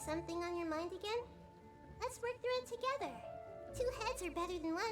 something on your mind again? Let's work through it together. 2 heads are better than 1.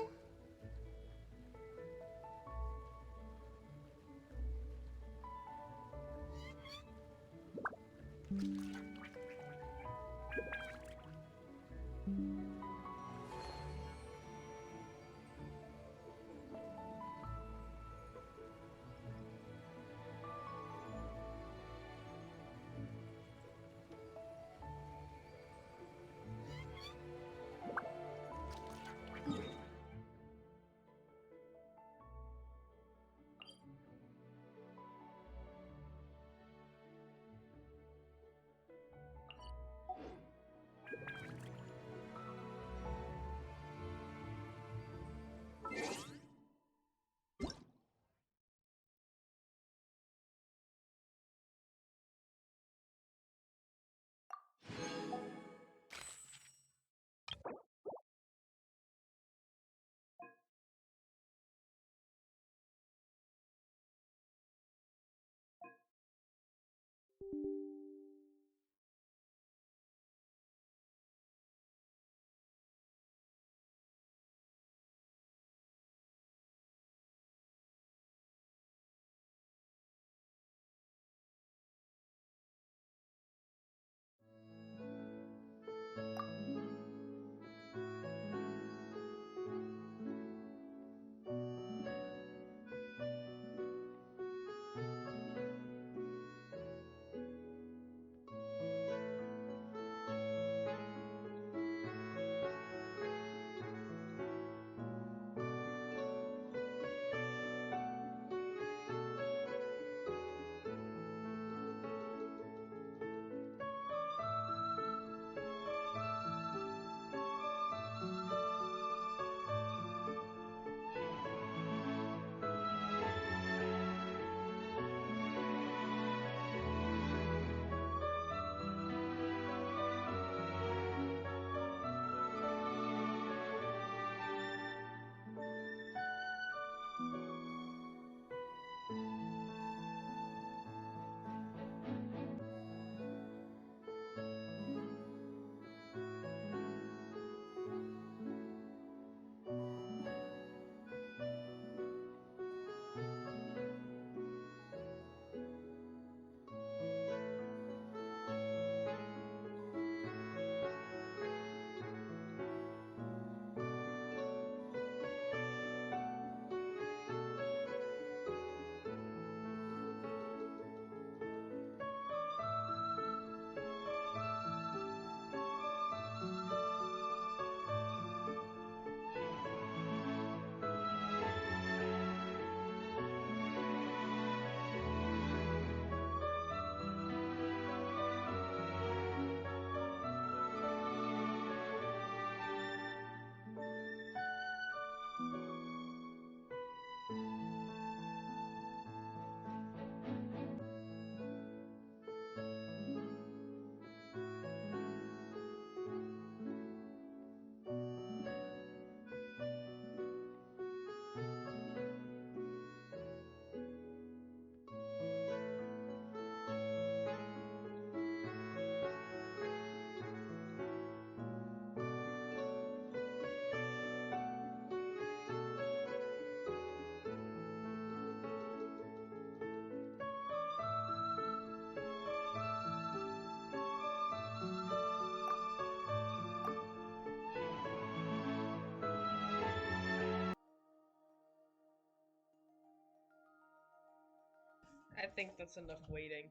I think that's enough waiting.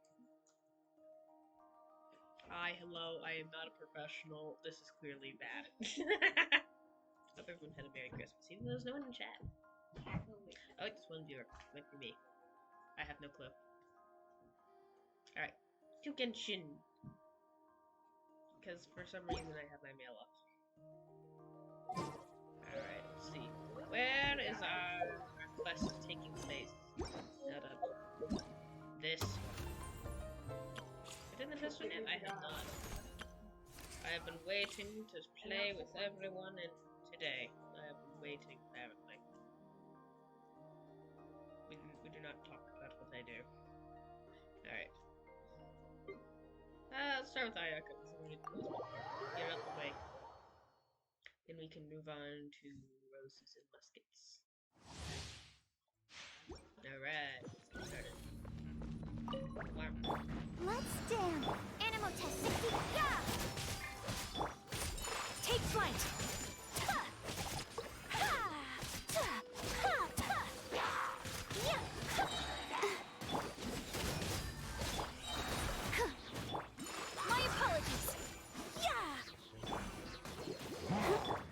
Hi, hello, I am not a professional. This is clearly bad. Hope everyone had a Merry Christmas, even though there's no one in chat. Oh, just one viewer. Might be me. I have no clue. Alright. To Genshin. Because for some reason I have my mail up. Alright, let's see. Where is our quest taking place? This one. I didn't this one yet? I have not. I have been waiting to play with everyone and today. I have been waiting, apparently. We do not talk about what I do. Alright. Let's start with Ayaka, because wanted to do this before. Get it out the way. Then we can move on to roses and muskets. Alright, let's get started. Wow. Let's dance. Animal test 60. Yeah! Take flight! My apologies! Yeah!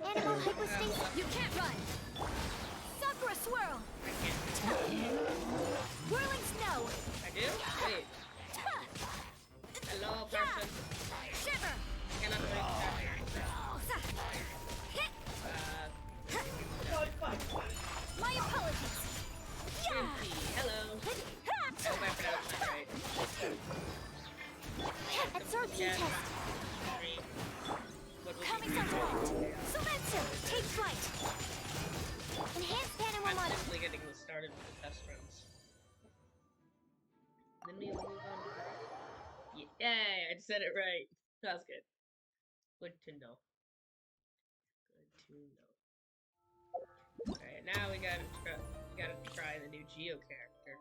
Animal hypostasis. You can't run! Sakura swirl! I can't. Whirling snow! I do? Wait. Hello, person. Shiver! Cannot break that. My apologies! Yeah! Hello. I hope I pronounced that right. Absorption Yeah. test. Three. What was Coming it? Sunderland! Sometsu! Take flight! Enhanced animal I'm model. simply getting started with the test runs. Then we move on to Yay! I said it right. That was good. Good to know. Good to know. Alright, now we gotta try the new Geo character.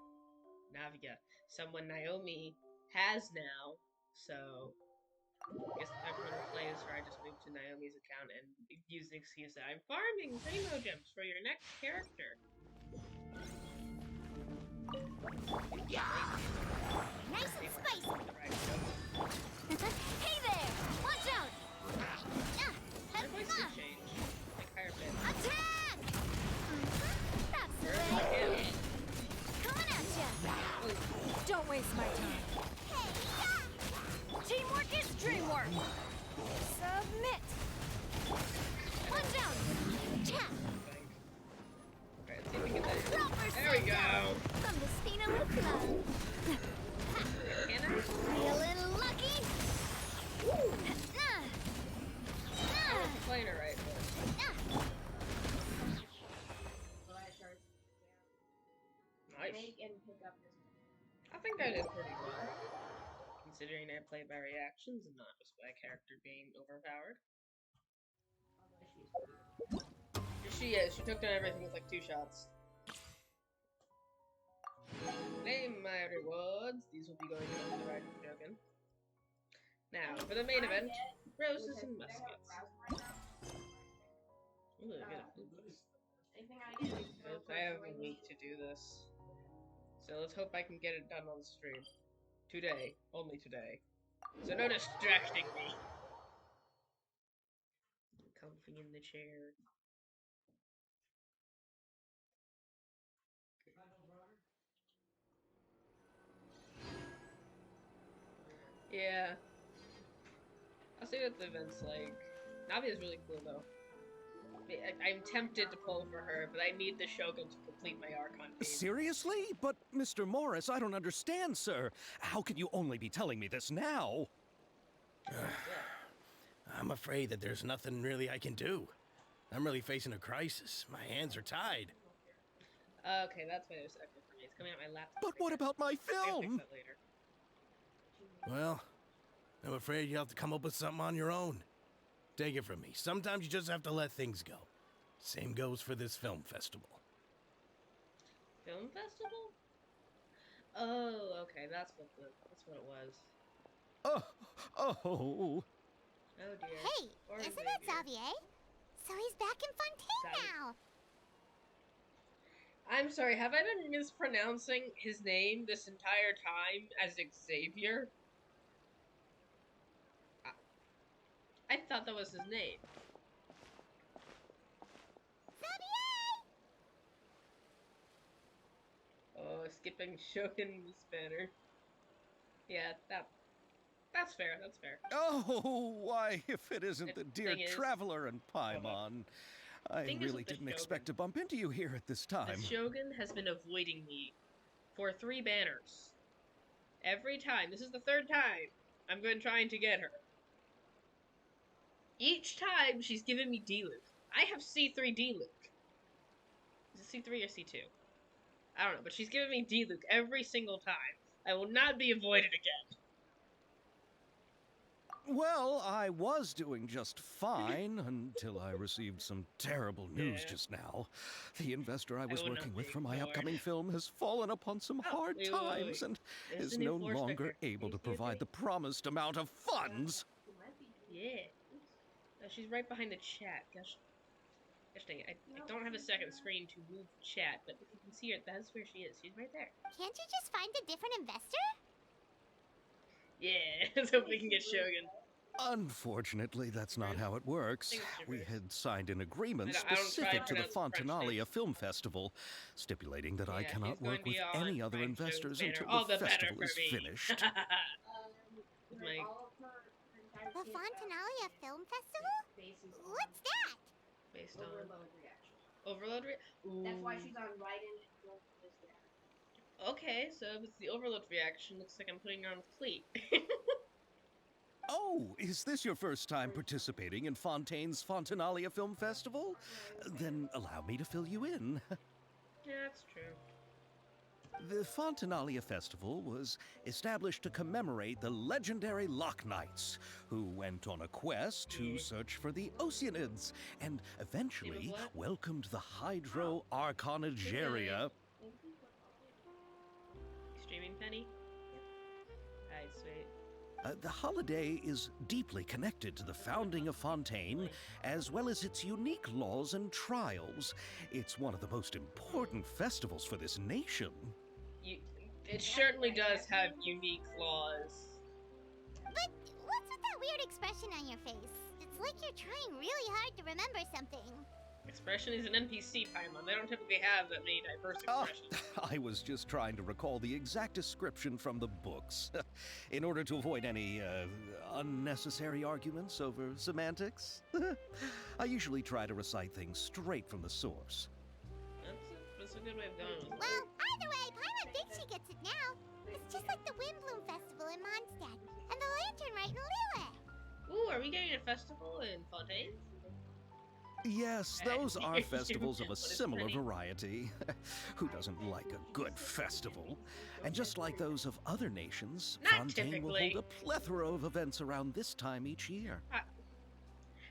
Naviga. Someone Naomi has now, so I guess if everyone plays her, I just move to Naomi's account and use the excuse that I'm farming Primo Gems for your next character. Nice and spicy. Right, so Hey there! Watch out! their voice did change. Like higher pitch. Attack! That's the Where's way. him? Coming at ya. Don't waste my time. Hey, yeah! Teamwork is dreamwork! Submit! Watch out! Tap! Alright, let's see if we can get that. Proper There we go! From the Spina Lucula. Can I? Be a little lucky. I'm playing it right, but nice. I think I did pretty well, considering I play by reactions and not just by character being overpowered. She is. She took down everything with like 2 shots. Name my rewards. These will be going to the right token. Now, for the main event, roses and muskets. Ooh, I get a blue boost. I have a week to do this. So let's hope I can get it done on the stream. Today. Only today. So no distracting me. Comfy in the chair. Yeah. I'll see what the event's like. Navi is really cool though. I'm tempted to pull for her, but I need the Shogun to complete my Archon team. Seriously? But, Mr. Morris, I don't understand, sir. How can you only be telling me this now? I'm afraid that there's nothing really I can do. I'm really facing a crisis. My hands are tied. Okay, that's why there's echo for me. It's coming out my laptop. But what about my I can film? fix that later. Well, I'm afraid you have to come up with something on your own. Take it from me. Sometimes you just have to let things go. Same goes for this film festival. Film festival? Oh, okay, that's what it was. Oh. Oh dear. Hey, Poor isn't that Xavier. Xavier? So he's back in Fontaine Xavier. now. I'm sorry, have I been mispronouncing his name this entire time as Xavier? I thought that was his name. Oh, skipping Shogun Spanner. Yeah, that's fair, that's fair. Oh, why, if it isn't the dear Thing is- Traveler and Paimon. I Thing is really with the didn't expect to bump into you here at this time. The Shogun has been avoiding me for 3 banners. Every time. This is the 3rd time I'm going trying to get her. Each time she's given me D-Luke. I have C3 D-Luke. Is it C3 or C2? I don't know, but she's given me D-Luke every single time. I will not be avoided again. Well, I was doing just fine until I received some terrible news Yeah. just now. The investor I was will not working with be for my ignored. upcoming film has fallen upon some Oh, hard wait. times and There's is the new no floor longer sticker. able to Can you see it, provide the Penny? promised amount of funds. Yeah. She's right behind the chat. Gosh dang it. I don't have a second screen to move chat, but if you can see her, that's where she is. She's right there. Can't you just find a different investor? Yeah. Let's hope we can get Shogun. Unfortunately, that's not how it works. think it's We gibberish. had signed an agreement I don't try specific and to the pronounce French Fontinalia names. Film Festival, stipulating that I Yeah, cannot she's going work to be with on any other my show's investors banner. until All the the better festival for is me. finished. With my The Fontinalia Film Festival? What's that? based on Overload reaction. overload. That's why Ooh. she's on Raiden and going for this reaction. Okay, so if it's the overload reaction, looks like I'm putting her on with Cleat. Oh, is this your first time participating in Fontaine's Fontinalia Film Festival? Then allow me to fill you in. Yeah, that's true. The Fontinalia Festival was established to commemorate the legendary Loch Knights, who went on a quest to search for the Oceanids and eventually what? welcomed the Hydro Arconageria. Streaming Penny? Alright, sweet. The holiday is deeply connected to the founding of Fontaine, as well as its unique laws and trials. It's one of the most important festivals for this nation. It certainly does have unique laws. But what's with that weird expression on your face? It's like you're trying really hard to remember something. Expression is an NPC, Paimon. They don't typically have that many diverse expressions. I was just trying to recall the exact description from the books, in order to avoid any unnecessary arguments over semantics. I usually try to recite things straight from the source. That's a good way of going with it. Well, either way, Paimon thinks she gets it now. It's just like the Windbloom Festival in Mondstadt, and the Lantern Rite in Lille. Ooh, are we getting a festival in Fontaine? Yes, those are You- festivals of a what is similar funny? variety. Who doesn't like a good festival? And just like those of other nations, Not Fontaine will typically. hold a plethora of events around this time each year.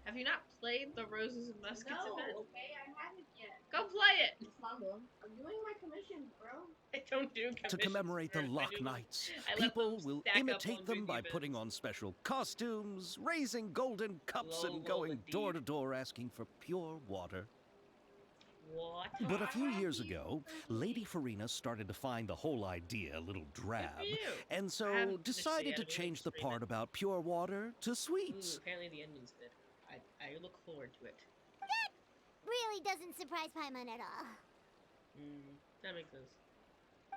Have you not played the Roses and Muskets No, event? okay, I haven't yet. Go play it! I'm doing my commissions, bro. I don't do commissions. To commemorate the or if I Loch do them, Knights, I let people them will stack up imitate on them booth by events. putting on special costumes, raising golden cups, and Lol, going indeed. door to door asking for pure water. What? But a few years ago, Lady Farina started to find the whole idea a little drab, for you. and I so haven't finished it decided yet. to I'm gonna change the stream part it. about pure water to Ooh, sweets. apparently the ending's good. I look forward to it. Really doesn't surprise Paimon at all. That makes sense.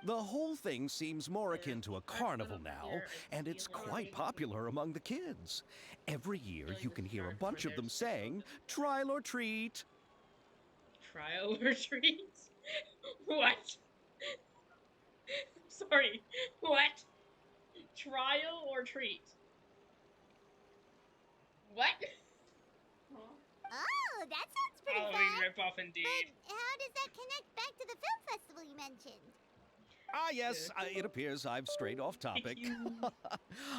The whole thing seems more Yeah, akin to a I've been carnival up now, here and and it's feeling quite popular among the kids. Every year Feeling you can the hear a start bunch for of them their saying, season. trial or treat. Trial or treat? What? Sorry. What? Trial or treat? What? Oh, that sounds pretty Halloween fun. ripoff indeed. But how does that connect back to the film festival you mentioned? Ah, yes, it appears I've strayed off topic.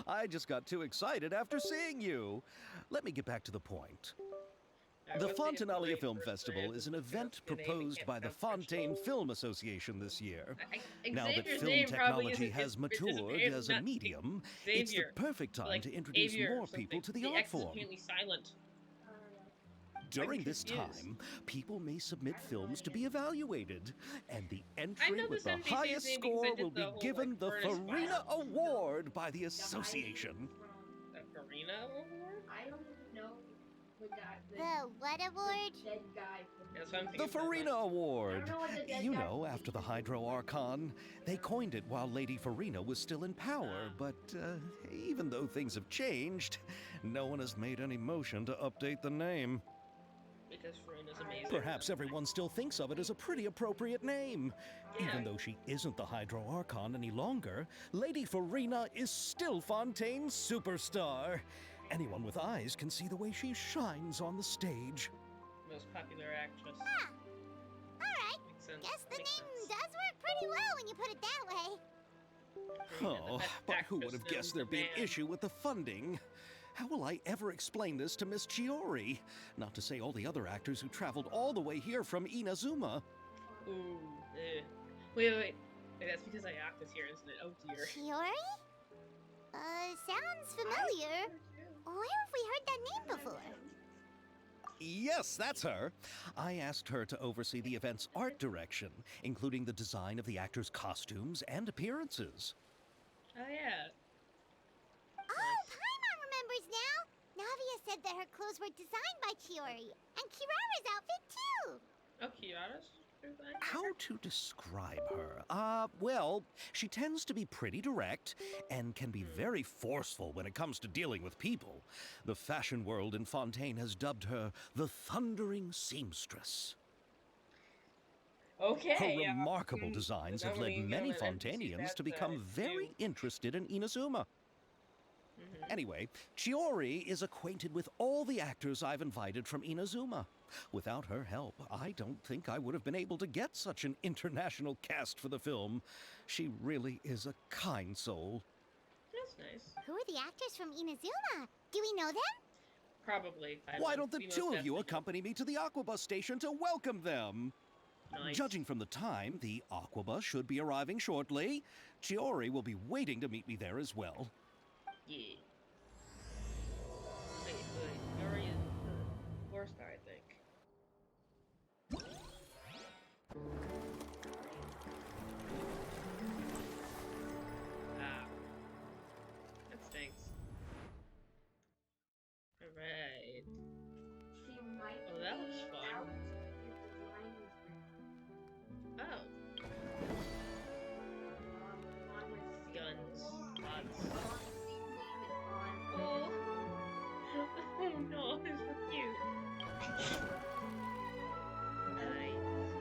I just got too excited after seeing you. Let me get back to the point. Alright, The what's the Fontinalia information Film first? Festival I is an have to event pronounce the name, I proposed can't by the pronounce French Fontaine names. Film Association this year. Now that Xavier's film name probably technology isn't- has isn't matured his as a not medium, it's the Xavier, perfect time like to introduce Avier or more people to something. the art X is form. apparently silent. During this confused. time, people may submit films to be evaluated, and the entry know with this the NPC's highest name because I score did will the be whole, given like, the furnace Farina file. Award by the association. The Farina Award? I don't even know the guy. The what award? Dead guy. That's what I'm The thinking. Farina Award. I don't know what the dead You guy know, is. after the Hydro Archon, they coined it while Lady Farina was still in power, but even though things have changed, no one has made any motion to update the name. Because Farina's amazing. Perhaps everyone still thinks of it as a pretty appropriate name. Yeah. Even though she isn't the Hydro Archon any longer, Lady Farina is still Fontaine's superstar. Anyone with eyes can see the way she shines on the stage. Most popular actress. Alright, Makes sense. guess the Makes name sense. does work pretty well when you put it that way. Farina, the Oh, best but who would actress have guessed known there'd be an to man. issue with the funding? How will I ever explain this to Miss Chiori? Not to say all the other actors who traveled all the way here from Inazuma. Ooh, eh. Wait. That's because Ayaka's here, isn't it? Oh dear. Chiori? Sounds familiar. Where have we heard that name before? Yes, that's her. I asked her to oversee the event's art direction, including the design of the actors' costumes and appearances. Oh yeah. Oh, Paimon remembers now! Navia said that her clothes were designed by Chiori, and Kirara's outfit too! Oh, Kiara's design? How to describe her? Well, she tends to be pretty direct and can be very forceful when it comes to dealing with people. The fashion world in Fontaine has dubbed her the Thundering Seamstress. Okay. Her remarkable designs have led many Fontanians to become very interested in Inazuma. Anyway, Chiori is acquainted with all the actors I've invited from Inazuma. Without her help, I don't think I would have been able to get such an international cast for the film. She really is a kind soul. That's nice. Who are the actors from Inazuma? Do we know them? Probably. Why don't the two of you accompany me to the Aquabus station to welcome them? Nice. Judging from the time, the Aquabus should be arriving shortly. Chiori will be waiting to meet me there as well. Yeah. Wait. Yuri is the 4-star, I think. Ah. That stinks. Alright. She might Oh, that looks be fun. out if the design is bad. Oh. On with Guns. Lots. on seaweed and on Oh. Oh no, it's so cute. Nice.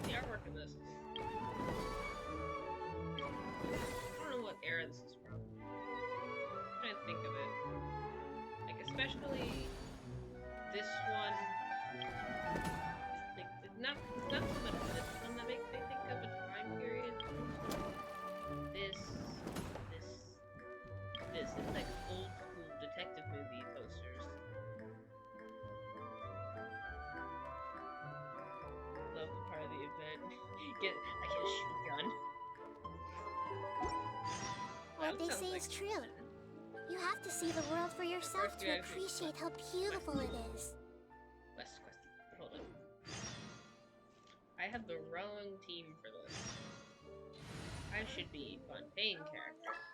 The artwork in this is... I don't know what era this is from. I'm trying to think of it. Like, especially this one. Like, it's not so much this one that makes me think of a time period. This is like old school detective movie posters. Love the part of the event. I get a shoot gun. What they say is true. You have to see the world for yourself First, to you gotta see appreciate how beautiful it is. Quest. Hold on. I have the wrong team for this. I should be Fontaine characters.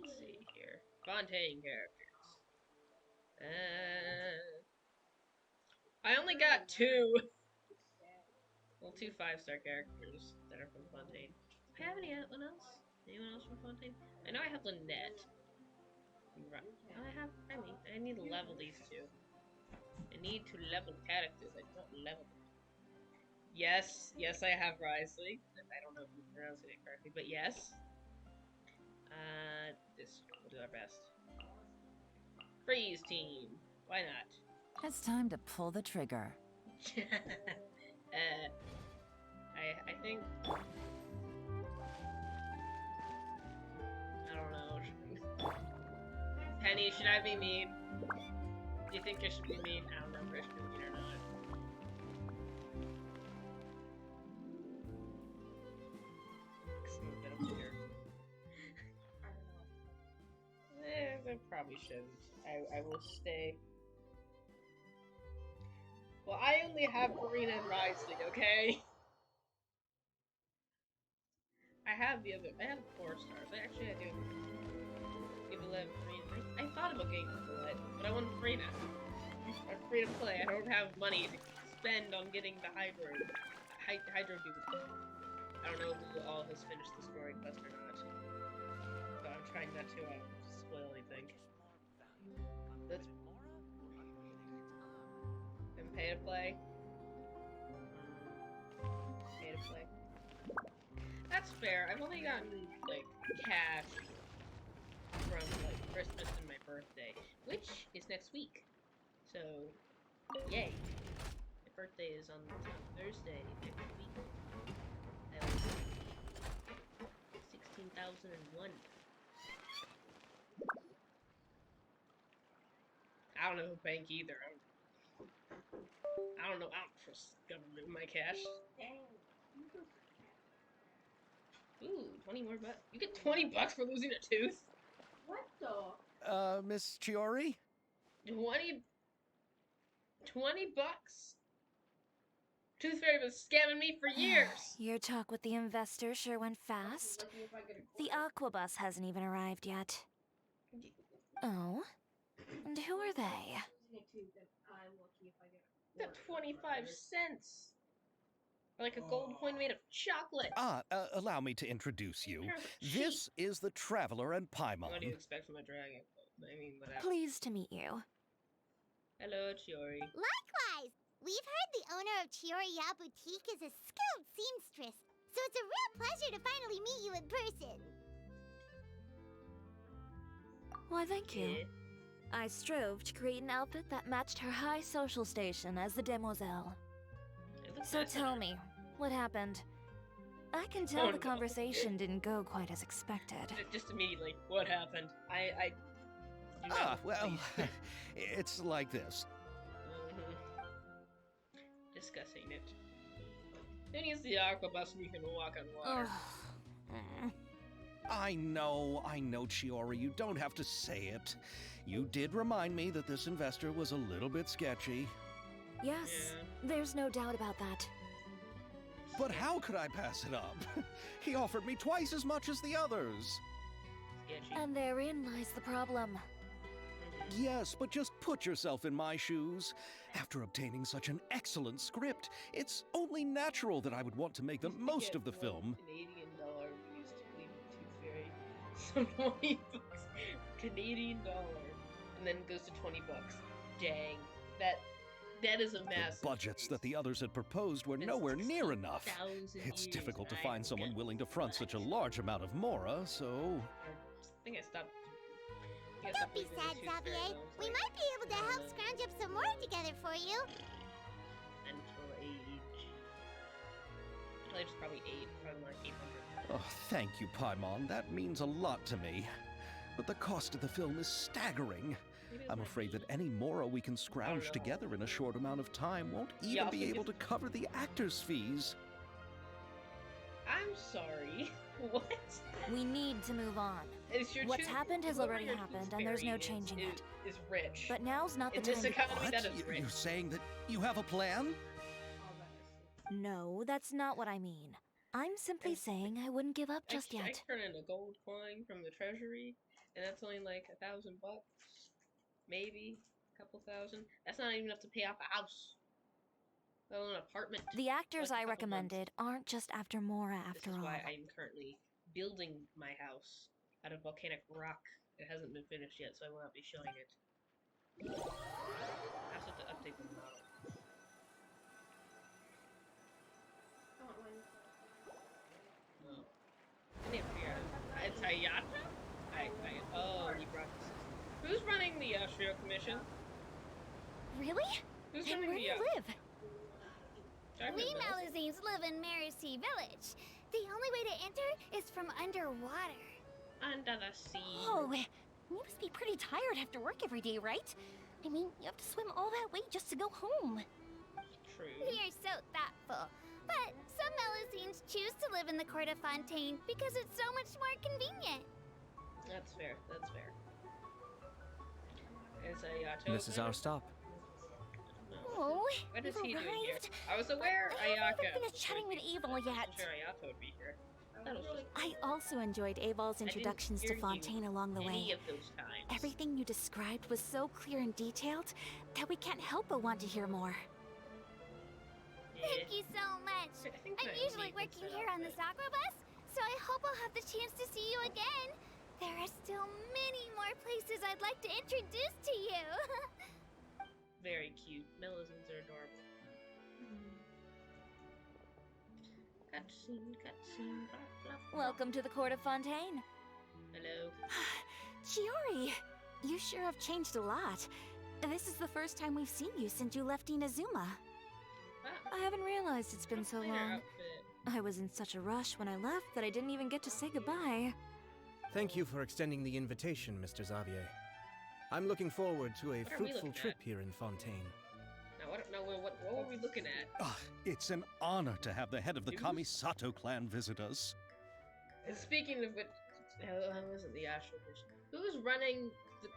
Let's see here. Fontaine characters. I only got 2. Well, 2 5-star characters that are from Fontaine. Do I have anyone else? Anyone else from Fontaine? I know I have Lynette. Right. I need to level these 2. I need to level characters. I don't level them. Yes, I have Risley. I don't know if I'm pronouncing it correctly, but yes. We'll do our best. Freeze team. Why not? It's time to pull the trigger. I think... I don't know. Penny, should I be mean? Do you think I should be mean? I don't know if I should be mean or not. Get up here. I probably shouldn't. I will stay. Well, I only have Marina and Risley, okay? I have 4 stars. I do give 11 Marina. I thought about getting Colette, but I want Marina. I'm free to play. I don't have money to spend on getting the Hydro dude. I don't know who all has finished the story quest or not. But I'm trying not to spoil anything. Let's... And pay to play. Pay to play. That's fair. I've only gotten, like, cash from, like, Christmas and my birthday, which is next week. So, yay. My birthday is on Thursday next week. That will be 16,001. I don't have a bank either. I don't know. I don't trust government with my cash. Ooh, 20 more bucks. You get 20 bucks for losing a tooth? What the? Miss Chiori? 20 bucks? Tooth Fairy was scamming me for years. Your talk with the investor sure went fast. Lucky if I get a The quarter. aqua bus hasn't even arrived yet. Oh? And who are they? Losing a tooth, and I'm lucky if I get a Got quarter. 25 cents. Or like a gold coin made of chocolate. Allow me to introduce you. Kind of This is the Traveler and Paimon. What do you expect from a dragon? I mean, whatever. Pleased to meet you. Hello, Chiori. Likewise, we've heard the owner of Chioriya Boutique is a skilled seamstress, so it's a real pleasure to finally meet you in person. Why, thank you. Yeah. I strove to create an outfit that matched her high social station as the demoiselle. It looks So nice on tell her. me, what happened? I can tell Oh, the no. conversation didn't go quite as expected. Just immediately, what happened? I do not Well, please. it's like this. Discussing it. Who needs the aqua bus when you can walk on water? Ugh. I know, Chiori, you don't have to say it. You did remind me that this investor was a little bit sketchy. Yes, there's no doubt about that. But how could I pass it up? He offered me twice as much as the others. Sketchy. And therein lies the problem. Yes, but just put yourself in my shoes. After obtaining such an excellent script, it's only natural that I would want to make the most of the film. Canadian dollar used to leave the Tooth Fairy. So 20 bucks. Canadian dollar. And then it goes to 20 bucks. Dang. That is a massive The budgets increase. that the others had proposed were It's nowhere near enough. 60,000 It's years, difficult to and find I someone got willing to front such a what? large amount of mora, so... I think I stopped. Don't be sad, Xavier. We might be able to help scrounge up some more together for you. Mental age. Mental age is probably 8, probably more like 800. Oh, thank you, Paimon. That means a lot to me. But the cost of the film is staggering. Maybe it's I'm like afraid that 8. any mora we can scrounge know. together in a short amount of time won't even Yeah, I be think able to cover the actors' fees. I'm sorry. What? We need to move on. Is your What's tooth- happened has whoever already your happened, tooth and there's no fairy is- changing it. Is rich. But now's not the in time this to... economy, What? that is rich. You're saying that you have a plan? All that is. No, that's not what I mean. I'm simply And- saying I wouldn't give up just I yet. turn in a gold coin from the treasury, and that's only like $1,000 bucks, maybe a couple thousand. That's not even enough to pay off a house, let alone an apartment. The actors Like a I couple months. recommended aren't just after Mora This after is all. why I'm currently building my house out of volcanic rock. It hasn't been finished yet, so I will not be showing it. I also have to update the model. I want mine. No. I need to figure out. It's Hayata? Oh, you brought this. Who's running the Shiro Commission? Really? Who's Then running where do the you live? We Melusines live in Mercy Village. The only way to enter is from underwater. Under the sea. Oh, you must be pretty tired after work every day, right? I mean, you have to swim all that way just to go home. True. We are so thoughtful. But some Melusines choose to live in the Court of Fontaine because it's so much more convenient. That's fair. That's fair. Is Ayato? This is our stop. Oh, What is we've he doing here? arrived. I was aware I haven't Ayaka. even finished chatting with Abel I wasn't yet. sure Ayato would be here. That was just I also enjoyed Abel's didn't introductions hear to you Fontaine along the any way. of those times. Everything you described was so clear and detailed that we can't help but want to hear more. Yeah. Thank you so much. I think I'm my usually maintenance working set here up on this that- aqua bus, so I hope I'll have the chance to see you again. There are still many more places I'd like to introduce to you. Very cute. Melusines are adorable. Cutscene, cutscene, blah, blah, blah. Welcome to the Court of Fontaine. Hello. Chiori, you sure have changed a lot. This is the first time we've seen you since you left Inazuma. Ah, I haven't realized it's been so cleaner long. outfit. I was in such a rush when I left that I didn't even get to say goodbye. Thank you for extending the invitation, Mr. Xavier. I'm looking forward to a What are we fruitful looking trip at? here in Fontaine. Now, what were we looking at? It's an honor to have the head of the News? Kamisato clan visit us. And speaking of which, how was it the Astral Commission? Who's running the...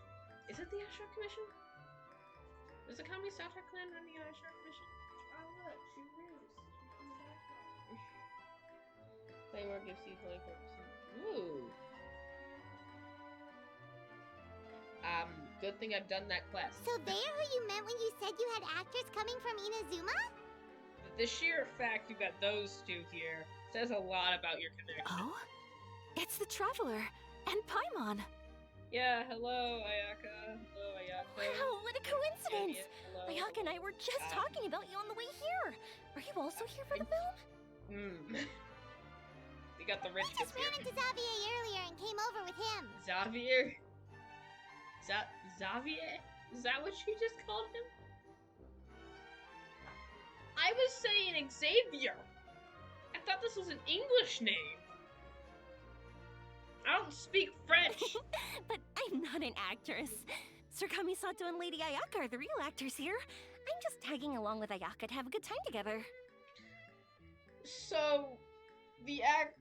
Is it the Astral Commission? Does the Kamisato clan run the Astral Commission? Oh, look, she moves. Claymore gives you 24%. Ooh. Good thing I've done that quest. So they're who you meant when you said you had actors coming from Inazuma? The sheer fact you've got those two here says a lot about your connection. Oh? It's the Traveler and Paimon. Yeah, hello, Ayaka. Hello, Ayaka. Wow, what a coincidence! Hello. Ayaka and I were just talking about you on the way here. Are you also here for the film? We got the rich I just ran into Xavier earlier and came over with him. Xavier? Xavier? Is that what you just called him? I was saying Xavier! I thought this was an English name! I don't speak French! But I'm not an actress. Sir Kamisato and Lady Ayaka are the real actors here. I'm just tagging along with Ayaka to have a good time together. So, the act...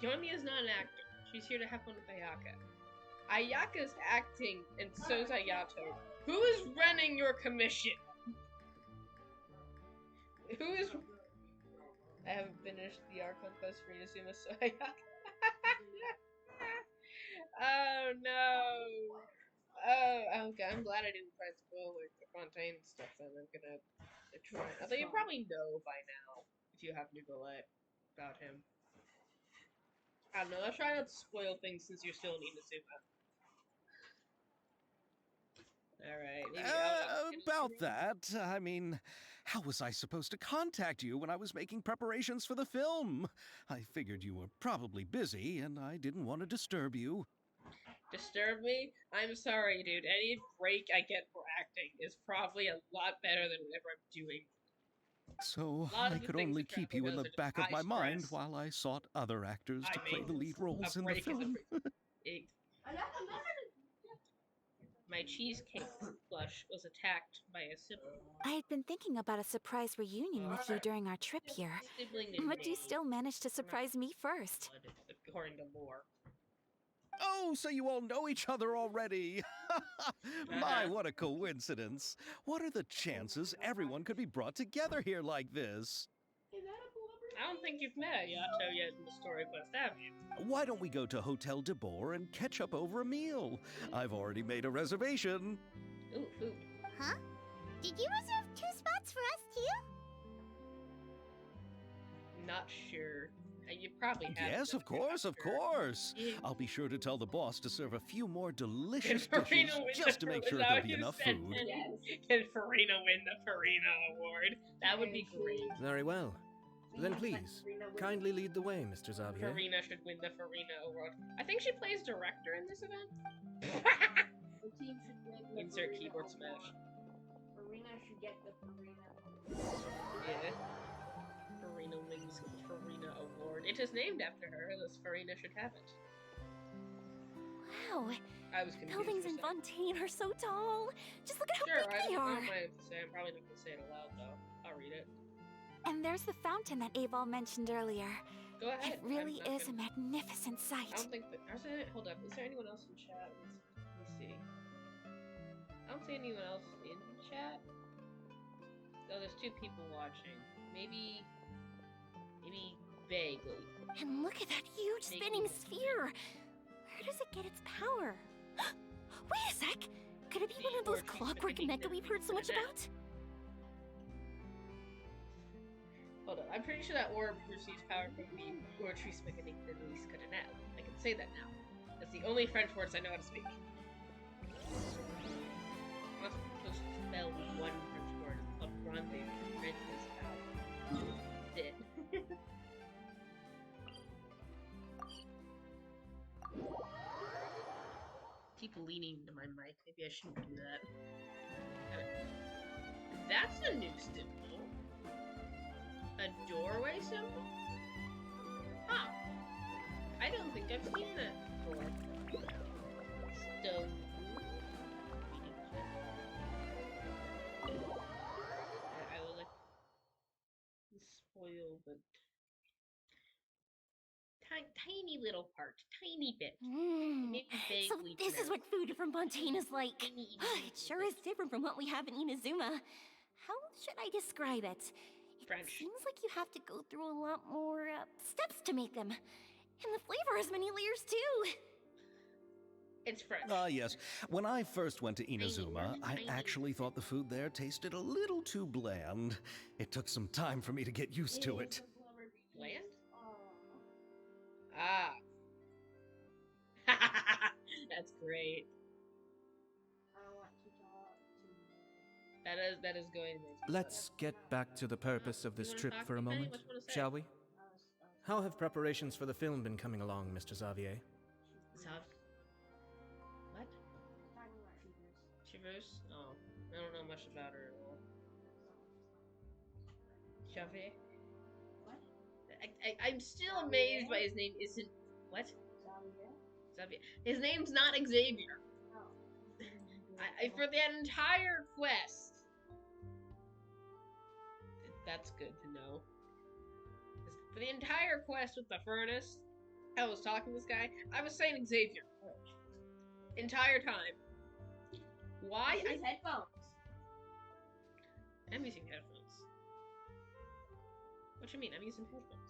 Yomi is not an actor. She's here to have fun with Ayaka. Ayaka's acting, and so's Ayato. Who is running your commission? Who is... I haven't finished the Archon quest for Inazuma, so Ayaka... Oh no! Oh, okay, I'm glad I didn't try to spoil like the Fontaine stuff then. I'm gonna try. Although you probably know by now, if you have Nugolette, about him. I don't know, I'll try not to spoil things since you're still in Inazuma. Alright, maybe About that, I mean, how was I supposed to contact you when I was making preparations for the film? I figured you were probably busy, and I didn't want to disturb you. Disturb me? I'm sorry, dude. Any break I get for acting is probably a lot better than whatever I'm doing. So A lot of I the could things only that keep Traveler you in does the are just back of high my mind stress. while I sought other actors to play the lead A roles in the break is film. My cheesecake plush was attacked by a sibling. I had been thinking about a surprise reunion with you during our trip here. Sibling named But you May. still managed to surprise me first. According to lore. Oh, so you all know each other already! My, what a coincidence! What are the chances everyone could be brought together here like this? I don't think you've met Ayato yet in the story quest, have you? Why don't we go to Hotel de Boer and catch up over a meal? I've already made a reservation. Ooh, food. Huh? Did you reserve 2 spots for us too? Not sure. You probably have. Yes, of course, of course. Yeah. I'll be sure to tell the boss to serve a few more Can delicious Farina dishes win just to the- make is sure that there'll what be you enough said? food. Can Farina win the Farina Award? That would be great. Very well. Then please, kindly lead the way, Mr. Xavier. Farina should win the Farina Award. I think she plays director in this event. The team should win the Insert Farina keyboard Award. smash. Farina should get the Farina. Yeah. Farina wins the Farina Award. It is named after her, thus Farina should have it. Wow, I was confused. buildings for a in second. Fontaine are so tall. Just look at how Sure, big I they don't are. mind to say. I'm probably not gonna say it aloud though. I'll read it. And there's the fountain that Aval mentioned earlier. Go ahead. It really I'm not is a gonna- magnificent I sight. don't think that. Hold up. Is there anyone else in chat? Let me see. I don't see anyone else in chat. Oh, there's 2 people watching. Maybe vaguely. And look at that huge spinning sphere. Where does it get its power? Wait a sec. Could it be one of those clockwork mecha we've heard so much about? Hold up. I'm pretty sure that orb receives power from the Ortree Spaghetti Release Cardinal. I can say that now. That's the only French words I know how to speak. I'm not supposed to spell one French word. It's called Grande French power. Did. Keep leaning into my mic. Maybe I shouldn't do that. That's a new symbol. A doorway symbol? Huh. I don't think I've seen that before. Stone. I was like spoiled, but tiny little part, tiny bit. Maybe So vaguely this is what food from Fontaine is like. Tiny, It sure is different from what we have in Inazuma. How should I describe it? French. It seems like you have to go through a lot more steps to make them. And the flavor has many layers too. It's French. Ah, yes. When I first went to Inazuma, I actually thought the food there tasted a little too bland. It took some time for me to get used to it. Bland? Ah. That's great. I want to talk to That is going to make me Let's get back to the purpose of this You wanna trip talk for to a me, Penny? moment, What you wanna say? shall we? us. How have preparations for the film been coming along, Mr. Xavier? What? Talking about fevers. Chivers? Oh, I don't know much about her at all. Xavier? What? I'm still amazed by his name isn't... What? Xavier? Xavier. His name's not Xavier. Oh. For the entire quest. That's good to know. 'Cause for the entire quest with the furnace, I was talking to this guy. I was saying Xavier. Entire time. Why? These headphones. I'm using headphones. What you mean? I'm using headphones.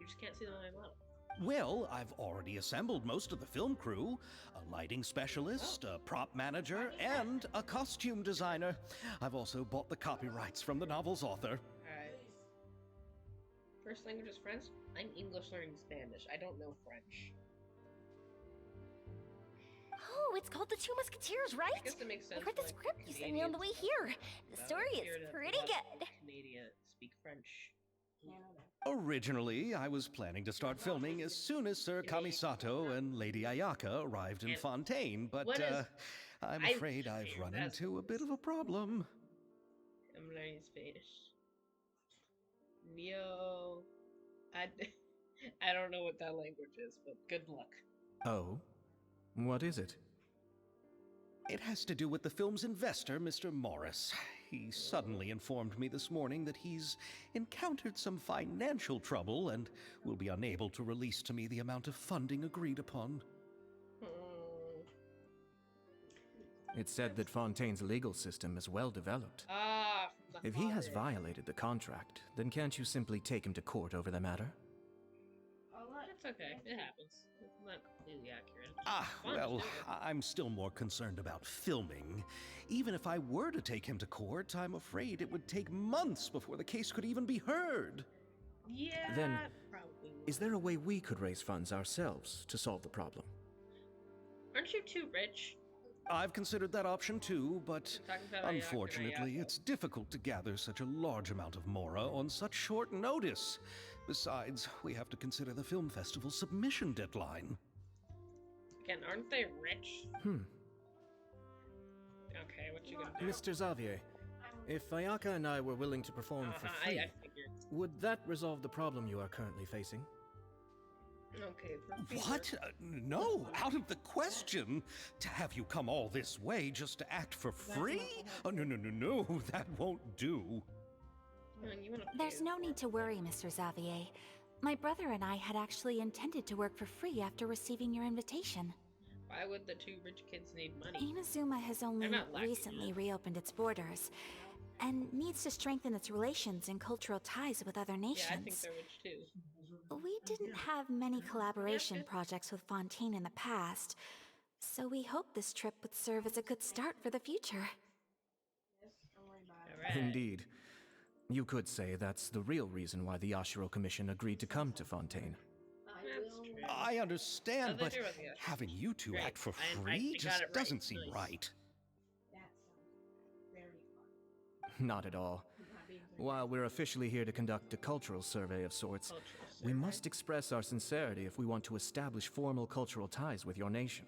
You just can't see them on my model. Well, I've already assembled most of the film crew. A lighting specialist, a prop manager, and a costume designer. I've also bought the copyrights from the novel's author. Alright. First language is French? I'm English learning Spanish. I don't know French. Oh, it's called The Two Musketeers, right? I guess it makes sense. I read the why script you sent me on the way Canadians- here. The Well, story here is to pretty let good. Canada speak French. Canada. Originally, I was planning to start filming as soon as Sir Kamisato and Lady Ayaka arrived in And Fontaine, but what is- I'm I- afraid I've run that's- into a bit of a problem. I'm learning Spanish. Neo. I don't know what that language is, but good luck. Oh? What is it? It has to do with the film's investor, Mr. Morris. He suddenly informed me this morning that he's encountered some financial trouble and will be unable to release to me the amount of funding agreed upon. It's said that Fontaine's legal system is well developed. Ah, from the If he has father. violated the contract, then can't you simply take him to court over the matter? Oh, look. That's okay. It happens. It's not completely accurate. Ah, Fun to well, do. I'm still more concerned about filming. Even if I were to take him to court, I'm afraid it would take months before the case could even be heard. Yeah, Then, probably. Is there a way we could raise funds ourselves to solve the problem? Aren't you too rich? I've considered that option too, but Talking about Ayaka, unfortunately, Ayaka. it's difficult to gather such a large amount of mora on such short notice. Besides, we have to consider the film festival's submission deadline. Again, aren't they rich? Okay, what you gonna do? Mr. Xavier, if Ayaka and I were willing to perform for free, I figured. would that resolve the problem you are currently facing? Okay, for free. What? No, out of the question. To have you come all this way just to act for free? Oh, no, that won't do. You wanna There's pay no for need it. to worry, Mr. Xavier. My brother and I had actually intended to work for free after receiving your invitation. Why would the two rich kids need money? Inazuma has only not lacking recently it. reopened its borders and needs to strengthen its relations and cultural ties with other nations. Yeah, I think they're rich too. We didn't have many collaboration good. projects with Fontaine in the past, so we hoped this trip would serve as a good start for the future. Don't worry about it. Alright. Indeed. You could say that's the real reason why the Yashiro Commission agreed to come to Fontaine. That's true. I understand, Oh, they but do have the Yashiro. having you two Great. act for I free got just it right. doesn't seem Nice. right. That sounds very fun. Not at all. Not being While we're officially here to conduct a cultural survey of sorts, Cultural we survey. must express our sincerity if we want to establish formal cultural ties with your nation.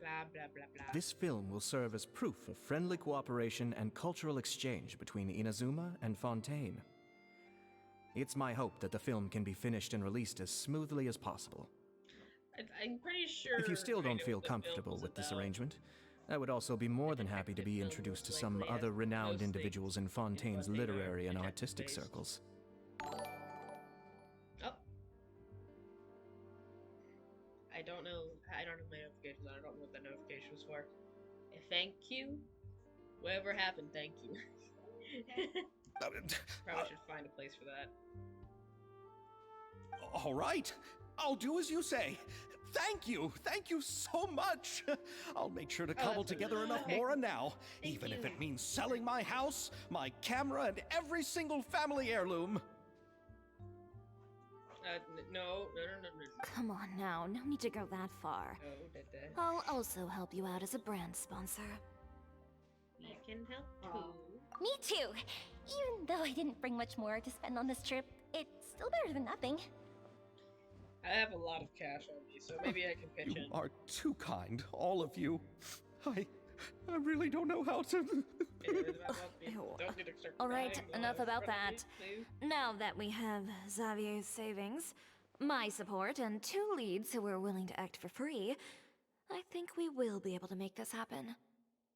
Blah blah blah blah. This film will serve as proof of friendly cooperation and cultural exchange between Inazuma and Fontaine. It's my hope that the film can be finished and released as smoothly as possible. I'm pretty sure. If you still I don't know feel what the film comfortable was with this about. arrangement, I would also be more than happy to be Film introduced to most some likely has other renowned most individuals in things Fontaine's Fontaine are literary and artistic detective-based. circles. Oh. I don't know. I don't have my notifications on. I don't know what the notification was for. Thank you. Whatever happened, thank you. Probably should find a place for that. All right. I'll do as you say. Thank you. Thank you so much. I'll make sure to cobble that's together okay. enough mora now, Thank even if you. it means selling my house, my camera, and every single family heirloom. No. Come on now, no need to go that far. No. I'll also help you out as a brand sponsor. We can help too. Me too. Even though I didn't bring much more to spend on this trip, it's still better than nothing. I have a lot of cash on me, so maybe I can pitch You in. are too kind, all of you. I really don't know how to. Don't need to start All right, crying, enough about friendly, that. please. Now that we have Xavier's savings, my support, and 2 leads who are willing to act for free, I think we will be able to make this happen.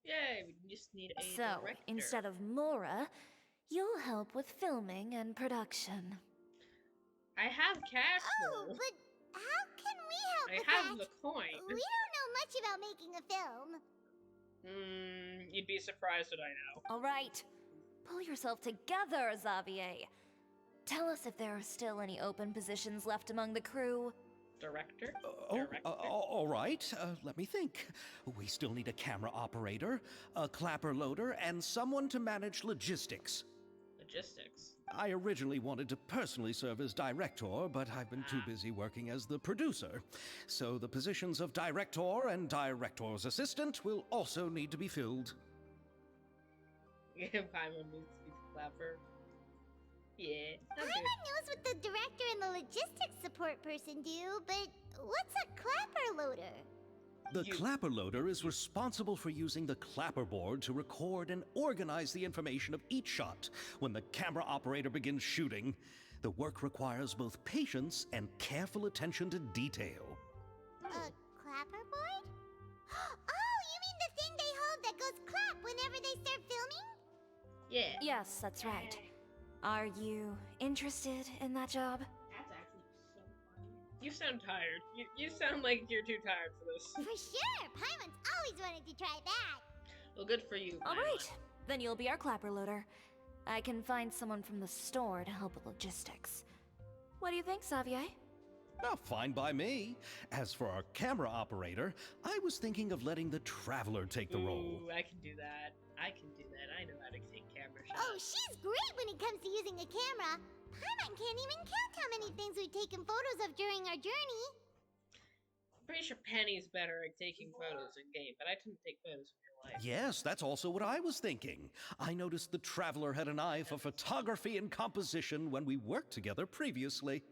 Yay, we just need a So, director. instead of Mora, you'll help with filming and production. I have cash Oh, though. but how can we help I with have that? the coin. We don't know much about making a film. You'd be surprised what I know. All right, pull yourself together, Xavier. Tell us if there are still any open positions left among the crew. Director? All right. Let me think. We still need a camera operator, a clapper loader, and someone to manage logistics. Logistics. I originally wanted to personally serve as director, but I've been too busy working as the producer. So the positions of director and director's assistant will also need to be filled. Paimon needs to be the clapper. Yeah. sounds Paimon good. knows what the director and the logistics support person do, but what's a clapper loader? The You- clapper loader is responsible for using the clapper board to record and organize the information of each shot when the camera operator begins shooting. The work requires both patience and careful attention to detail. A clapperboard? Oh, you mean the thing they hold that goes clap whenever they start filming? Yeah. Yes, that's right. Are you interested in that job? That's actually so funny. You sound tired. You sound like you're too tired for this. For sure! Paimon's always wanted to try that. Well, good for you. All Paimon. right, then you'll be our clapper loader. I can find someone from the store to help with logistics. What do you think, Xavier? Oh, fine by me. As for our camera operator, I was thinking of letting the Traveler take the role. Ooh, I can do that. I know how to take camera shots. Oh, she's great when it comes to using a camera. Paimon can't even count how many things we've taken photos of during our journey. Pretty sure Penny's better at taking photos in game, but I tend to take photos in real life. Yes, that's also what I was thinking. I noticed the Traveler had an eye for photography and composition when we worked together previously.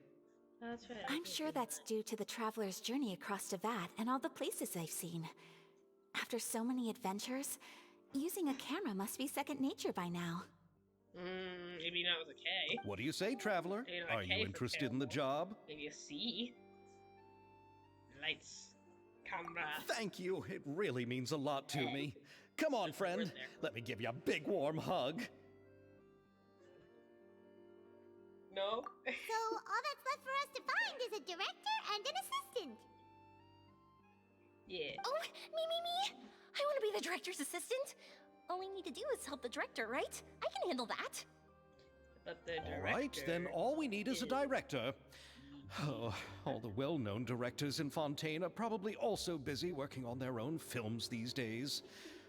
That's right. I'm sure that's due to the traveler's journey across Devat and all the places they've seen. After so many adventures, using a camera must be second nature by now. Maybe not with a K. What do you say, Traveler? You know, a Are K you for interested in the terrible. job? Maybe a C. Lights. Camera. Thank you. It really means a lot to me. Come on, friend. Word there. Let me give you a big warm hug. No? So all that's left for us to find is a director and an assistant. Yeah. Oh, me! I want to be the director's assistant. All we need to do is help the director, right? I can handle that. But the All director... right, then all we need is a director. Oh, all the well-known directors in Fontaine are probably also busy working on their own films these days.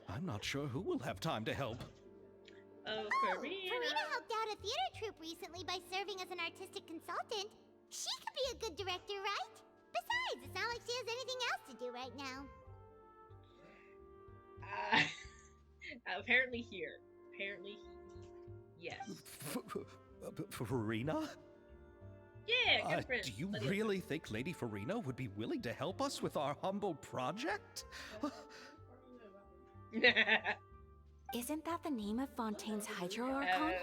I'm not sure who will have time to help. Oh, Farina. Farina helped out a theater troupe recently by serving as an artistic consultant. She could be a good director, right? Besides, it's not like she has anything else to do right now. Apparently here. Yes. Farina? Yeah, good friend. Do you Let's- really think Lady Farina would be willing to help us with our humble project? Isn't that the name of Fontaine's Hydro Archon?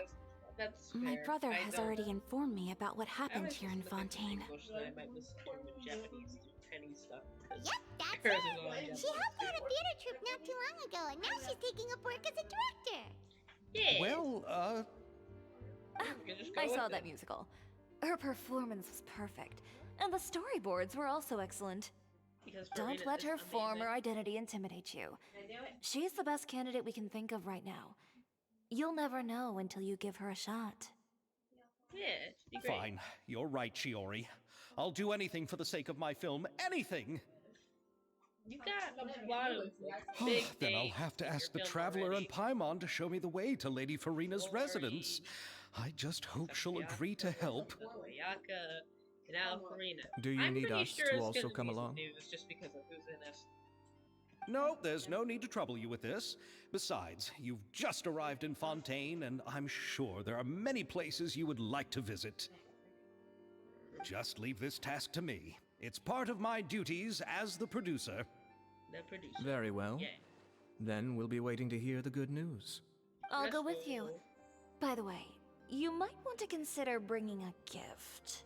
That's My fair. brother I has don't- already informed me about what I happened always here in listen to things in Fontaine. English that I might listen to in Japanese through Penny stuff. because Yep, that's hers her. is all in She Japanese, helped too. out a theater troupe not too long ago, and now she's taking up work as a director. Yeah. Well, you can just go I with saw it. that musical. Her performance was perfect, and the storyboards were also excellent. Because Don't Farina let is her amazing. former identity intimidate you. She's the best candidate we can think of right now. You'll never know until you give her a shot. Yeah, it'd be great. fine. You're right, Shiori. I'll do anything for the sake of my film. Anything! You got a lot of big Then I'll names have to in your ask the film Traveler already. and Paimon to show me the way to Lady Farina's Lori, residence. I just hope she'll agree to help. Oyaka, and now Farina. Do you I'm need pretty us sure to it's also gonna come be some along? news just because of who's in this. No, there's no need to trouble you with this. Besides, you've just arrived in Fontaine, and I'm sure there are many places you would like to visit. Just leave this task to me. It's part of my duties as the producer. The producer. Very well. Yeah. Then we'll be waiting to hear the good news. I'll Let's go with you. go. By the way, you might want to consider bringing a gift.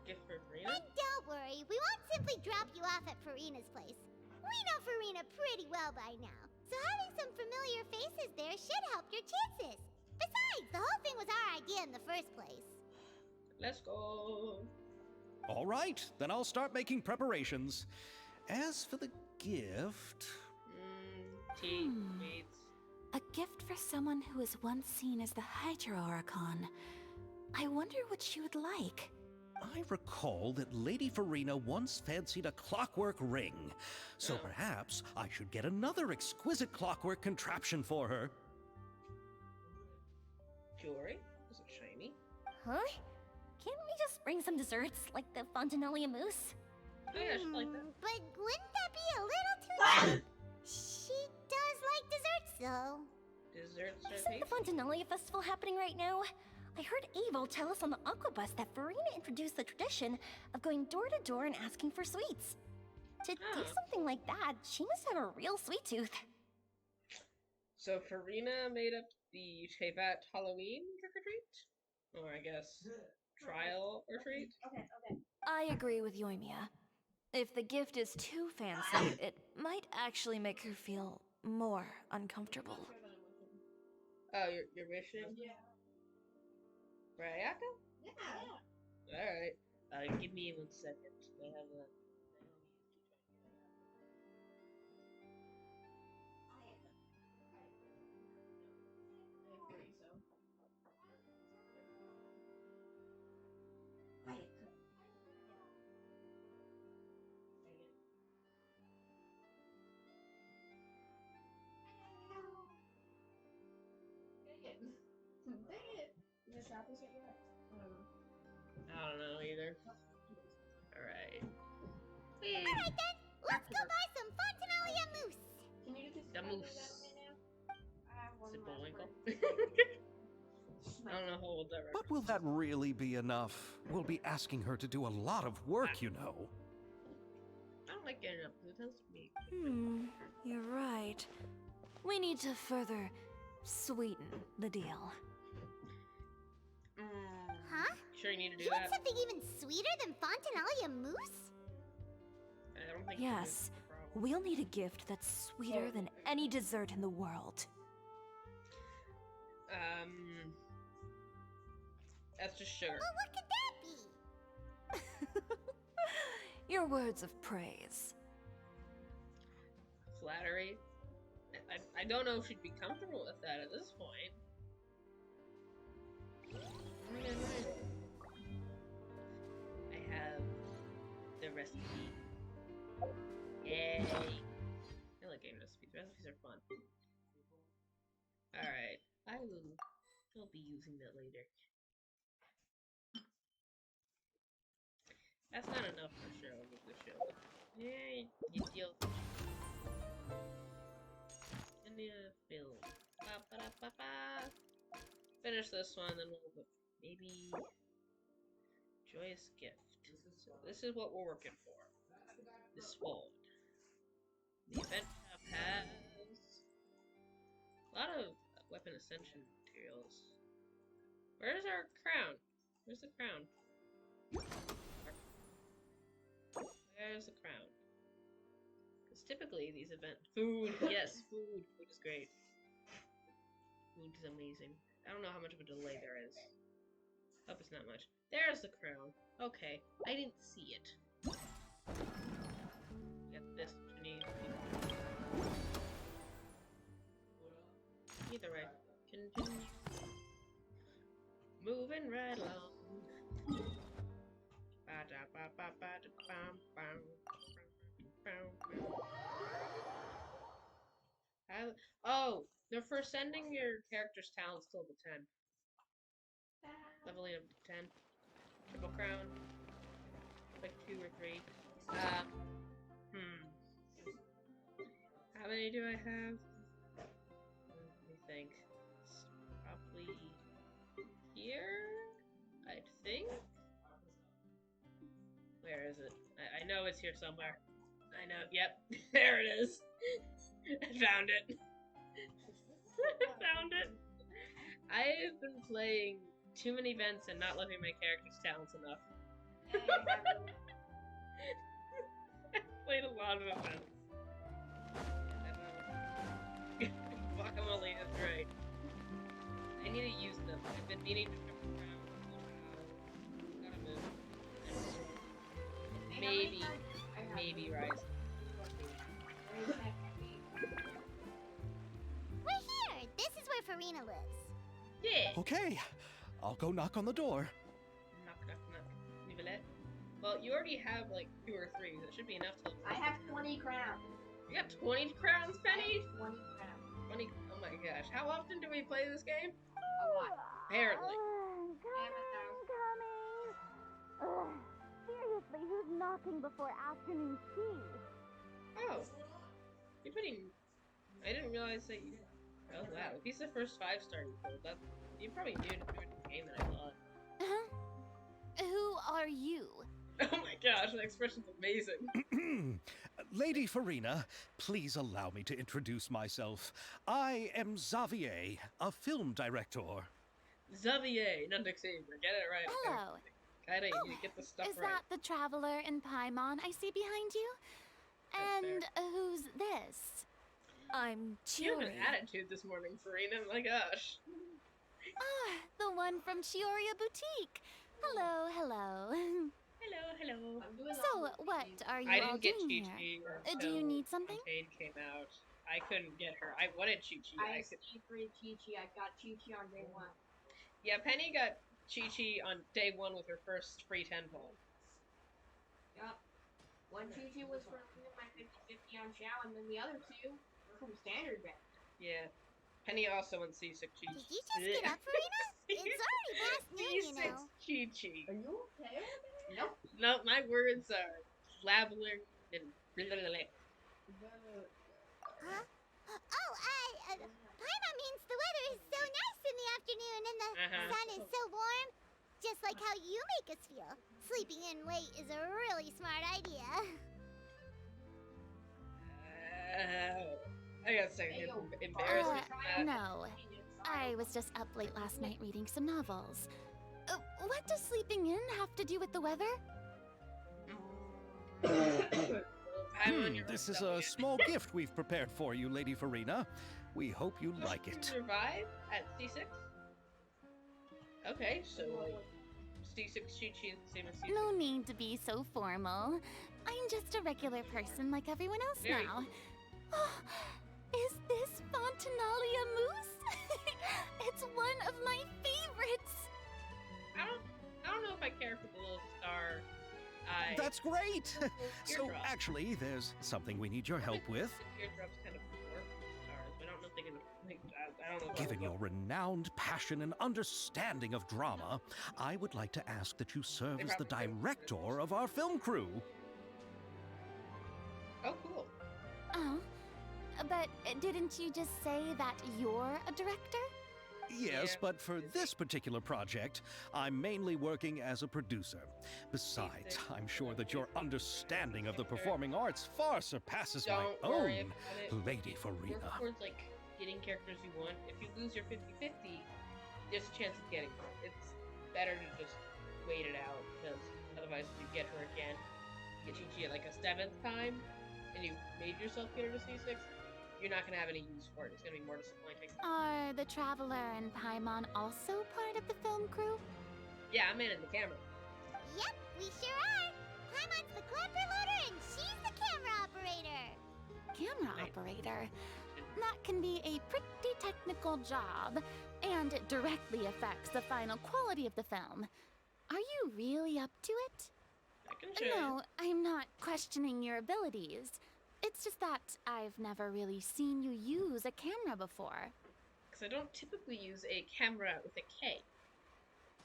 Gift for Farina? And don't worry, we won't simply drop you off at Farina's place. We know Farina pretty well by now, so having some familiar faces there should help your chances. Besides, the whole thing was our idea in the first place. Let's go. All right, then I'll start making preparations. As for the gift... Tea, meats. A gift for someone who was once seen as the Hydra Oricon. I wonder what she would like. I recall that Lady Farina once fancied a clockwork ring, so Oh. perhaps I should get another exquisite clockwork contraption for her. Jewelry? Is it shiny? Huh? Can't we just bring some desserts, like the Fontinalia mousse? Oh yeah, she like that. But wouldn't that be a little too cheap? She does like desserts, though. Desserts are Isn't the Fontinalia festival happening right now? I heard Abel tell us on the Aquabus that Farina introduced the tradition of going door to door and asking for sweets. To do Huh. something like that, she must have a real sweet tooth. So Farina made up the Tevat Halloween trick-or-treat? Or I guess trial or treat? I agree with Yoimiya. If the gift is too fancy, it might actually make her feel more uncomfortable. Oh, you're wishing? Yeah. Rayaka? Yeah. Alright. Give me 1 second. I have a... I don't know either. Alright. Alright then, let's go buy some Fontinalia mousse. The moose. Is it Bullwinkle? I don't know how old that But will that really be enough? We'll be asking her to do a lot of work, you know. I don't like getting up. It tends to be. You're right. We need to further sweeten the deal. Huh? Sure you need to do You want that? something even sweeter than Fontinalia mousse? I don't think Yes, we'll need a gift that's sweeter than any dessert in the world. That's just sugar. Well, what could that be? Your words of praise. Flattery. I don't know if she'd be comfortable with that at this point. I have the recipe. Yay! I like game recipes. Recipes are fun. Alright. I'll be using that later. That's not enough for show. With the show. Yeah, you deal. In the film. Ba-ba-da-ba-ba. Finish this one, then we'll go. Maybe joyous gift. So this is what we're working for. This sword. The event shop has a lot of weapon ascension materials. Where's our crown? Where's the crown? Where's the crown? Because typically these events... Food! Yes, food! Food is great. Food is amazing. I don't know how much of a delay there is. Hope it's not much. There's the crown. Okay. I didn't see it. Get this, which we need. Either way. Continue. Moving right along. Oh, they're for sending your character's talents to level 10. Leveling up to 10. Triple crown. Like 2 or 3. How many do I have? Let me think. It's probably here? I think? Where is it? I know it's here somewhere. I know. Yep. There it is. I found it. I found it. I have been playing too many events and not loving my character's talents enough. I played a lot of events. Guacamole is right. I need to use them. I've been meaning to triple crown. Gotta move. Maybe Rise. We're here! This is where Farina lives. Yeah! Okay, I'll go knock on the door. Knock. Nivelet. Well, you already have like 2 or 3, so it should be enough to... I have 20 crowns. You got 20 crowns, Penny? 20 crowns. 20... Oh my gosh. How often do we play this game? A lot. Apparently. Coming. Seriously, who's knocking before afternoon tea? Oh. You're putting... I didn't realize that you... Oh wow. If he's the first 5-star you pulled, that... You probably knew to do it in the game than I thought. Who are you? Oh my gosh, that expression's amazing. Lady Farina, please allow me to introduce myself. I am Xavier, a film director. Xavier, not Xavier. Get it right. Hello. Kaida, you need to get the stuff Is right. that the traveler in Paimon I see behind you? That's And who's this? I'm You have Chiori. an attitude this morning, Farina. My gosh. Ah, the one from Chioria Boutique. Hello. Hello. I'm doing So, all the what things. are you I all didn't get doing Chi-Chi here? until Do you need something? Fontaine came out. I couldn't get her. I wanted Chi-Chi. I I could... free Chi-Chi. I got Chi-Chi on day 1. Yeah, Penny got Chi-Chi on day 1 with her first free 10 pull. Yup. One Chi-Chi was from my 50-50 on Xiao, and then the other 2 were from standard bet. Yeah. Penny also went C6 Chi-Chi. Did you just get up, Farina? It's already past noon, you C6 know. Chi-Chi. Are you okay? Nope. No, my words are flabbling and blablabla. Huh? Oh, Paima means the weather is so nice in the afternoon and the sun is so warm. Just like how you make us feel. Sleeping in late is a really smart idea. I gotta say, Hey, yo, embarrassing. No. I was just up late last night reading some novels. What does sleeping in have to do with the weather? This is a small gift we've prepared for you, Lady Farina. We hope you like it. Survive at C6? Okay, so like C6 Chi-Chi is the same as C6. No need to be so formal. I'm just a regular person like everyone else Very now. Oh, is this Fontinalia mousse? It's one of my favorites. I don't know if I care for the little star. That's great! So, Teardrop. actually, there's something we need your help with. The teardrops kind of dwarf the stars, but I don't know if they can. I don't know. If Given your renowned passion and understanding of drama, I would like to ask that you serve as the director of our film crew. Oh, cool. Oh, but didn't you just say that you're a director? Yes, Yeah. but for this particular project, I'm mainly working as a producer. Besides, I'm sure that your understanding of the performing arts far surpasses my Don't worry own, about it. Lady Work Farina. towards like getting characters you want. If you lose your 50-50, there's a chance of getting her. It's better to just wait it out, because otherwise if you get her again, get Chi-Chi at like a 7th time, and you made yourself get her to C6, you're not gonna have any use for it. It's gonna be more disappointing. Are the Traveler and Paimon also part of the film crew? Yeah, I'm in the camera. Yep, we sure are. Paimon's the clapper loader and she's the camera operator. Camera operator? That can be a pretty technical job, and it directly affects the final quality of the film. Are you really up to it? I can show you. No, I'm not questioning your abilities. It's just that I've never really seen you use a camera before. Because I don't typically use a camera with a K.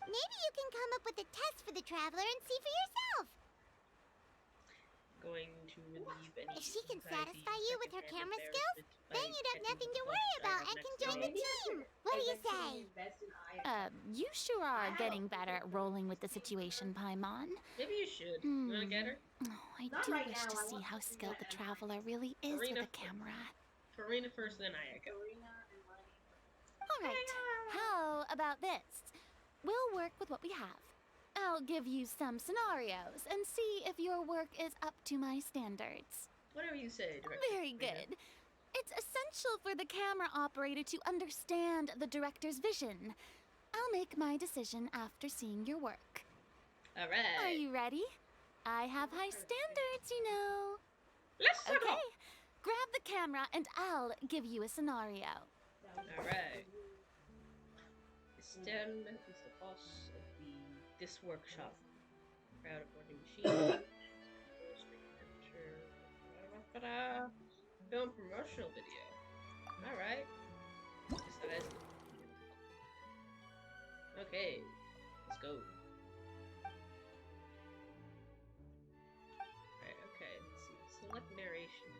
Maybe you can come up with a test for the Traveler and see for yourself. Going to relieve any If she can anxiety, satisfy you with her secondhand camera skills, embarrassment then by you'd have checking nothing to the worry box about I have and can next join to the me. team. What do you say? You sure are getting better at rolling with the situation, Paimon. Maybe you should. You wanna get her? Oh, I do wish to see how skilled the Traveler really is with a camera. Farina first, then Ayaka. Alright, how about this? We'll work with what we have. I'll give you some scenarios and see if your work is up to my standards. Whatever you say, Director. Very good. It's essential for the camera operator to understand the director's vision. I'll make my decision after seeing your work. Alright. Are you ready? I have high standards, you know. Let's go. Okay, grab the camera and I'll give you a scenario. Alright. Estelle is the boss of this workshop. Proud of working machine. Film promotional video. Alright. Okay, let's go. Alright, okay, let's see. Select narration.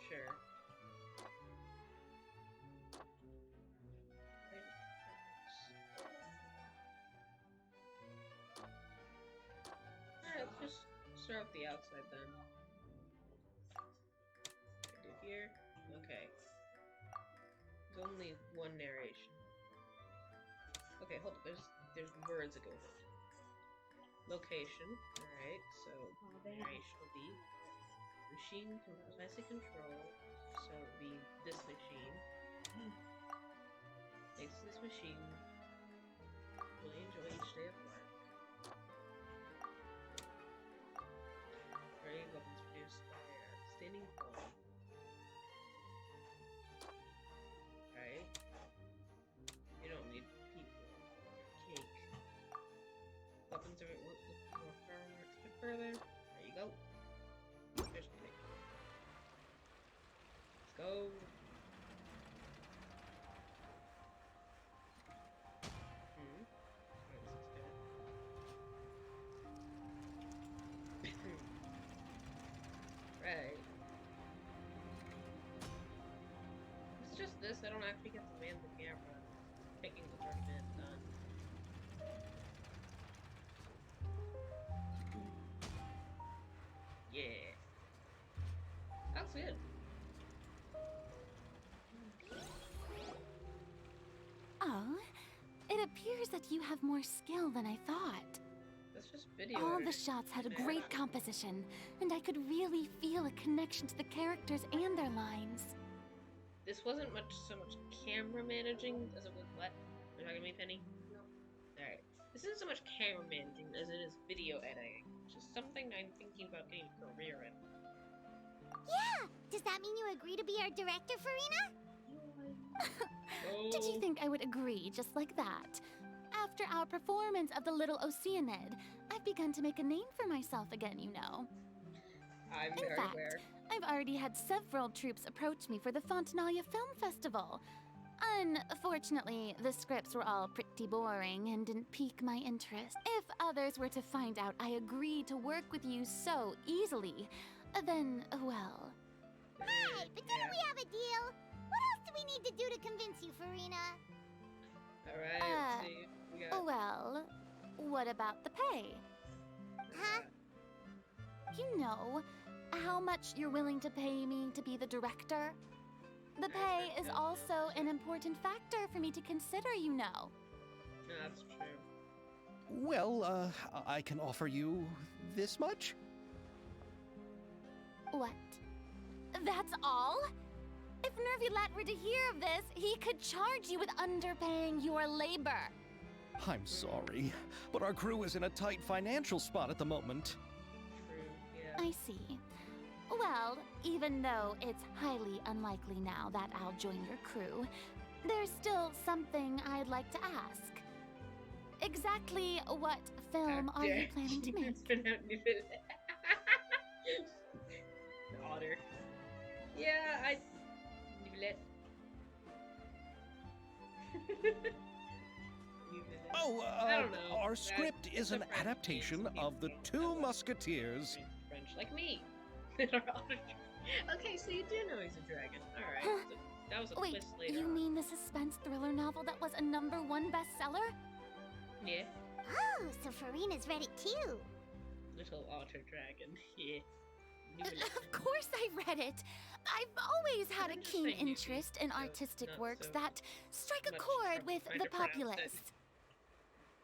Sure. Alright, let's just start with the outside then. Do here. Okay. There's only one narration. Okay, hold on. There's words that go with it. Location. Alright, so narration will be machine can precisely control. So it'll be this machine. Thanks to this machine, really enjoy each day of work. Ready weapons produced by standing phone. Right? You don't need people. Cake. Weapons are look more firm, a bit further. There you go. There's the cake. Let's go. Right. It's just this, I don't actually get to man the camera. Picking the 30 minutes done. Yeah. That's good. Oh, it appears that you have more skill than I thought. That's just video. All the editing. shots had a great composition, and I could really feel a connection to the characters and their lines. This wasn't so much camera managing as it was what? Are you talking to me, Penny? No. Alright. This isn't so much camera managing as it is video editing, which is something I'm thinking about getting a career in. Yeah! Does that mean you agree to be our director, Farina? Did you think I would agree just like that? After our performance of the Little Oceanid, I've begun to make a name for myself again, you know. I'm In very fact, aware. I've already had several troops approach me for the Fontanalia Film Festival. Unfortunately, the scripts were all pretty boring and didn't pique my interest. If others were to find out I agreed to work with you so easily, then, well... Right, but didn't we have a deal? What else do we need to do to convince you, Farina? Alright, let's see. We got... Well, what about the pay? Huh? You know, how much you're willing to pay me to be the director? The pay is also an important factor for me to consider, you know. That's true. Well, I can offer you this much? What? That's all? If Nervilat were to hear of this, he could charge you with underpaying your labor. I'm sorry, but our crew is in a tight financial spot at the moment. True, yeah. I see. Well, even though it's highly unlikely now that I'll join your crew, there's still something I'd like to ask. Exactly what film are you planning to make? Otter. Yeah, Oh, I don't know. our script is an adaptation of The Two Musketeers. French, like me. Okay, so you do know he's a dragon. Alright. So that was a Wait, twist later you on. mean the suspense thriller novel that was a #1 bestseller? Yeah. Oh, so Farina's read it too. Little otter dragon. Yeah. Of course I read it. I've always had a I'm just keen saying you interest in so artistic not works so that strike a much chord trouble with trying the to pronounce it. populace.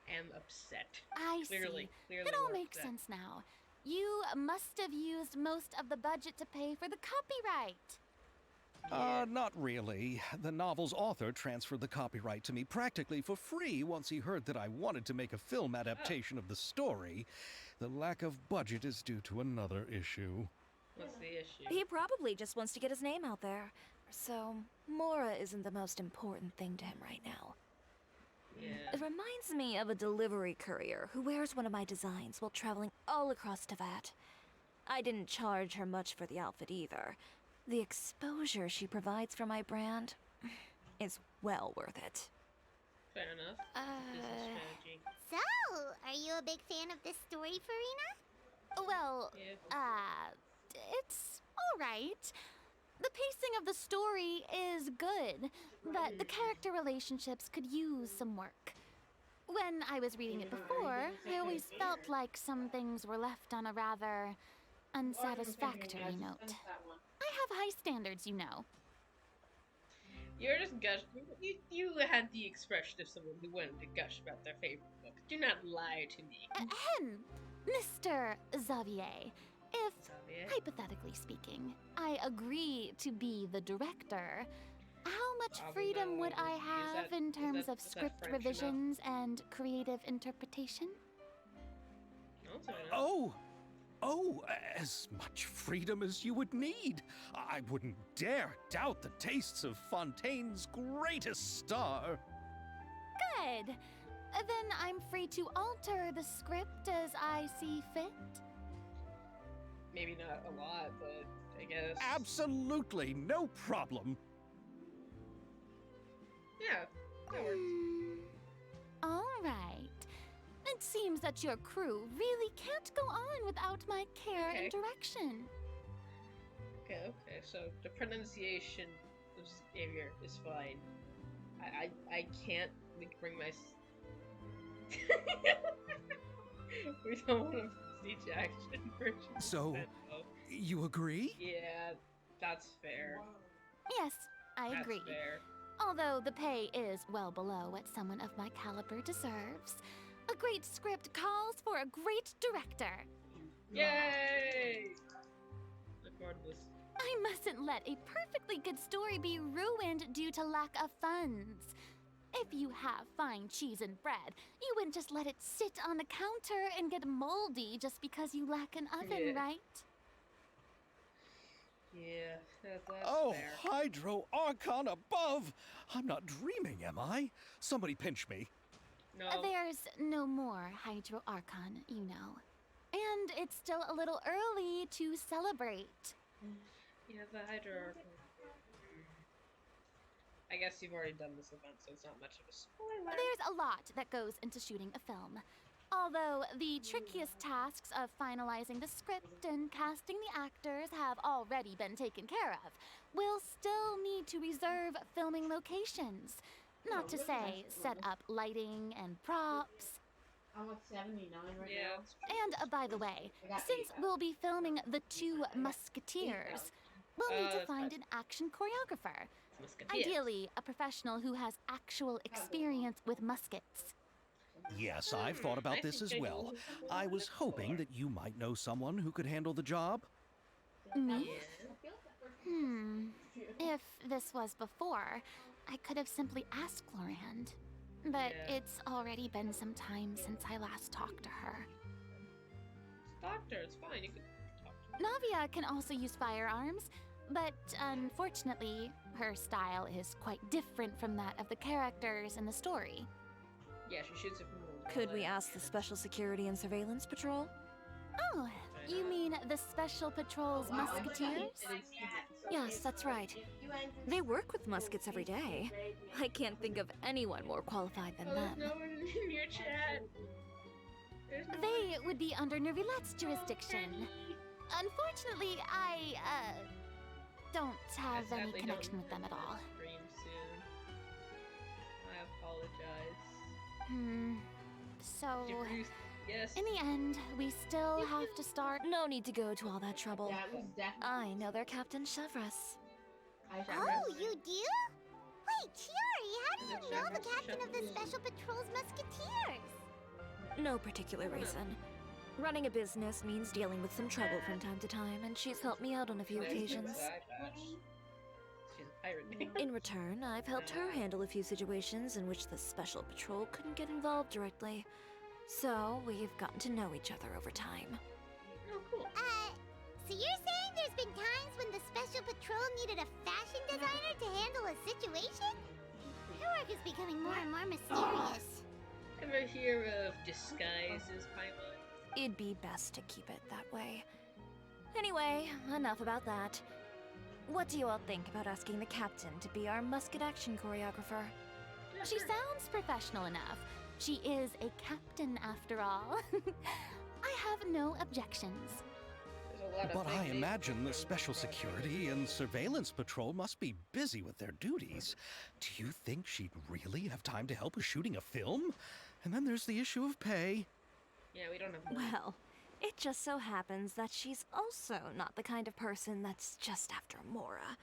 Am upset. I Clearly, see. clearly It all we're makes upset. sense now. You must have used most of the budget to pay for the copyright. Yeah. Not really. The novel's author transferred the copyright to me practically for free once he heard that I wanted to make a film adaptation of the story. The lack of budget is due to another issue. What's the issue? He probably just wants to get his name out there. So, Mora isn't the most important thing to him right now. Yeah. It reminds me of a delivery courier who wears one of my designs while traveling all across Teyvat. I didn't charge her much for the outfit either. The exposure she provides for my brand is well worth it. Fair enough. Business strategy. So, are you a big fan of this story, Farina? Well, Yeah. it's alright. The pacing of the story is good, but the character relationships could use some work. When I was reading it before, I always felt like some things were left on a rather unsatisfactory note. I have high standards, you know. You're just gush. You had the expression of someone who wanted to gush about their favorite book. Do not lie to me. Ahem, Mr. Xavier. If, Xavier? hypothetically speaking, I agree to be the director, how much freedom would I have in terms of script French enough? revisions and creative interpretation? No, it's enough. Oh, as much freedom as you would need. I wouldn't dare doubt the tastes of Fontaine's greatest star. Good. Then I'm free to alter the script as I see fit. Maybe not a lot, but I guess. Absolutely no problem. Yeah, that works. All right. It seems that your crew really can't go on without my care Okay. and direction. Okay, so the pronunciation of Xavier is fine. I can't bring my. We don't want to speech action version. So, you agree? Yeah, that's fair. Yes, I That's agree. fair. Although the pay is well below what someone of my caliber deserves. A great script calls for a great director. Yay! Look forward to this. I mustn't let a perfectly good story be ruined due to lack of funds. If you have fine cheese and bread, you wouldn't just let it sit on the counter and get moldy just because you lack an oven, Yeah. right? Yeah, that's Oh, fair. Hydro Archon above! I'm not dreaming, am I? Somebody pinch me. No. There's no more Hydro Archon, you know. And it's still a little early to celebrate. Yeah, the Hydra. I guess you've already done this event, so it's not much of a spoiler. There's a lot that goes into shooting a film. Although the trickiest tasks of finalizing the script and casting the actors have already been taken care of, we'll still need to reserve filming locations. Not to say set up lighting and props. I'm at 79 right Yeah, now. it's And by the way, since we'll be filming The Two Musketeers, We'll need to that's find fine. an action choreographer. Musketeers. Ideally, a professional who has actual experience with muskets. Yes, I've thought about this as well. I was hoping that you might know someone who could handle the job. Me? Yeah. If this was before, I could have simply asked Lorand. But Yeah. it's already been some time since I last talked to her. Doctor, it's fine. You can talk to me. Navia can also use firearms, but unfortunately, her style is quite different from that of the characters in the story. Yeah, she shoots it from the Could we ask the Special Security and Surveillance Patrol? Oh, you mean the Special Patrol's musketeers? Yes, that's right. They work with muskets every day. I can't think of anyone more qualified than Oh, there's them. no one in your chat. There's no They would be under Nervilette's jurisdiction. Unfortunately, I, don't have I any sadly connection don't with them at all. Stream soon. I apologize. So, Bruce, yes. in the end, we still have to start. No need to go to all that trouble. That was definitely. I know their Captain Chevres. Oh, you do? Wait, Chiori, how do you know the captain of the Special Patrol's Musketeers? No particular reason. Running a business means dealing with some trouble from time to time, and she's helped me out on a few occasions. She's a pirate. In return, I've helped her handle a few situations in which the Special Patrol couldn't get involved directly. So, we've gotten to know each other over time. Oh, cool. So you're saying there's been times when the Special Patrol needed a fashion designer to handle a situation? Your work is becoming more and more mysterious. Ever hear of disguises, Paimon? It'd be best to keep it that way. Anyway, enough about that. What do you all think about asking the captain to be our musket action choreographer? She sounds professional enough. She is a captain after all. I have no objections. There's a lot of But I fake imagine the names. Special Security and Surveillance Patrol must be busy with their duties. Do you think she'd really have time to help with shooting a film? And then there's the issue of pay. Yeah, we don't have money. Well, it just so happens that she's also not the kind of person that's just after Mora.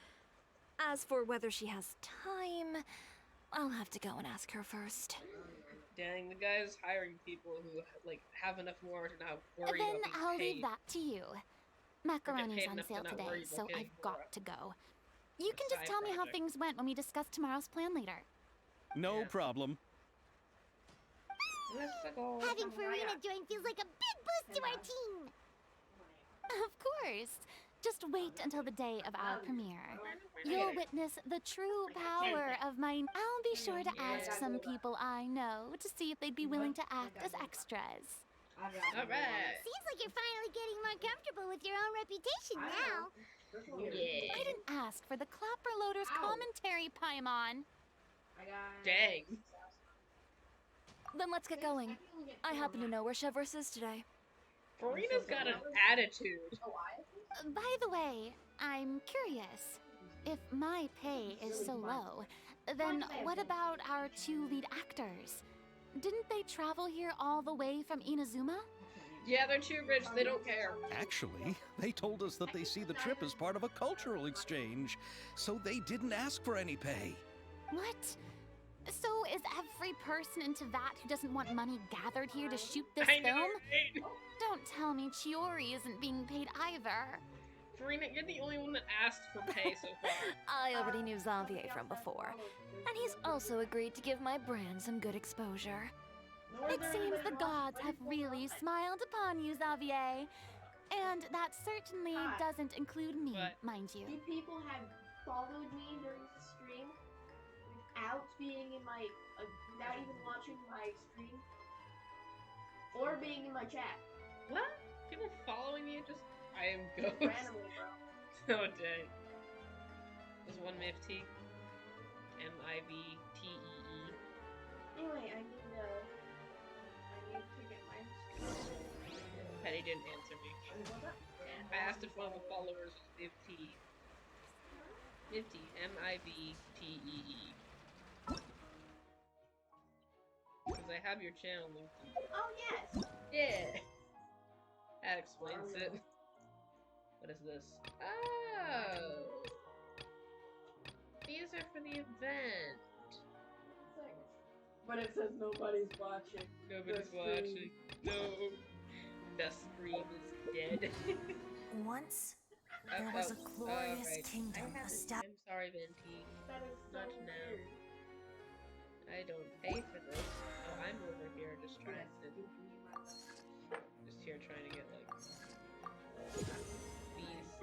As for whether she has time, I'll have to go and ask her first. Dang, the guy's hiring people who like have enough more to not worry Then about being I'll paid. leave that to you. Macaroni's paid on enough to sale not today, worry about so getting I've got more. to go. You A can just side tell me how project. things went when we discuss tomorrow's plan later. No Yeah. problem. Let's go. Having Farina join feels like a big boost to our team. Of course. Just wait until the day of our premiere. You'll witness the true power of my. I'll be sure to ask some people I know to see if they'd be willing to act as extras. Alright. Seems like you're finally getting more comfortable with your own reputation now. Yeah. I didn't ask for the Clapper Loader's commentary, Paimon. Dang. Then let's get going. I happen to know where Chevres is today. Farina's got an attitude. By the way, I'm curious. If my pay is so low, then what about our two lead actors? Didn't they travel here all the way from Inazuma? Yeah, they're too rich. They don't care. Actually, they told us that they see the trip as part of a cultural exchange, so they didn't ask for any pay. What? So is every person into that who doesn't want money gathered here to shoot this I know, film? right? Don't tell me Chiori isn't being paid either. Farina, you're the only one that asked for pay so far. I already knew Xavier from before, and he's also agreed to give my brand some good exposure. It seems the gods have really smiled upon you, Xavier. And that certainly doesn't include me, What? mind you. You people have followed me during the stream without being in my, without even watching my stream or being in my chat. What? People following you? Just I am ghost. Randomly, bro. Oh dang. There's one Mifty. M-I-V-T-E-E. Anyway, I need to get my. Petty didn't answer me. I asked if one of the followers was Mifty. Mifty. M-I-V-T-E-E. Because I have your channel linked. Oh yes. Yeah. That explains it. What is this? Oh! These are for the event. But it says nobody's watching. Nobody's watching. No. The stream is dead. Once, there was a glorious right. kingdom established. I'm sorry, Venti. That is so Not now. weird. I don't pay for this. Oh, I'm over here just trying to. Just here trying to get, like.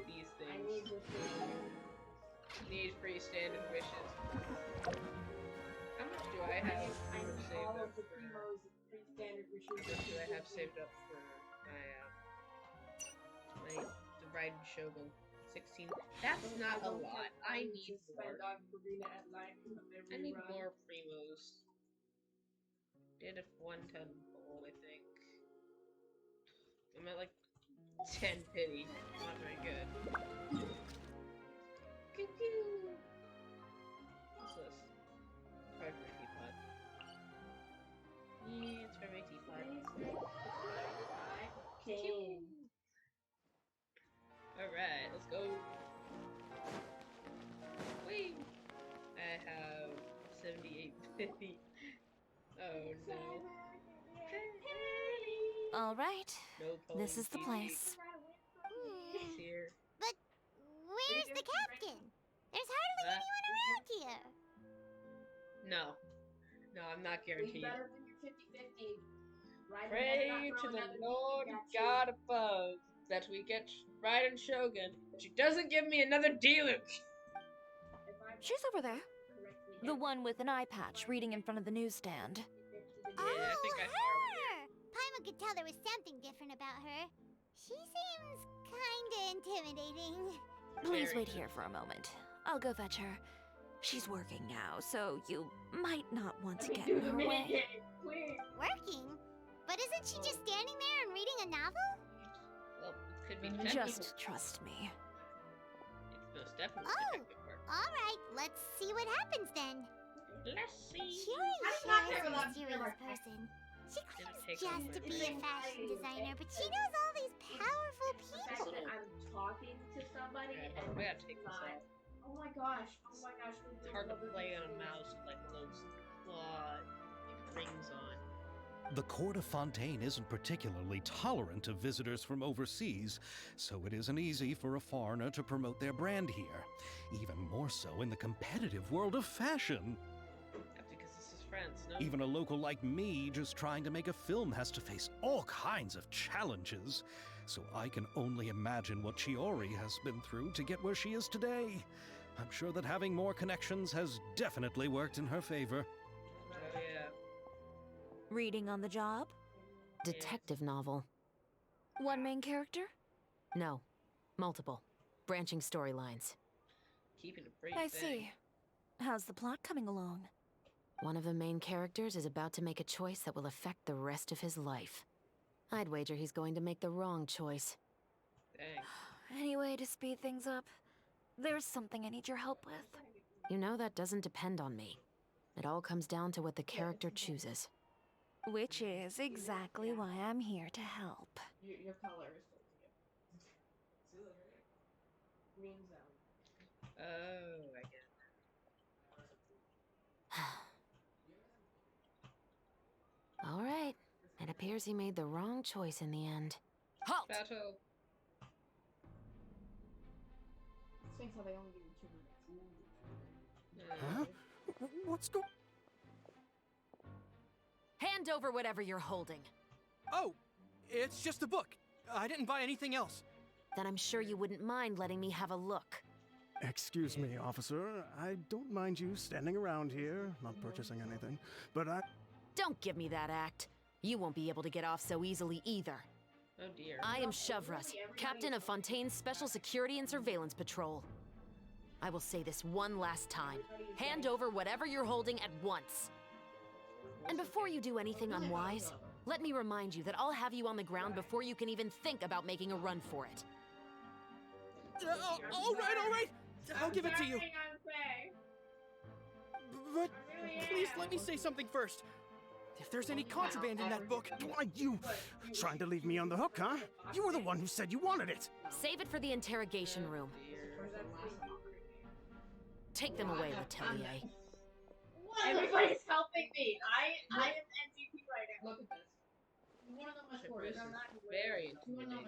These I things. need this thing. Need free standard wishes. How much do I have I need saved all up of the for? primos and three standard How wishes. much do I have saved up for my the Raiden Shogun 16? That's not a lot. I need more. I need more primos. Did a 110 goal, I think. I'm at like 10 pity. Not very good. Cuckoo! What's this? Probably for my teapot. Yeah, it's for my teapot. King. Alright, let's go. Whee! I have 7850. Oh no. All right, No this is the place. It's here. But where's the captain? There's hardly anyone around here. No. No, I'm not We guaranteed. better win your 50-50. Right, Pray to the Lord God above that we get Raiden Shogun, but she doesn't give me another deluge. She's over there. The one with an eye patch reading in front of the newsstand. Yeah, I think I saw her. Paimon could tell there was something different about her. She seems kinda intimidating. Please Very wait here for a moment. I'll go fetch her. She's working now, so you might not want to get in her way. Working? But isn't she just standing there and reading a novel? Well, it could be detective. Just trust me. It's most definitely detective work. Alright, let's see what happens then. Let's see. Curie I'm sure not is gonna a let mysterious her- person. She claims take just over to the be a thing. fashion designer, but she knows all these powerful The fact people. that I'm talking to somebody Alright, and we gotta take this not. out. Oh my gosh. Oh my gosh. It's hard to play on a mouse with like those claw rings on. The court of Fontaine isn't particularly tolerant of visitors from overseas, so it isn't easy for a foreigner to promote their brand here. Even more so in the competitive world of fashion. That's because this is France, no? Even a local like me just trying to make a film has to face all kinds of challenges. So I can only imagine what Chiori has been through to get where she is today. I'm sure that having more connections has definitely worked in her favor. Oh yeah. Reading on the job? Detective novel. One main character? No. Multiple. Branching storylines. Keeping a pretty I thing. see. How's the plot coming along? One of the main characters is about to make a choice that will affect the rest of his life. I'd wager he's going to make the wrong choice. Dang. Any way to speed things up? There's something I need your help with. You know that doesn't depend on me. It all comes down to what the character chooses. Which is exactly why I'm here to help. Your color is green zone. Oh, I get it. All right. It appears he made the wrong choice in the end. Halt! Battle. Thanks how they only give you 2 minutes. Huh? What's going... Hand over whatever you're holding. Oh, it's just a book. I didn't buy anything else. Then I'm sure you wouldn't mind letting me have a look. Excuse me, officer. I don't mind you standing around here, not purchasing anything, but Don't give me that act. You won't be able to get off so easily either. Oh dear. I am Chevras, captain of Fontaine's Special Security and Surveillance Patrol. I will say this one last time. Hand over whatever you're holding at once. And before you do anything unwise, let me remind you that I'll have you on the ground before you can even think about making a run for it. All right. I'll give it to you. But please let me say something first. If there's any contraband in that book, why you trying to leave me on the hook, huh? You were the one who said you wanted it. Save it for the interrogation room. Take them away, Letelier. Everybody's helping me. I am MVP right now. Look at this. You want to know my score? This is very intimidating.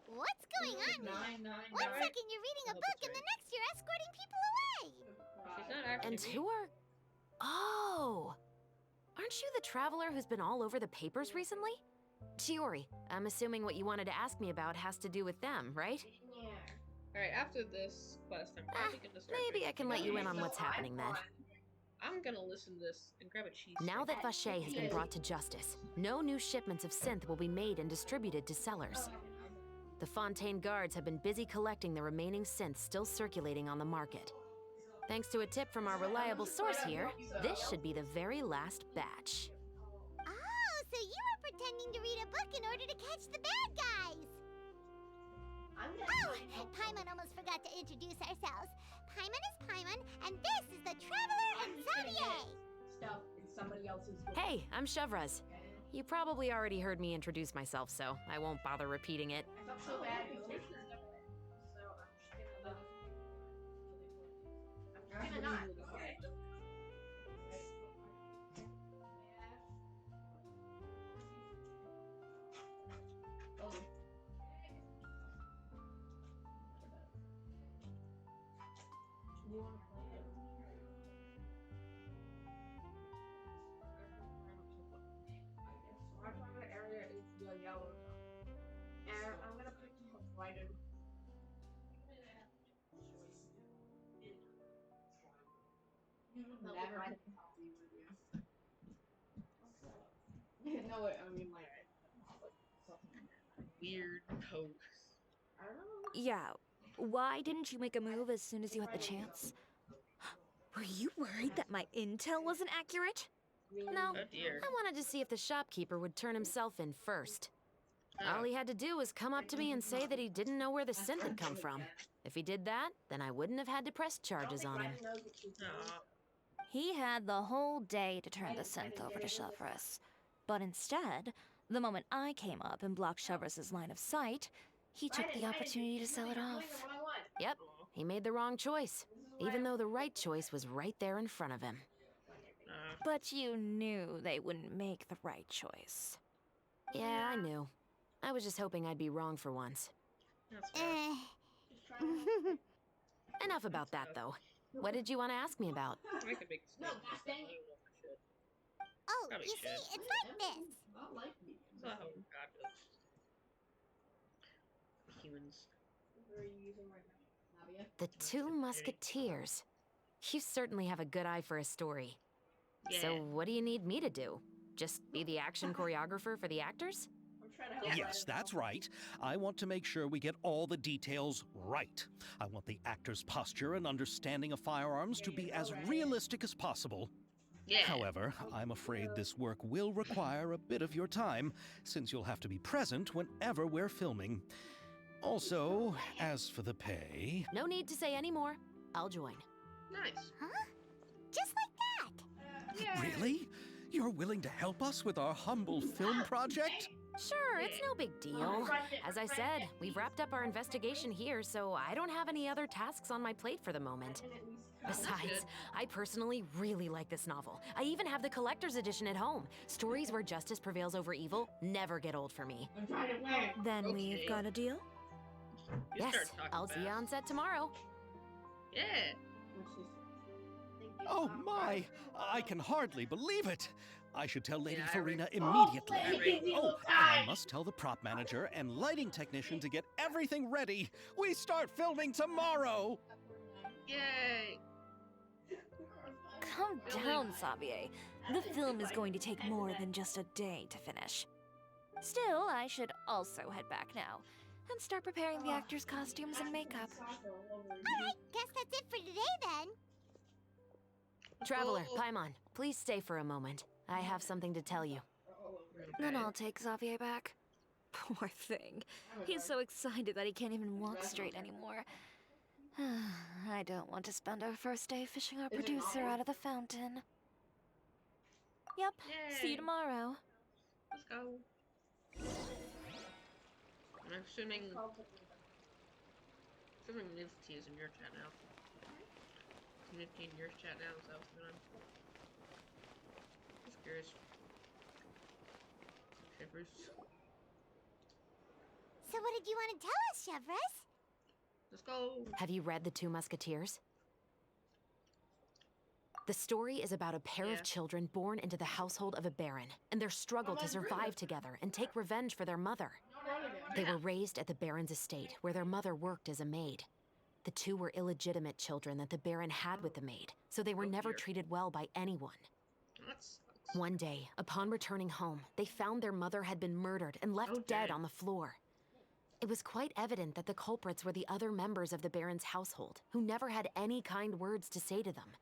What's going on here? One second you're reading a book and the next you're escorting people away. She's not actually And me. who are... Oh! Aren't you the traveler who's been all over the papers recently? Chiori, I'm assuming what you wanted to ask me about has to do with them, right? Yeah. Alright, after this quest, I'm probably gonna start Maybe I can let you in on what's happening then. I'm gonna listen to this and grab a cheese. Now that Vache has been brought to justice, no new shipments of synth will be made and distributed to sellers. The Fontaine guards have been busy collecting the remaining synths still circulating on the market. Thanks to a tip from our reliable source here, this should be the very last batch. Oh, so you were pretending to read a book in order to catch the bad guys. Oh, Paimon almost forgot to introduce ourselves. Paimon is Paimon, and this is the Traveler and Xavier. Stuff in somebody else's book. Hey, I'm Chevraz. You probably already heard me introduce myself, so I won't bother repeating it. I felt so bad because there's so I'm just gonna not. Okay. You want to play it? Our target area is the yellow zone. And I'm gonna pick the white and never mind. No, wait, I mean, like, Weird pose. I don't know. Yeah, why didn't you make a move as soon as you had the chance? Were you worried that my intel wasn't accurate? No, Oh dear. I wanted to see if the shopkeeper would turn himself in first. All he had to do was come up to me and say that he didn't know where the synth had come from. If he did that, then I wouldn't have had to press charges on him. Aw. He had the whole day to turn the synth over to Chevras. But instead, the moment I came up and blocked Chevras' line of sight, he took the opportunity to sell it off. Yep, he made the wrong choice, even though the right choice was right there in front of him. But you knew they wouldn't make the right choice. Yeah, I knew. I was just hoping I'd be wrong for once. That's fair. Enough about that, though. What did you want to ask me about? I could make a No, statement. gosh dang I it. don't know if I should. Oh, Probably you see, should. it's like this. Not like me. It's not how God does. Humans. What are you using right now? Navia? The Two Musketeers. You certainly have a good eye for a story. Yeah. So what do you need me to do? Just be the action choreographer for the actors? I'm trying to help Yes, that's right. I want to make sure we get all the details right. I want the actor's posture and understanding of firearms to be as realistic as possible. Yeah. However, I'm afraid this work will require a bit of your time, since you'll have to be present whenever we're filming. Also, as for the pay... No need to say any more. I'll join. Nice. Huh? Just like that. Really? You're willing to help us with our humble film project? Sure, it's no big deal. As I said, we've wrapped up our investigation here, so I don't have any other tasks on my plate for the moment. Besides, I personally really like this novel. I even have the collector's edition at home. Stories where justice prevails over evil never get old for me. I'm trying to play. Then Okay. we've got a deal? You Yes, start talking I'll see you fast. on set tomorrow. Yeah. Oh my! I can hardly believe it! I should tell Lady Yeah, I Farina read- immediately. Lady Oh, and Farina. I must tell the prop manager and lighting technician to get everything ready. We start filming tomorrow! Yay. Calm down, Xavier. The film is going to take more than just a day to finish. Still, I should also head back now and start preparing the actors' costumes and makeup. Alright, guess that's it for today then. Traveler, Paimon, please stay for a moment. I have something to tell you. Then I'll take Xavier back. Poor thing. He's so excited that he can't even walk straight anymore. I don't want to spend our first day fishing our producer out of the fountain. Yep. See Yay. you tomorrow. Let's go. I'm assuming Nifty is in your chat now. Nifty in your chat now, is that what's going on? Just curious. Shivers. So what did you want to tell us, Chevres? Let's go. Have you read The Two Musketeers? The story is about a pair of children born into the household of a baron and their struggle to survive together and take revenge for their mother. They were raised at the baron's estate, where their mother worked as a maid. The two were illegitimate children that the baron had with the maid, so they were never treated well by anyone. That sucks. One day, upon returning home, they found their mother had been murdered and left dead on the floor. It was quite evident that the culprits were the other members of the baron's household, who never had any kind words to say to them.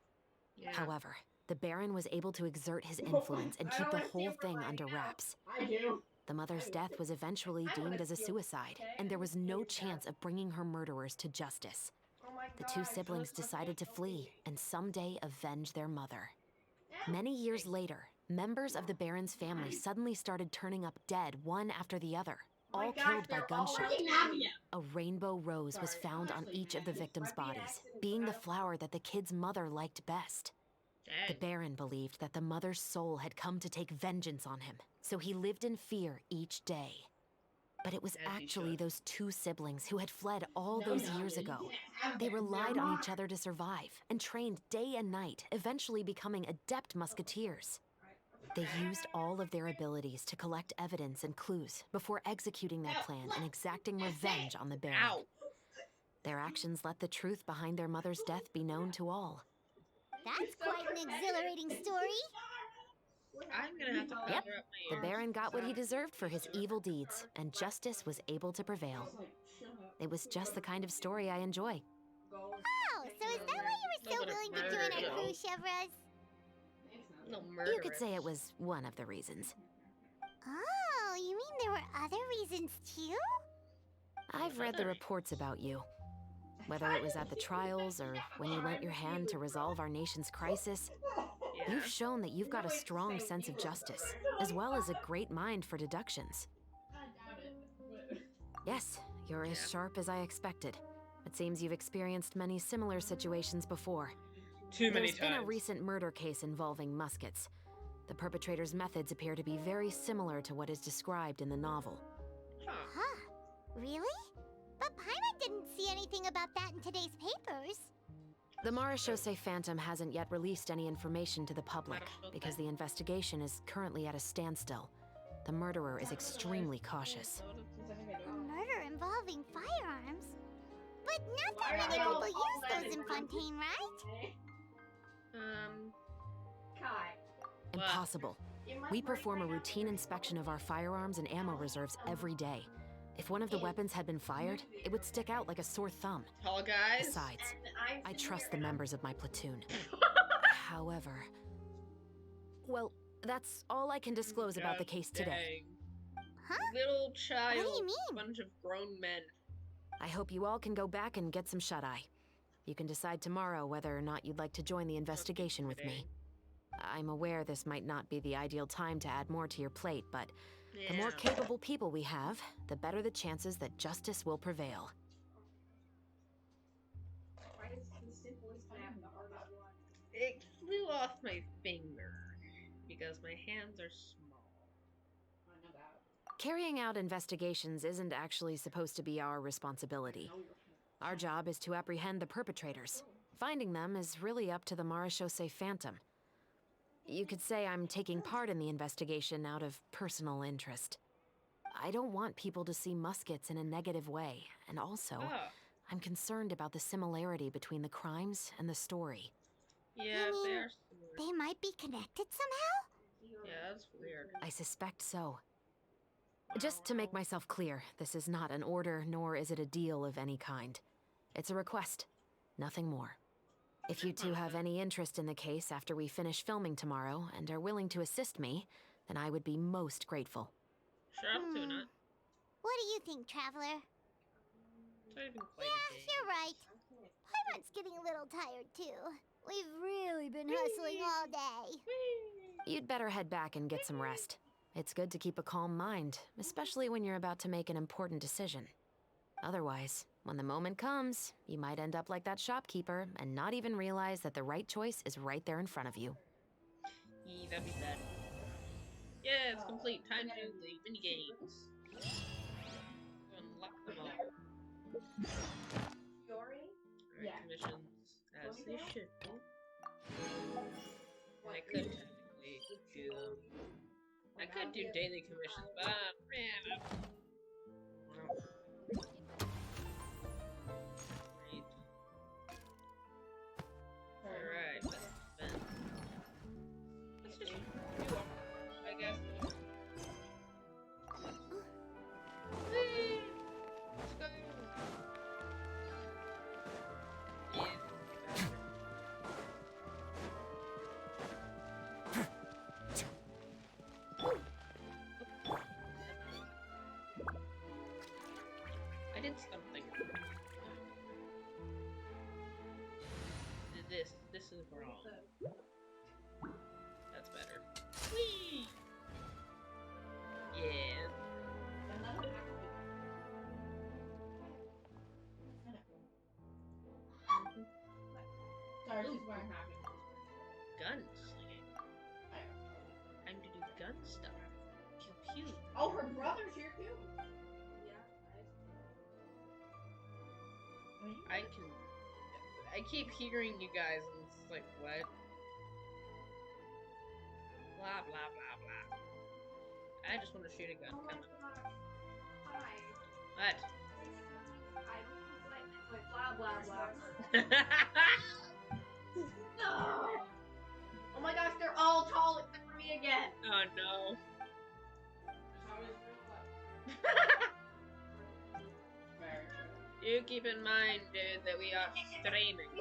Yeah. However, the baron was able to exert his influence and keep the whole thing under wraps. I do. The mother's death was eventually deemed as a suicide, and there was no chance of bringing her murderers to justice. Oh my The two gosh, siblings those decided to must be flee and someday avenge their mother. Many years later, members of the baron's family suddenly started turning up dead one after the other, all killed by gunshot. A rainbow rose was found on each of the victims' bodies, being the flower that the kid's mother liked best. The baron believed that the mother's soul had come to take vengeance on him, so he lived in fear each day. But it was actually those two siblings who had fled all those years ago. They relied on each other to survive and trained day and night, eventually becoming adept musketeers. They used all of their abilities to collect evidence and clues before executing their plan and exacting revenge on the baron. Ow. Their actions let the truth behind their mother's death be known to all. That's quite an exhilarating story. I'm gonna have to cover Yep, up the my ears. baron got what he deserved for his evil deeds, and justice was able to prevail. It was just the kind of story I enjoy. Oh, so is that why you were so willing to join our crew, Chevres? No murder. You could say it was one of the reasons. Oh, you mean there were other reasons too? I've read the reports about you. Whether it was at the trials or when you lent your hand to resolve our nation's crisis, you've shown that you've got a strong sense of justice, as well as a great mind for deductions. Yes, you're as sharp as I expected. It seems you've experienced many similar situations before. Too many There's been a times. recent murder case involving muskets. The perpetrator's methods appear to be very similar to what is described in the novel. Huh. Really? But Paimon didn't see anything about that in today's papers. The Marechaussee Phantom hasn't yet released any information to the public because the investigation is currently at a standstill. The murderer is extremely cautious. A murder involving firearms? But not that many people use those in Fontaine, right? Kai. Impossible. We perform a routine inspection of our firearms and ammo reserves every day. If one of the weapons had been fired, it would stick out like a sore thumb. Tall guys. Besides, I trust the members of my platoon. However... Well, that's all I can disclose about the case today. Dang. Huh? Little child. What do you mean? Bunch of grown men. I hope you all can go back and get some shut-eye. You can decide tomorrow whether or not you'd like to join the investigation with me. I'm aware this might not be the ideal time to add more to your plate, but the more capable people we have, the better the chances that justice will prevail. It flew off my finger because my hands are small. Carrying out investigations isn't actually supposed to be our responsibility. Our job is to apprehend the perpetrators. Finding them is really up to the Marechaussee Phantom. You could say I'm taking part in the investigation out of personal interest. I don't want people to see muskets in a negative way, and also, I'm concerned about the similarity between the crimes and the story. Yeah, You mean they're similar. They might be connected somehow? Yeah, that's weird. I suspect so. Just to make myself clear, this is not an order, nor is it a deal of any kind. It's a request, nothing more. If you two have any interest in the case after we finish filming tomorrow and are willing to assist me, then I would be most grateful. Sure, I'm doing it. What do you think, Traveler? It's not even quite a Yeah, day. you're right. Paimon's getting a little tired too. We've really been hustling all day. You'd better head back and get some rest. It's good to keep a calm mind, especially when you're about to make an important decision. Otherwise, when the moment comes, you might end up like that shopkeeper and not even realize that the right choice is right there in front of you. Yee, that'd be bad. Yeah, it's complete. Time to do the mini games. Unlock them all. Fury? Alright, commissions as they should be. I could technically do them. I could do daily commissions, but man, Alright, let's just do one, I guess. Whee! Let's go! Yeah. I did something. Did this. This is wrong. That's better. Whee! Yeah. Sorry, she's wearing happy. Gunslinging. Time to do gun stuff. Pew pew. Oh, her brother's here too. I keep hearing you guys and it's like, what? Blah, blah, blah, blah. I just want to shoot a gun. Oh my Come on. gosh. Hi. What? I like blah blah blah. No. Oh my gosh, they're all tall except for me again. Oh no. You keep in mind, dude, that we are streaming.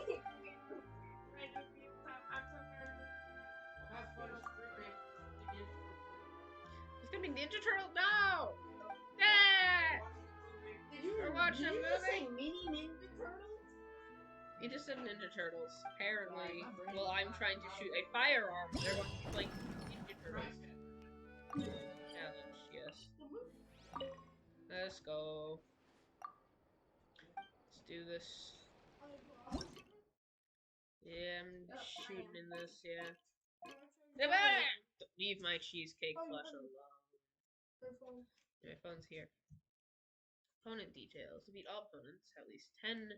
It's gonna be Ninja Turtles. No! Yeah! We're watching a movie. Mini Ninja Turtles? You just said Ninja Turtles. Apparently, well, I'm trying to shoot a firearm. They're going to be playing Ninja Turtles. Challenge, yes. Let's go. Let's do this. Yeah, I'm shooting in this, yeah. Leave my cheesecake plush alone. My phone's here. Opponent details. Defeat all opponents. At least 10.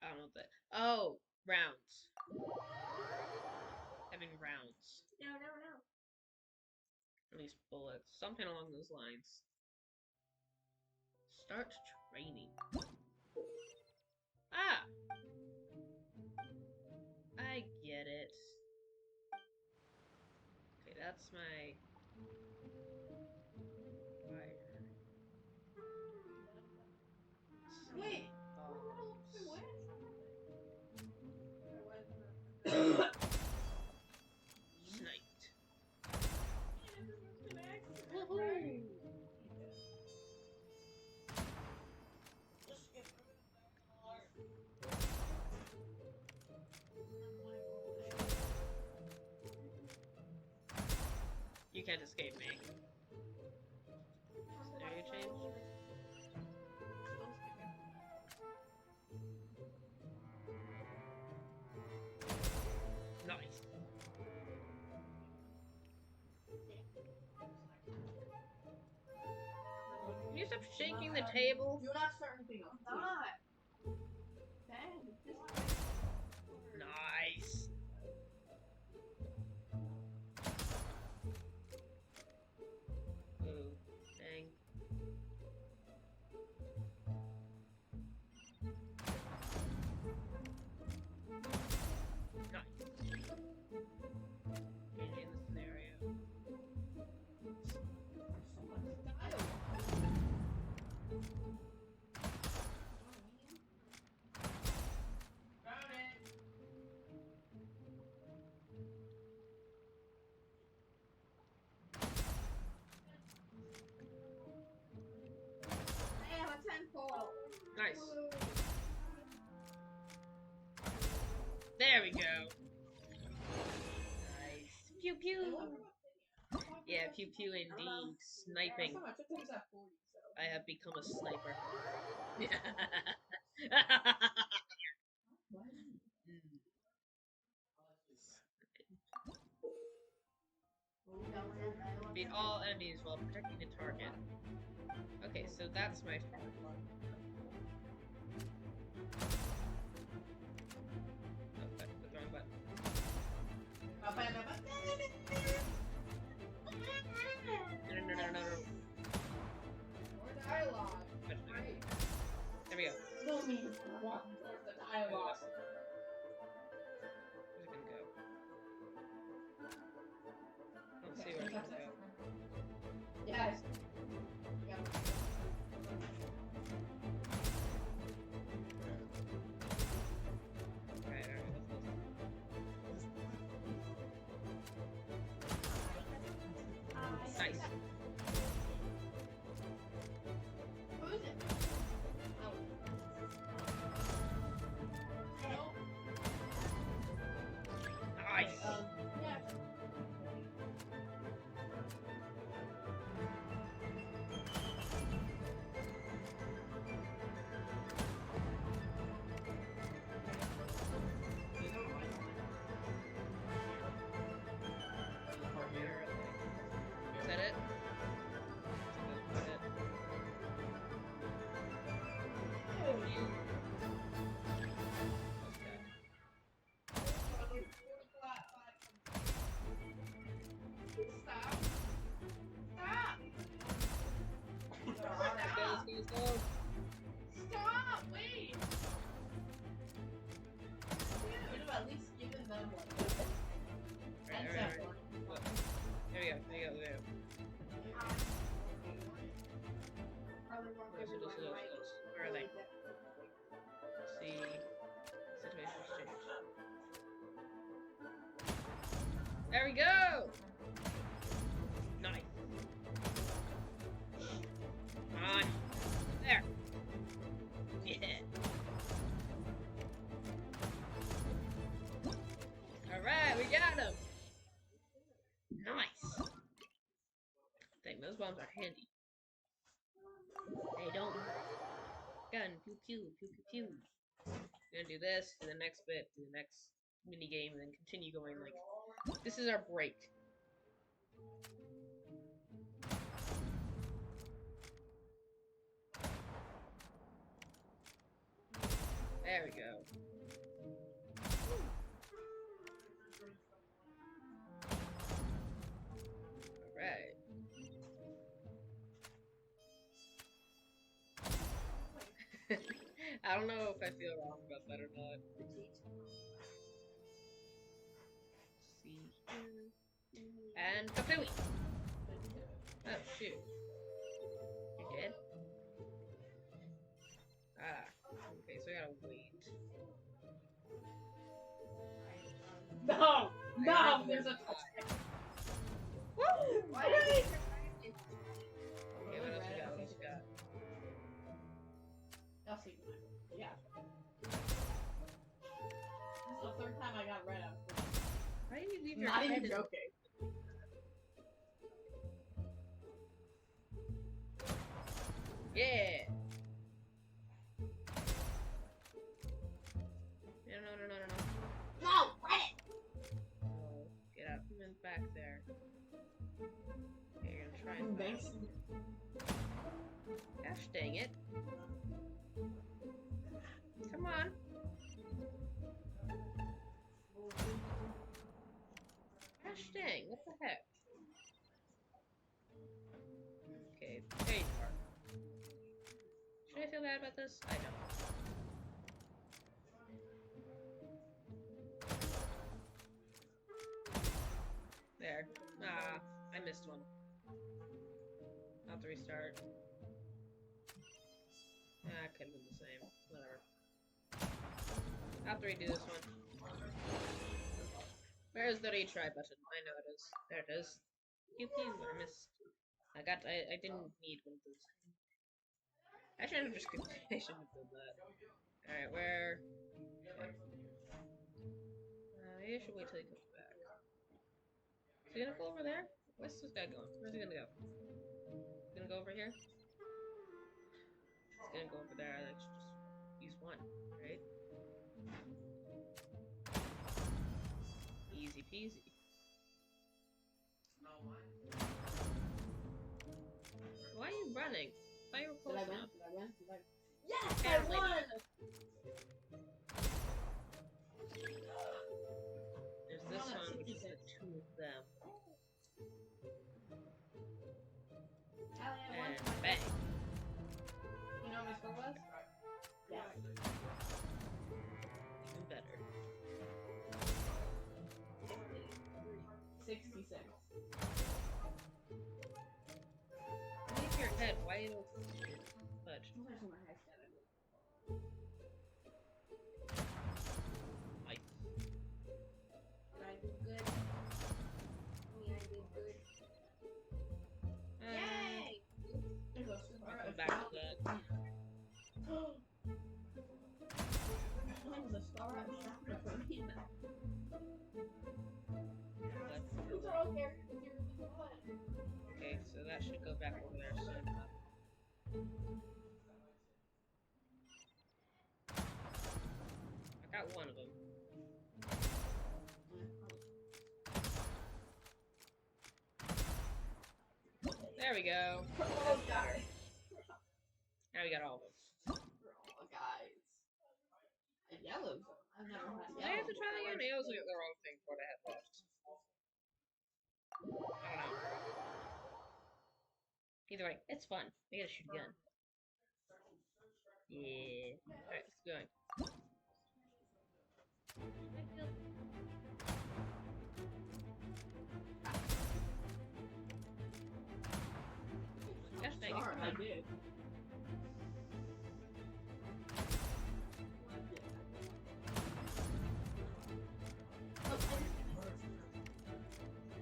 I don't know what that. Oh, rounds. Having rounds. No, no, no. At least bullets. Something along those lines. Start training. Ah! I get it. Okay, that's my fire. Wait. Sniped. You can't escape me. Scenario change? Nice. Can you stop shaking the table? Do not start anything else. Not. Nice. Ooh, dang. Nice. Changing the scenario. I have a 10-4. Nice. There we go. Nice. Pew pew. pew. Yeah, pew pew indeed. Sniping. I have become a sniper. Mm. Beat all enemies while protecting the target. Okay, so that's my target. Oh, the wrong button. No. More dialogue. There we go. No need for what? Where's the dialogue? Where's it gonna go? Let's see where it's gonna go. Yes. Yep. Alright, let's Nice. Who is it? Oh. Nope. Nice. Yeah. Is that it? Stop. Stop. Let's go. Stop. Wait. Could have at least given them like Alright. There we go. Where are they? Let's see. Situation's changed. There we go! Nice. Come on. There. Yeah. Alright, we got him. Nice. Dang, those bombs are handy. They don't. Gun, pew pew, pew pew pew. Gonna do this, do the next bit, do the next mini game, and then continue going like. This is our break. There we go. Alright. I don't know if I feel wrong about that or not. See here. And Kapooey! Oh, shoot. You're dead? Ah. Okay, so I gotta wait. No! No! There's a Woo! Why did I? Okay, what else we got? What else we got? I'll see. Yeah. This is the third time I got red out. Why did you leave your Not head even in- joking. Yeah! No. No! Red! Oh, get out from in back there. Okay, you're gonna try and Thanks. Gosh dang it. Come on. Gosh dang, what the heck? Okay, there you are. Should I feel bad about this? I don't. There. Ah, I missed one. I'll have to restart. Ah, could have been the same. Whatever. I'll have to redo this one. Where's the retry button? I know it is. There it is. Pew pew, I missed. I didn't need one of those. Actually, I shouldn't have done that. Alright, where? Okay. Maybe I should wait till he comes back. he gonna go over there? Where's this guy going? Where's he gonna go? He's gonna go over here? He's gonna go over there. Let's just use one, right? Easy peasy. Why are you running? I thought you were close enough. Yes, Apparently I won! not. There's this one, which is the two of them. And bang. You know what my score was? Yes. Even better. 66. Leave your head. Why you don't fudge? Nice. Did I do good? I did good. Yay! I'll come back to that. Mine was a star out chapter for me. Let's- These are all characters that you're really good. Okay, so that should go back over there soon enough. I got one of them. There we go. Oh, guys. Now we got all of them. Oh, guys. And yellows. I've never had Did I have to try that again? yellows. Maybe I was looking at the wrong thing for what I had left. I don't know. Either way, it's fun. We gotta shoot a gun. Yeah. Alright, let's go. Gosh dang it, Star, come I on. did.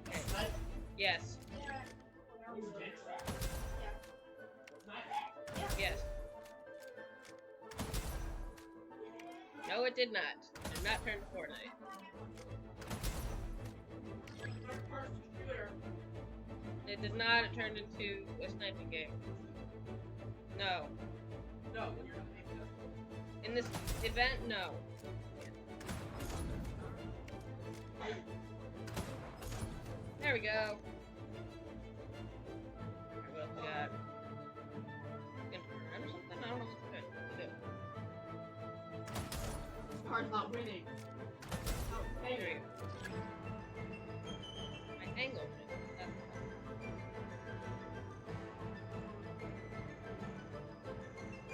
Okay. Yes. Yes. No, it did not. It did not turn to Fortnite. It did not. It turned into a sniping game. No. No. In this event, no. There we go. What else we got? Gonna turn or something? I don't know what to do. This card's not winning. Oh, There hey. we go. My angle.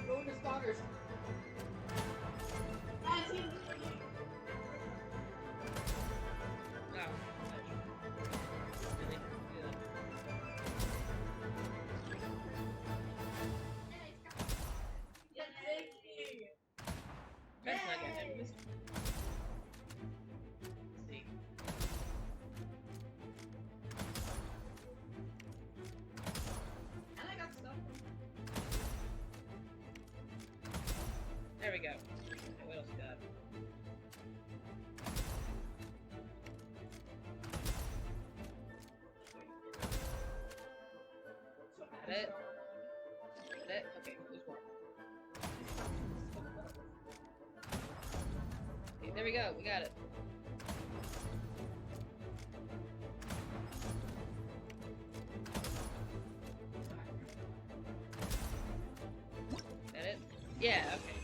Go into starters. That's easy. Wow. Really? Do that. Yeah, thank you. That's not gonna happen. Let's see. And I got stuff. There we go. Okay, what else we got? That it? That it? Okay, there's more. Okay, there we go. We got it. That it? Yeah, okay.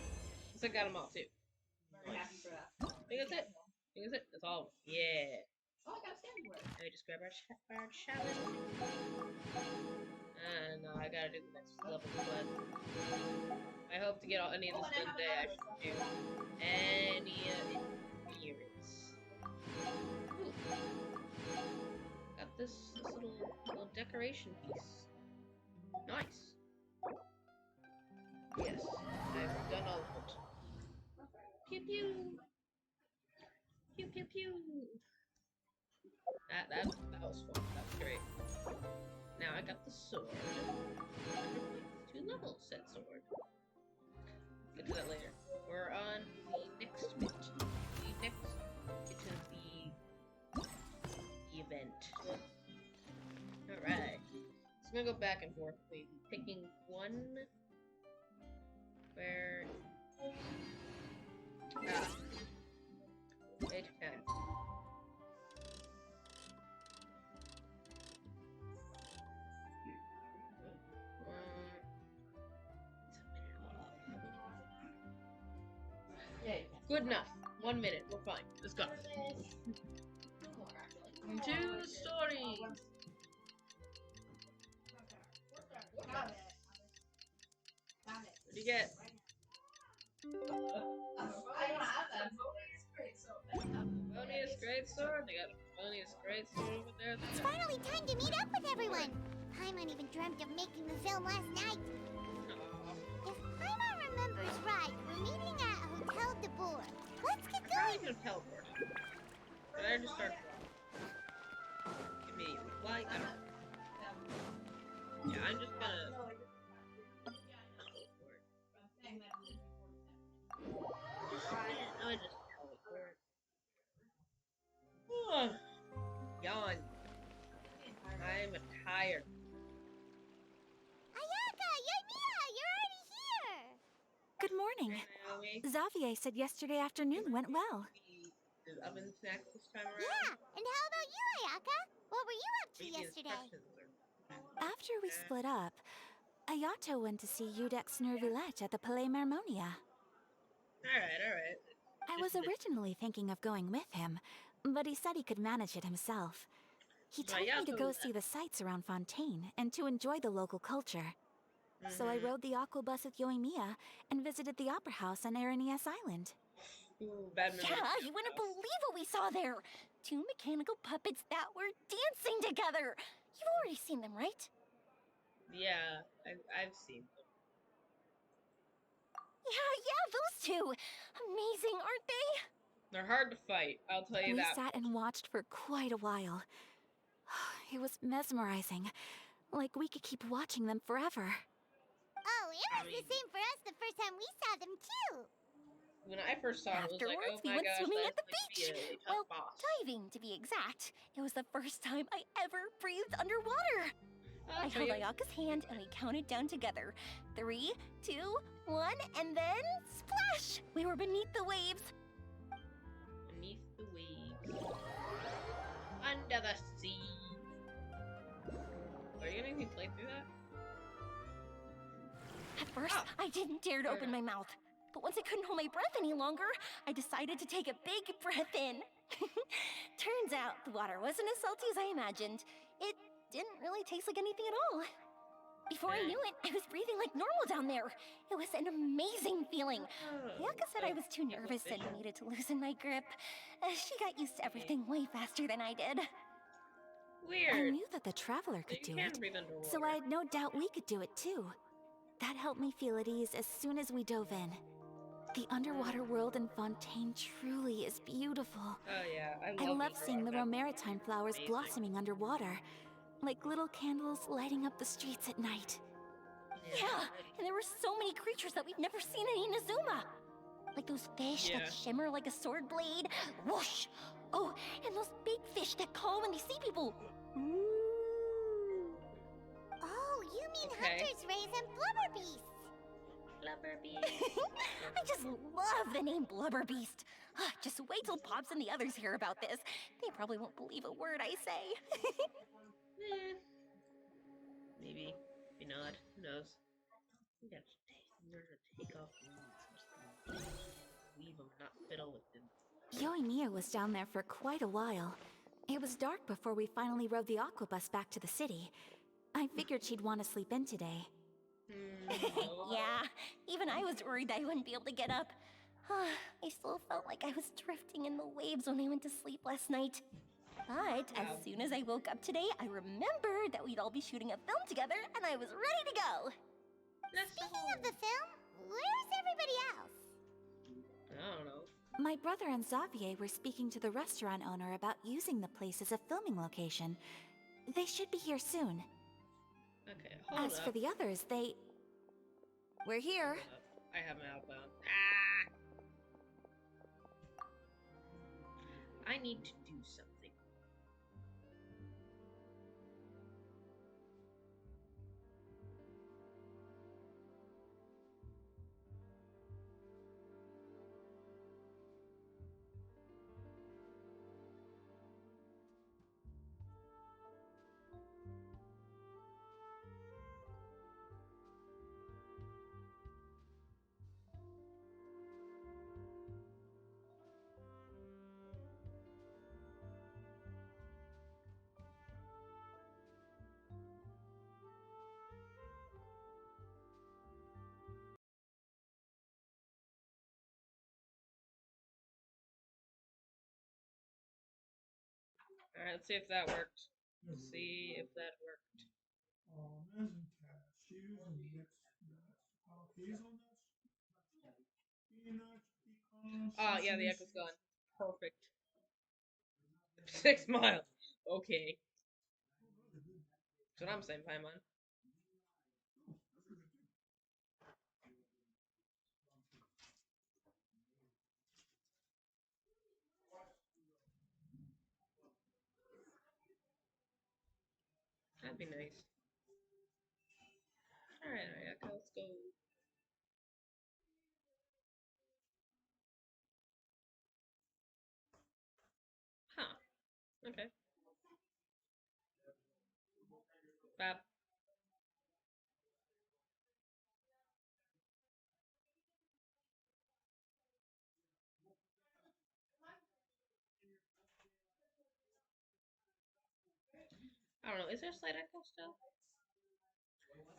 So I got them all too. Very happy for that. I think that's it. I think that's it. That's all of them. Yeah. Oh, I got a stand for it. Let me just grab our challenge. And I gotta do the next level, but I hope to get any of this done today. I should do any appearance. Ooh. Got this little decoration piece. Nice. Yes, I've done all of it. Pew pew. Pew pew pew. That was fun. That was great. Now I got the sword. 2 levels set sword. Get to that later. We're on the next bit. The next bit of the event. gonna go back and forth, please. Picking one where page 10. Good enough. 1 minute. We're fine. Let's go. 2 stories. What do you get? Bonus great sword. They got a bonus great sword over there. It's finally time to meet up with everyone. Paimon even dreamt of making the film last night. If Paimon remembers right, we're meeting at Hotel de Boer. Let's get How are you going. gonna teleport? Did I just start immediately? Why? Yeah, I'm just gonna teleport. I just teleport. Yawn. I'm tired. Ayaka, Yoimiya, you're already here. Good morning. Naomi, Xavier said yesterday afternoon went well. the oven snacks this time around. Yeah, and how about you, Ayaka? What were you up to Read the yesterday? instructions. After we split up, Ayato went to see Udex Nervillette at the Palais Marmonia. Alright. I was originally thinking of going with him, but he said he could manage it himself. He told me to go see the sights around Fontaine and to enjoy the local culture. So I rode the aqua bus with Yoimiya and visited the Opera House on Aranias Island. Ooh, bad memory. Yeah, you wouldn't believe what we saw there. 2 mechanical puppets that were dancing together. You've already seen them, right? Yeah, I've seen them. Yeah, those two. Amazing, aren't they? They're hard to fight, I'll tell you We that. sat and watched for quite a while. It was mesmerizing. Like we could keep watching them forever. Oh, it was the same for us the first time we saw them too. When I first saw it, it was like, Afterwards, oh we my went gosh, swimming that's at the going to be beach. a really tough Well, boss. diving, to be exact. It was the first time I ever breathed underwater. I held Ayaka's hand and we counted down together. 3, 2, 1, and then splash! We were beneath the waves. Beneath the waves. Under the sea. Are you gonna make me play through that? At first, I didn't dare to open my mouth. But once I couldn't hold my breath any longer, I decided to take a big breath in. Turns out the water wasn't as salty as I imagined. It didn't really taste like anything at all. Before I knew it, I was breathing like normal down there. It was an amazing feeling. Ayaka said I was too nervous and needed to loosen my grip. She got used to everything way faster than I did. Weird. I knew that the Traveler could do it, so I had no doubt we could do it too. That helped me feel at ease as soon as we dove in. The underwater world in Fontaine truly is beautiful. Oh yeah, I love seeing the romaritime flowers blossoming underwater, like little candles lighting up the streets at night. Yeah, and there were so many creatures that we've never seen in Inazuma. Like those fish that shimmer like a sword blade. Whoosh! Oh, and those big fish that call when they see people. Oh, you mean Hunter's Rays and Blubber Beasts. Blubber Beast. I just love the name Blubber Beast. Just wait till Pops and the others hear about this. They probably won't believe a word I say. Maybe. Maybe not. Who knows? We gotta take off the leave them, not fiddle with them. Yoimiya was down there for quite a while. It was dark before we finally rode the aqua bus back to the city. I figured she'd want to sleep in today. Yeah, even I was worried I wouldn't be able to get up. I still felt like I was drifting in the waves when I went to sleep last night. But as soon as I woke up today, I remembered that we'd all be shooting a film together, and I was ready to go. Speaking of the film, where's everybody else? I don't know. My brother and Xavier were speaking to the restaurant owner about using the place as a filming location. They should be here soon. Okay, hold As up. for the others, we're here. Hold up. I have an outbound. I need to do something. Alright, let's see if that worked. Let's see if that worked. Oh, yeah, the echo's gone. Perfect. 6 miles. Okay. That's what I'm saying, Paimon. That'd be nice. Alright, Echo, let's go. Huh. Okay. Bab. I don't know, is there a slight echo still?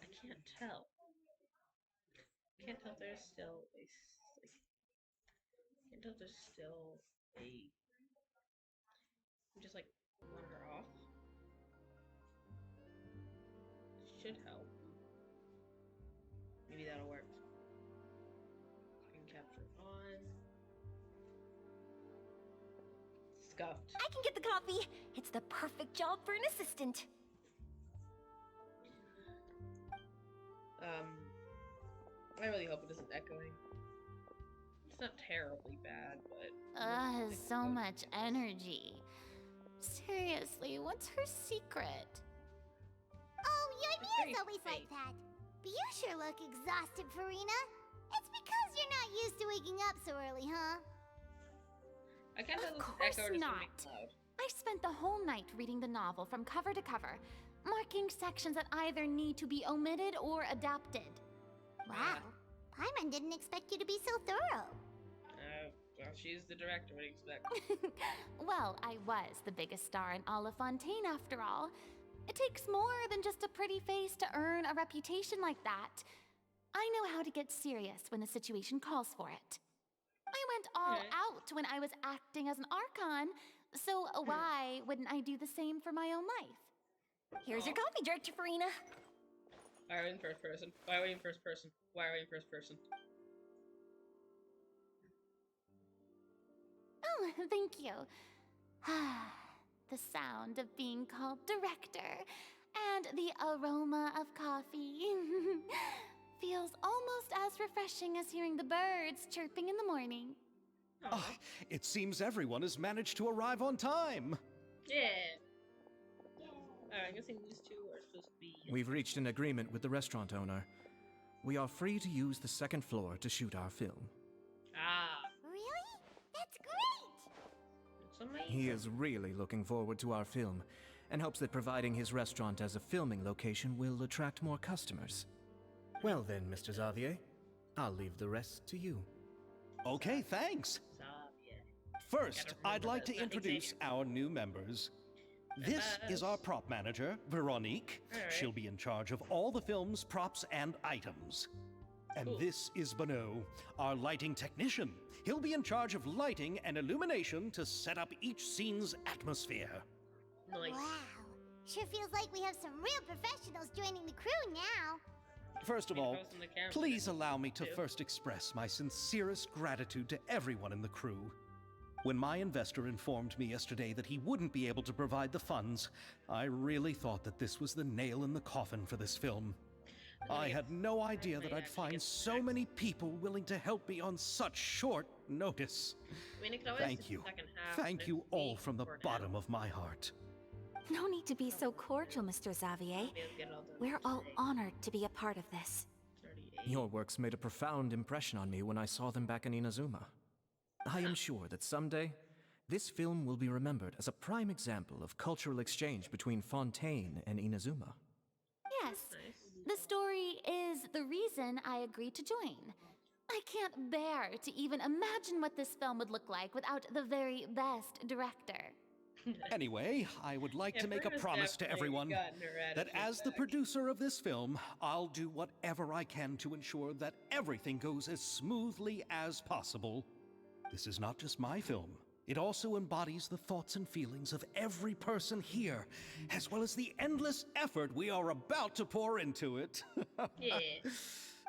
I can't tell. Can't tell if there's still a can't tell if there's still a just like wander off. Should help. Maybe that'll work. Screen capture on. Scuffed. I can get the coffee. It's the perfect job for an assistant. I really hope it isn't echoing. It's not terribly bad, but So much energy. Seriously, what's her secret? Oh, your very Mia's always like fake. that. But you sure look exhausted, Farina. It's because you're not used to waking up so early, huh? I can't tell Of if course it's echo or just gonna be not. loud. I spent the whole night reading the novel from cover to cover, marking sections that either need to be omitted or adapted. Wow. Paimon didn't expect you to be so thorough. Well, she's the director. What do you expect? Well, I was the biggest star in all of Fontaine after all. It takes more than just a pretty face to earn a reputation like that. I know how to get serious when the situation calls for it. I went all Okay. out when I was acting as an Archon, so why wouldn't I do the same for my own life? Here's your coffee, Director Farina. Why are we in first person? Why are we in first person? Why are we in first person? Oh, thank you. The sound of being called director and the aroma of coffee feels almost as refreshing as hearing the birds chirping in the morning. Ah, it seems everyone has managed to arrive on time. Yeah. Alright, I'm guessing these two are supposed to be. We've reached an agreement with the restaurant owner. We are free to use the second floor to shoot our film. Ah. Really? That's great! It's amazing. He is really looking forward to our film and hopes that providing his restaurant as a filming location will attract more customers. Well then, Mr. Xavier, I'll leave the rest to you. Okay, thanks. First, I'd like to introduce our new members. This is our prop manager, Veronique. Alright. She'll be in charge of all the film's props and items. And Cool. this is Bonneau, our lighting technician. He'll be in charge of lighting and illumination to set up each scene's atmosphere. Nice. Wow. Sure feels like we have some real professionals joining the crew now. First of all, Posting the camera please allow me to too. first express my sincerest gratitude to everyone in the crew. When my investor informed me yesterday that he wouldn't be able to provide the funds, I really thought that this was the nail in the coffin for this film. I had no idea that I'd find so many people willing to help me on such short notice. I mean, it could always Thank just you. the second half Thank next you all week from the for now. bottom of my heart. No need to be so cordial, Mr. Xavier. Maybe I'll get it all done We're all today. honored to be a part of this. 38. Your works made a profound impression on me when I saw them back in Inazuma. I am sure that someday, this film will be remembered as a prime example of cultural exchange between Fontaine and Inazuma. Yes, Nice. the story is the reason I agreed to join. I can't bear to even imagine what this film would look like without the very best director. Anyway, I would like Yeah, to make a Bruna's promise to definitely everyone gotten her that attitude as the back. producer of this film, I'll do whatever I can to ensure that everything goes as smoothly as possible. This is not just my film. It also embodies the thoughts and feelings of every person here, as well as the endless effort we are about to pour into it. Yeah.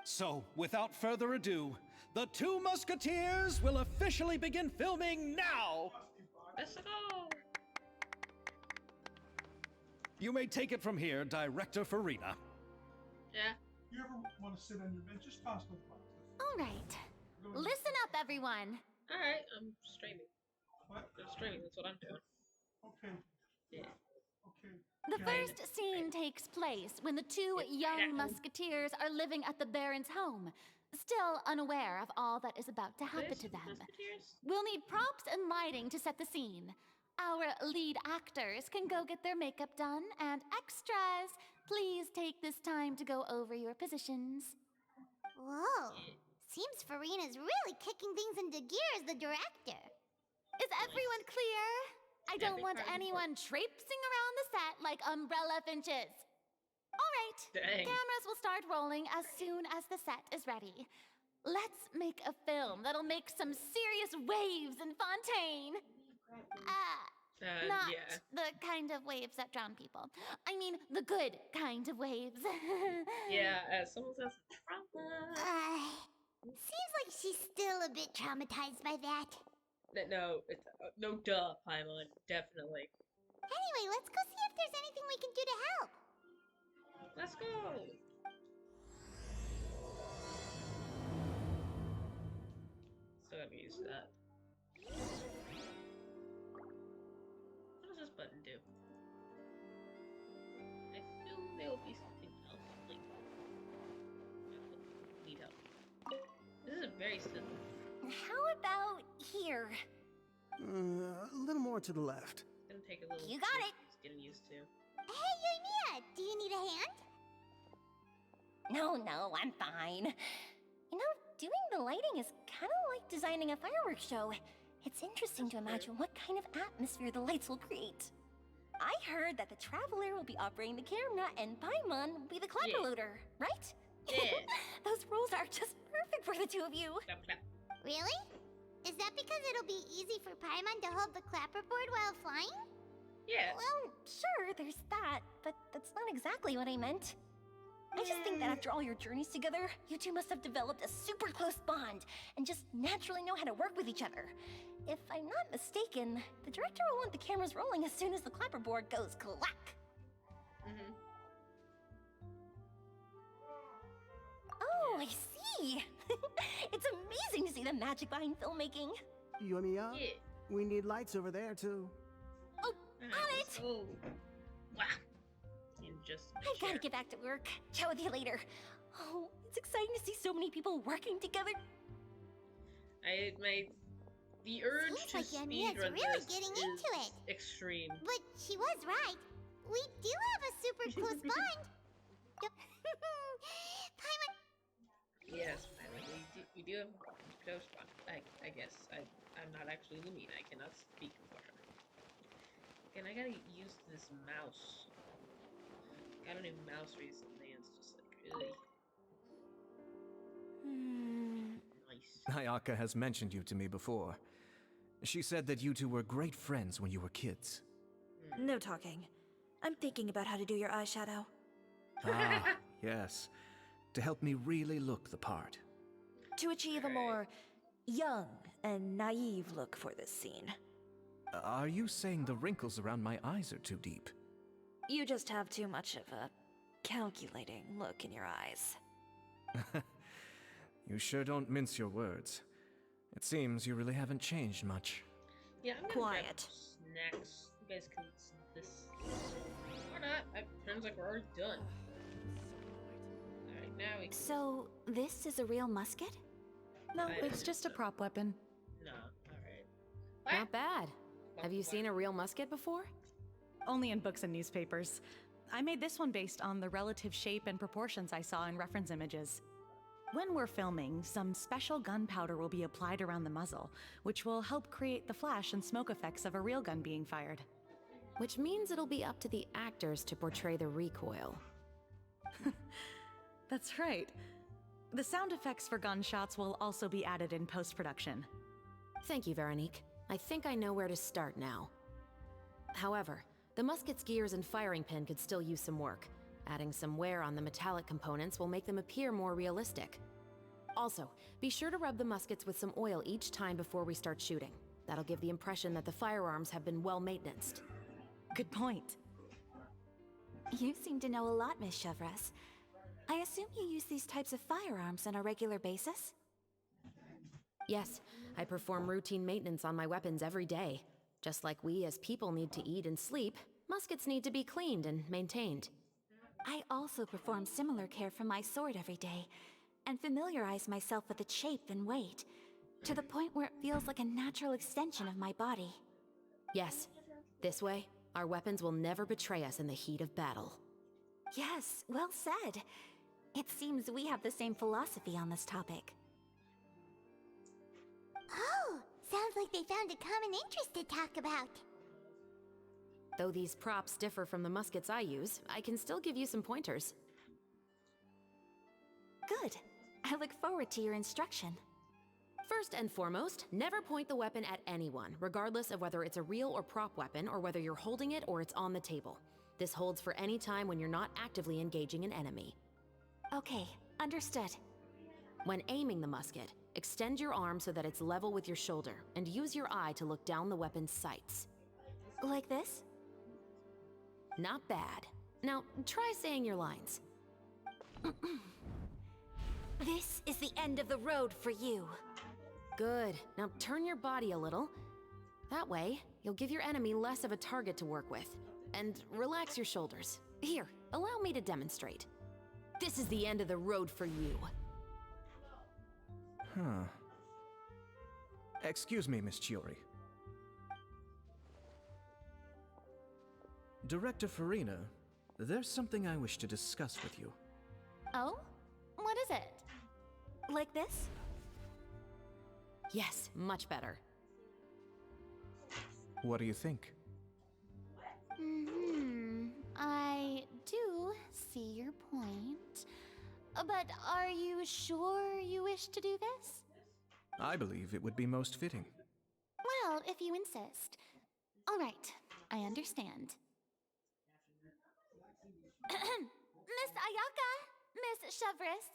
So, without further ado, the Two Musketeers will officially begin filming now! Let's go! You may take it from here, Director Farina. Yeah. You ever want to sit on your bench? Just toss those boxes. All right. Listen up, everyone. Alright, I'm streaming. What? I'm streaming, that's what I'm doing. Okay. Yeah. Okay. The first scene takes place when the two young musketeers are living at the Baron's home, still unaware of all that is about to happen to them. Musketeers? We'll need props and lighting to set the scene. Our lead actors can go get their makeup done, and extras, please take this time to go over your positions. Whoa. Seems Farina's really kicking things into gear as the director. Is everyone clear? I don't Every want part anyone traipsing around the set like umbrella finches. All right, Dang. cameras will start rolling as soon as the set is ready. Let's make a film that'll make some serious waves in Fontaine. Not yeah. the kind of waves that drown people. I mean, the good kind of waves. Yeah, someone's got some trauma. Seems like she's still a bit traumatized by that. No, it's, no duh, Paimon, definitely. Anyway, let's go see if there's anything we can do to help. Let's go! Still gotta get used to that. What does this button do? I feel there will be something else, like... Need help. This is very simple. How about here? A little more to the left. It's gonna take a little... You got it. Just getting used to. Hey, Yoimiya, do you need a hand? No, I'm fine. You know, doing the lighting is kind of like designing a fireworks show. It's interesting to imagine what kind of atmosphere the lights will create. I heard that the Traveler will be operating the camera and Paimon will be the clapper loader, right? Yeah. Those roles are just perfect for the two of you. Clap, clap. Really? Is that because it'll be easy for Paimon to hold the clapperboard while flying? Yeah. Well, sure, there's that, but that's not exactly what I meant. I just think that after all your journeys together, you two must have developed a super close bond and just naturally know how to work with each other. If I'm not mistaken, the director will want the cameras rolling as soon as the clapperboard goes clack. Mm-hmm. Oh, I see! It's amazing to see the magic behind filmmaking. Yoimiya, Yeah. we need lights over there, too. Oh, on it! Oh. Wow. You just... I've got to get back to work. Chat with you later. Oh, it's exciting to see so many people working together. The urge Seems to like Yoimiya's speedrun really this getting is into it. extreme. But she was right. We do have a super close bond. Paimon, Yes, we do have close bond. I guess. I'm not actually Lumine. I cannot speak for her. And I gotta get used to this mouse. Got a new mouse recently, and it's just like, really nice. Ayaka has mentioned you to me before. She said that you two were great friends when you were kids. No talking. I'm thinking about how to do your eyeshadow. Ah, yes. To help me really look the part. To achieve a more young and naive look for this scene. Are you saying the wrinkles around my eyes are too deep? You just have too much of a calculating look in your eyes. You sure don't mince your words. It seems you really haven't changed much. Yeah, I'm gonna grab Quiet. snacks. You guys can see this. Or not. It turns like we're already done. Alright, now we can... So, this is a real musket? No, it's just a prop weapon. No, alright. Not bad. Have you seen a real musket before? Only in books and newspapers. I made this one based on the relative shape and proportions I saw in reference images. When we're filming, some special gunpowder will be applied around the muzzle, which will help create the flash and smoke effects of a real gun being fired. Which means it'll be up to the actors to portray the recoil. That's right. The sound effects for gunshots will also be added in post-production. Thank you, Veronique. I think I know where to start now. However, the musket's gears and firing pin could still use some work. Adding some wear on the metallic components will make them appear more realistic. Also, be sure to rub the muskets with some oil each time before we start shooting. That'll give the impression that the firearms have been well maintenanced. Good point. You seem to know a lot, Miss Chevres. I assume you use these types of firearms on a regular basis? Yes, I perform routine maintenance on my weapons every day. Just like we as people need to eat and sleep, muskets need to be cleaned and maintained. I also perform similar care for my sword every day, and familiarize myself with its shape and weight, to the point where it feels like a natural extension of my body. Yes, this way, our weapons will never betray us in the heat of battle. Yes, well said. It seems we have the same philosophy on this topic. Oh, sounds like they found a common interest to talk about. Though these props differ from the muskets I use, I can still give you some pointers. Good. I look forward to your instruction. First and foremost, never point the weapon at anyone, regardless of whether it's a real or prop weapon, or whether you're holding it or it's on the table. This holds for any time when you're not actively engaging an enemy. Okay, understood. When aiming the musket, extend your arm so that it's level with your shoulder, and use your eye to look down the weapon's sights. Like this? Not bad. Now, try saying your lines. This is the end of the road for you. Good. Now turn your body a little. That way, you'll give your enemy less of a target to work with. And relax your shoulders. Here, allow me to demonstrate. This is the end of the road for you. Huh. Excuse me, Miss Chiori. Director Farina, there's something I wish to discuss with you. Oh? What is it? Like this? Yes, much better. What do you think? I do see your point. But are you sure you wish to do this? I believe it would be most fitting. Well, if you insist. All right, I understand. Miss Ayaka, Miss Chevres,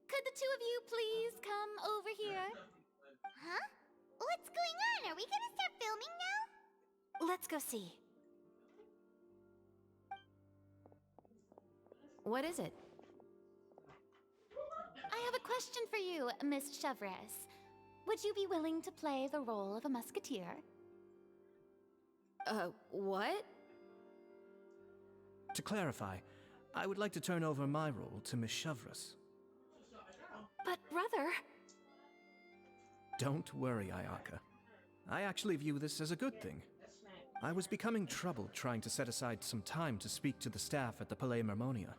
could the two of you please come over here? Huh? What's going on? Are we gonna start filming now? Let's go see. What is it? I have a question for you, Miss Chevres. Would you be willing to play the role of a musketeer? What? To clarify, I would like to turn over my role to Miss Chevres. But brother... Don't worry, Ayaka. I actually view this as a good thing. I was becoming troubled trying to set aside some time to speak to the staff at the Palais Mermonia.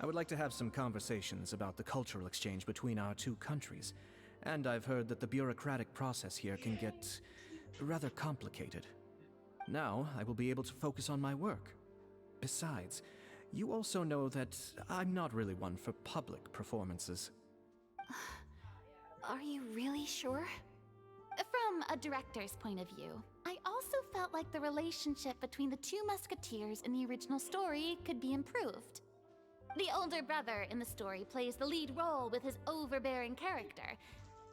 I would like to have some conversations about the cultural exchange between our two countries, and I've heard that the bureaucratic process here can get rather complicated. Now, I will be able to focus on my work. Besides, you also know that I'm not really one for public performances. Are you really sure? From a director's point of view, I also felt like the relationship between the two musketeers in the original story could be improved. The older brother in the story plays the lead role with his overbearing character,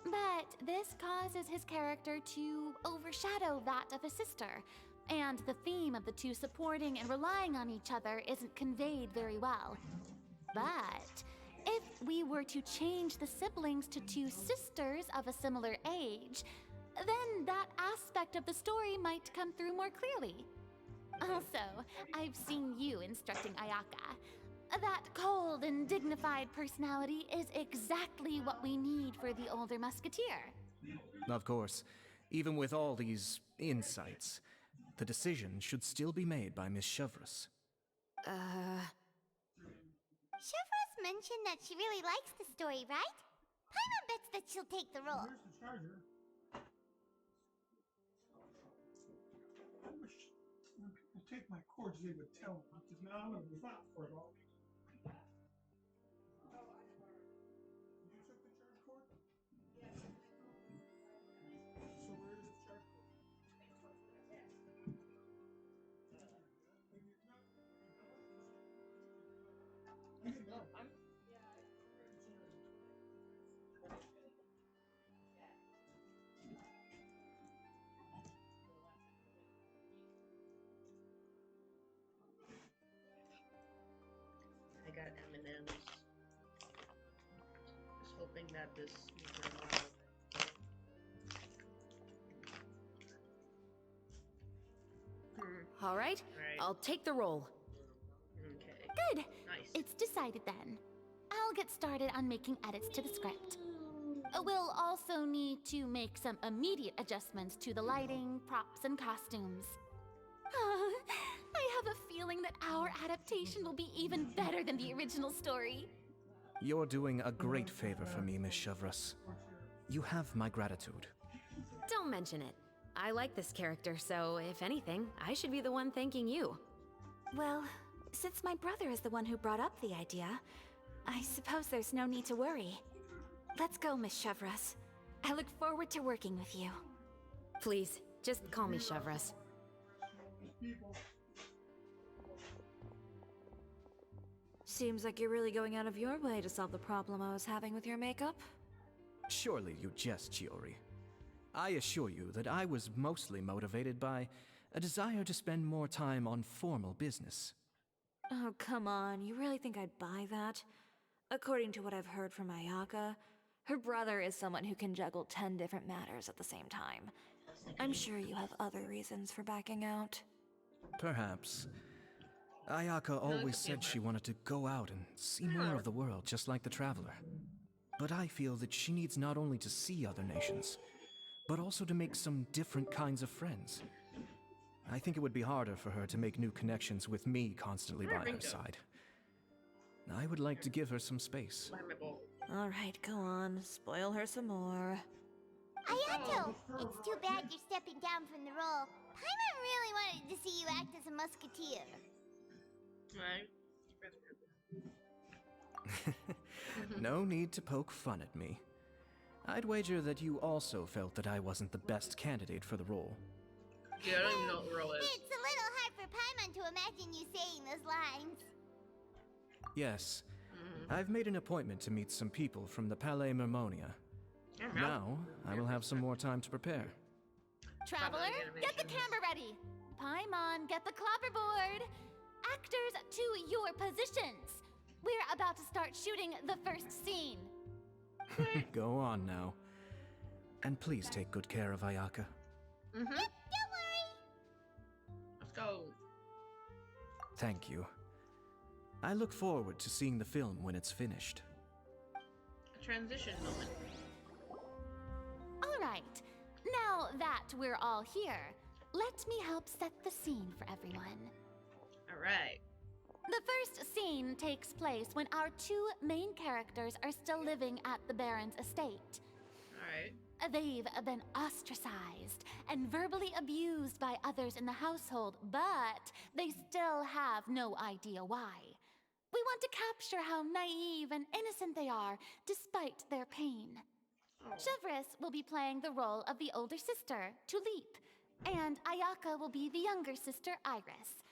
but this causes his character to overshadow that of his sister, and the theme of the two supporting and relying on each other isn't conveyed very well. But if we were to change the siblings to two sisters of a similar age, then that aspect of the story might come through more clearly. Also, I've seen you instructing Ayaka. That cold and dignified personality is exactly what we need for the older musketeer. Of course, even with all these insights, the decision should still be made by Miss Chevres. Chevres mentioned that she really likes the story, right? Paimon bets that she'll take the role. Where's the charger? I wish when people take my cords, they would tell me, because now I'm going to fight for it all. You took the charge cord? Yes. So where is the charge cord? hoping that this. All right, I'll take the role. Okay. Good. Nice. It's decided then. I'll get started on making edits to the script. We'll also need to make some immediate adjustments to the lighting, props, and costumes. I have a feeling that our adaptation will be even better than the original story. You're doing a great favor for me, Miss Chevreuse. You have my gratitude. Don't mention it. I like this character, so if anything, I should be the one thanking you. Well, since my brother is the one who brought up the idea, I suppose there's no need to worry. Let's go, Miss Chevreuse. I look forward to working with you. Please, just call me Chevreuse. Seems like you're really going out of your way to solve the problem I was having with your makeup. Surely you jest, Chiori. I assure you that I was mostly motivated by a desire to spend more time on formal business. Oh, come on. You really think I'd buy that? According to what I've heard from Ayaka, her brother is someone who can juggle 10 different matters at the same time. I'm sure you have other reasons for backing out. Perhaps. Ayaka always said she wanted to go out and see more of the world, just like the Traveler. But I feel that she needs not only to see other nations, but also to make some different kinds of friends. I think it would be harder for her to make new connections with me constantly by her side. I would like to give her some space. Alright, go on. Spoil her some more. Ayato, it's too bad you're stepping down from the role. Paimon really wanted to see you act as a musketeer. No need to poke fun at me. I'd wager that you also felt that I wasn't the best candidate for the role. Yeah, I don't even know what the role is. It's a little hard for Paimon to imagine you saying those lines. Yes. I've made an appointment to meet some people from the Palais Mermonia. Now, I will have some more time to prepare. Traveler, get the camera ready. Paimon, get the clapperboard. Actors, to your positions. We're about to start shooting the first scene. Go on now. And please take good care of Ayaka. Yep, don't worry. Let's go. Thank you. I look forward to seeing the film when it's finished. A transition moment. All right. Now that we're all here, let me help set the scene for everyone. All right. The first scene takes place when our two main characters are still living at the Baron's estate. Alright. They've been ostracized and verbally abused by others in the household, but they still have no idea why. We want to capture how naive and innocent they are, despite their pain. Chevreuse will be playing the role of the older sister, Tulip, and Ayaka will be the younger sister, Iris.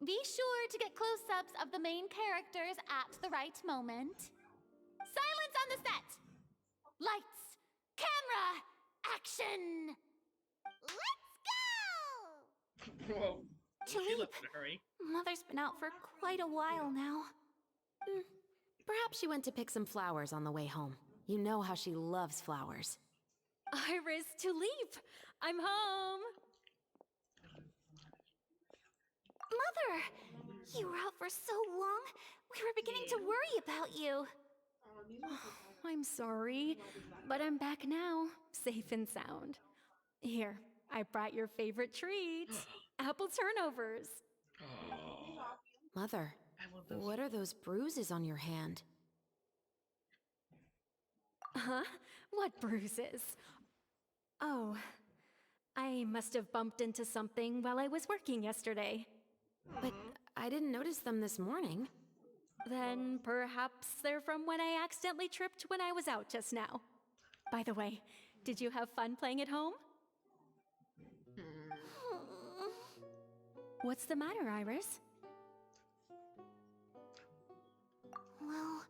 Be sure to get close-ups of the main characters at the right moment. Silence on the set! Lights, camera, action! Let's go! Whoa. She Tulip. left in a hurry. Mother's been out for quite a while now. Perhaps she went to pick some flowers on the way home. You know how she loves flowers. Iris, Tulip! I'm home! Mother! You were out for so long, we were beginning to worry about you. I'm sorry, but I'm back now, safe and sound. Here, I brought your favorite treats, apple turnovers. Mother, what are those bruises on your hand? Huh? What bruises? Oh, I must have bumped into something while I was working yesterday. But I didn't notice them this morning. Then perhaps they're from when I accidentally tripped when I was out just now. By the way, did you have fun playing at home? What's the matter, Iris? Well,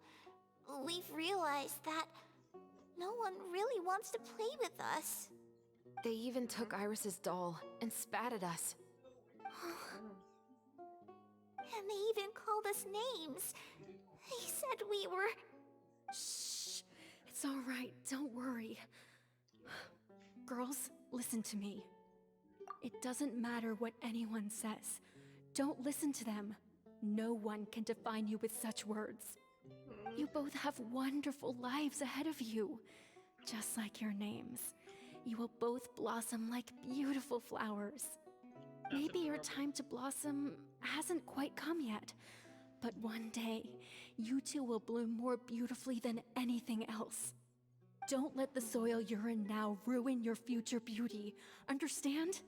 we've realized that no one really wants to play with us. They even took Iris's doll and spat at us. And they even called us names. They said we were... Shh! It's all right, don't worry. Girls, listen to me. It doesn't matter what anyone says. Don't listen to them. No one can define you with such words. You both have wonderful lives ahead of you. Just like your names. You will both blossom like beautiful flowers. Maybe your time to blossom hasn't quite come yet. But one day, you two will bloom more beautifully than anything else. Don't let the soil you're in now ruin your future beauty. Understand?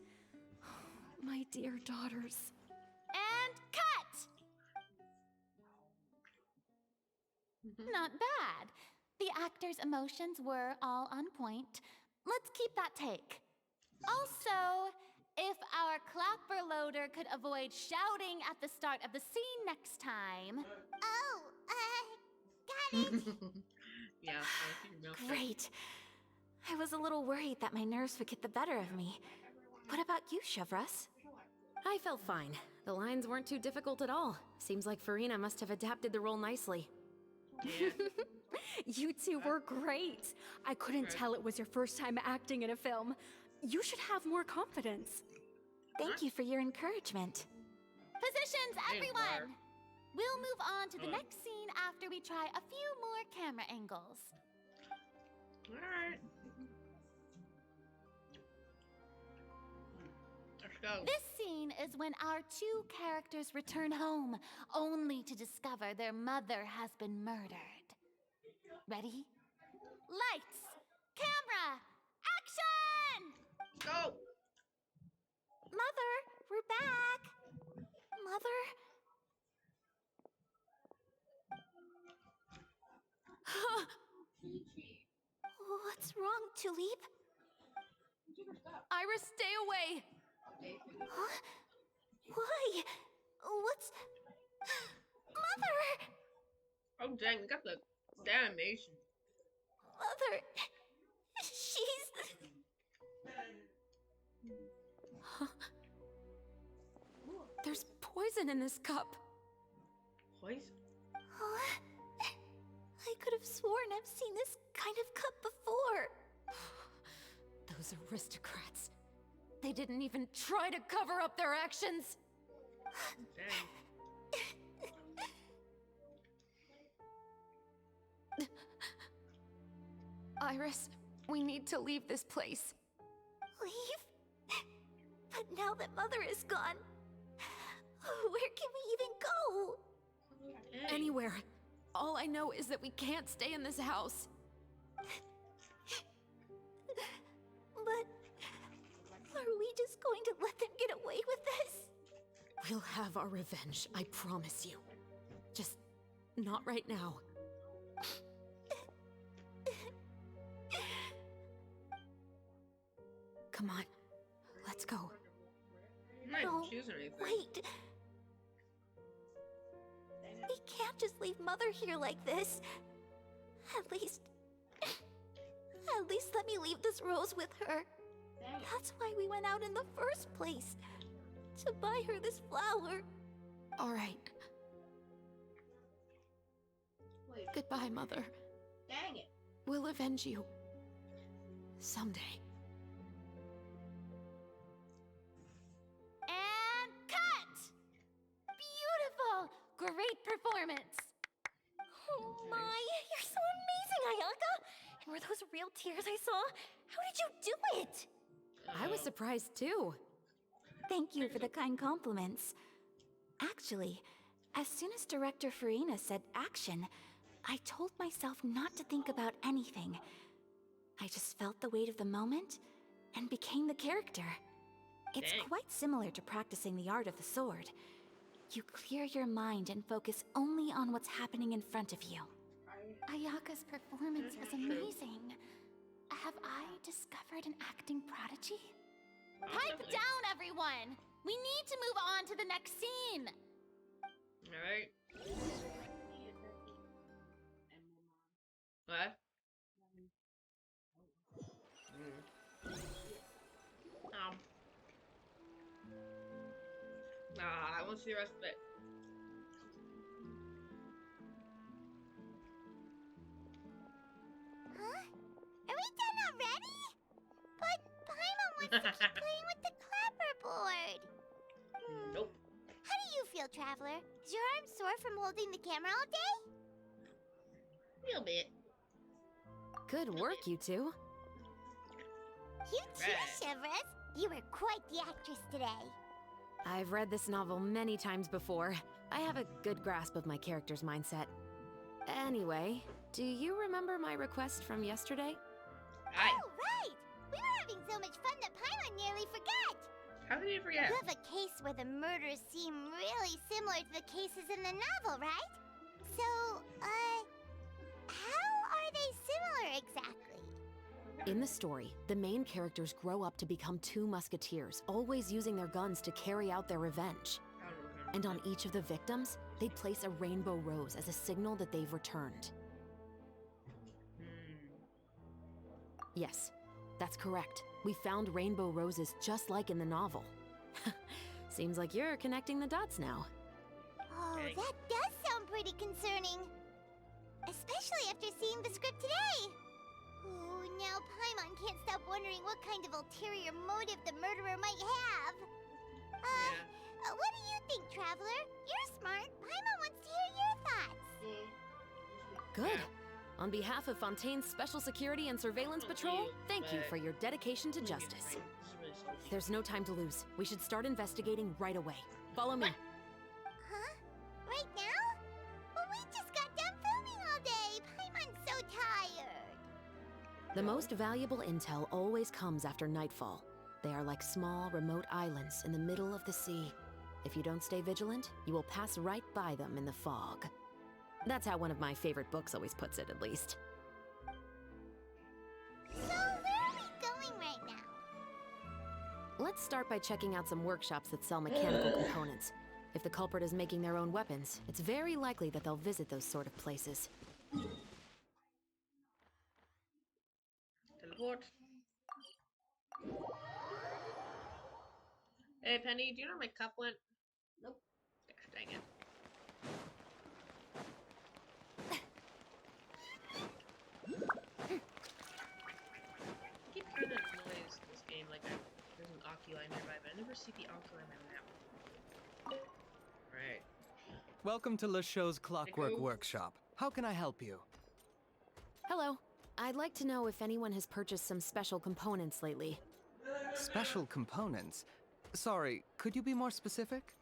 My dear daughters. And cut! Not bad. The actor's emotions were all on point. Let's keep that take. Also, if our clapper loader could avoid shouting at the start of the scene next time. Oh, got it. Yeah, Great. I was a little worried that my nerves would get the better of me. What about you, Chevros? I felt fine. The lines weren't too difficult at all. Seems like Farina must have adapted the role nicely. Yeah. You two were great. I couldn't tell it was your first time acting in a film. You should have more confidence. Thank you for your encouragement. Positions, everyone! We'll move on to the next scene after we try a few more camera angles. Alright. Let's go. This scene is when our two characters return home, only to discover their mother has been murdered. Ready? Lights! Camera! Action! Go! Mother, we're back. Mother? What's wrong, Tulip? Iris, stay away! Huh? Why? What's... Mother! Oh dang, got the animation. Mother... She's... There's poison in this cup. Poison? Huh? I could have sworn I've seen this kind of cup before. Those aristocrats. They didn't even try to cover up their actions. Dang. Iris, we need to leave this place. Leave? But now that Mother is gone, where can we even go? Dang. Anywhere. All I know is that we can't stay in this house. But are we just going to let them get away with this? We'll have our revenge, I promise you. Just not right now. Come on, let's go. I'm not No, even choosing anything. wait. We can't just leave Mother here like this. At least let me leave this rose with her. That's why we went out in the first place. To buy her this flower. All right. Wait, Goodbye, Mother. dang it. We'll avenge you. Someday. And cut! Beautiful! Great performance! Oh my, you're so amazing, Ayaka! And were those real tears I saw? How did you do it? I was surprised too. Thank you for the kind compliments. Actually, as soon as Director Farina said action, I told myself not to think about anything. I just felt the weight of the moment and became the character. It's Dang. quite similar to practicing the art of the sword. You clear your mind and focus only on what's happening in front of you. Ayaka's performance was amazing. Have I discovered an acting prodigy? Pipe down, everyone! We need to move on to the next scene! Alright. What? Nah, I want to see the rest of it. Huh? Playing with the clapperboard. Nope. How do you feel, Traveler? Is your arm sore from holding the camera all day? A little bit. Good work, you two. You too, Shivers. You were quite the actress today. I've read this novel many times before. I have a good grasp of my character's mindset. Anyway, do you remember my request from yesterday? Hi. Oh, right! We were having so much fun that Paimon nearly forgot. How did you forget? You have a case where the murders seem really similar to the cases in the novel, right? So, how are they similar exactly? In the story, the main characters grow up to become two musketeers, always using their guns to carry out their revenge. And on each of the victims, they place a rainbow rose as a signal that they've returned. Yes, that's correct. We found rainbow roses just like in the novel. Seems like you're connecting the dots now. Oh, that does sound pretty concerning. Especially after seeing the script today. Oh, now Paimon can't stop wondering what kind of ulterior motive the murderer might have. What do you think, Traveler? You're smart. Paimon wants to hear your thoughts. Good. On behalf of Fontaine's Special Security and Surveillance Patrol, thank you for your dedication to justice. There's no time to lose. We should start investigating right away. Follow me. Huh? Right now? Well, we just got done filming all day. Paimon's so tired. The most valuable intel always comes after nightfall. They are like small, remote islands in the middle of the sea. If you don't stay vigilant, you will pass right by them in the fog. That's how one of my favorite books always puts it, at least. So, where are we going right now? Let's start by checking out some workshops that sell mechanical components. If the culprit is making their own weapons, it's very likely that they'll visit those sort of places. Teleport. Hey, Penny, do you know where my cup went? Nope. Gosh, dang it. I keep hearing that noise in this game, like there's an oculi nearby, but I never see the oculi on my map. Right. Welcome to LeChaux's Clockwork Workshop. How can I help you? Hello. I'd like to know if anyone has purchased some special components lately. Special components? Sorry, could you be more specific?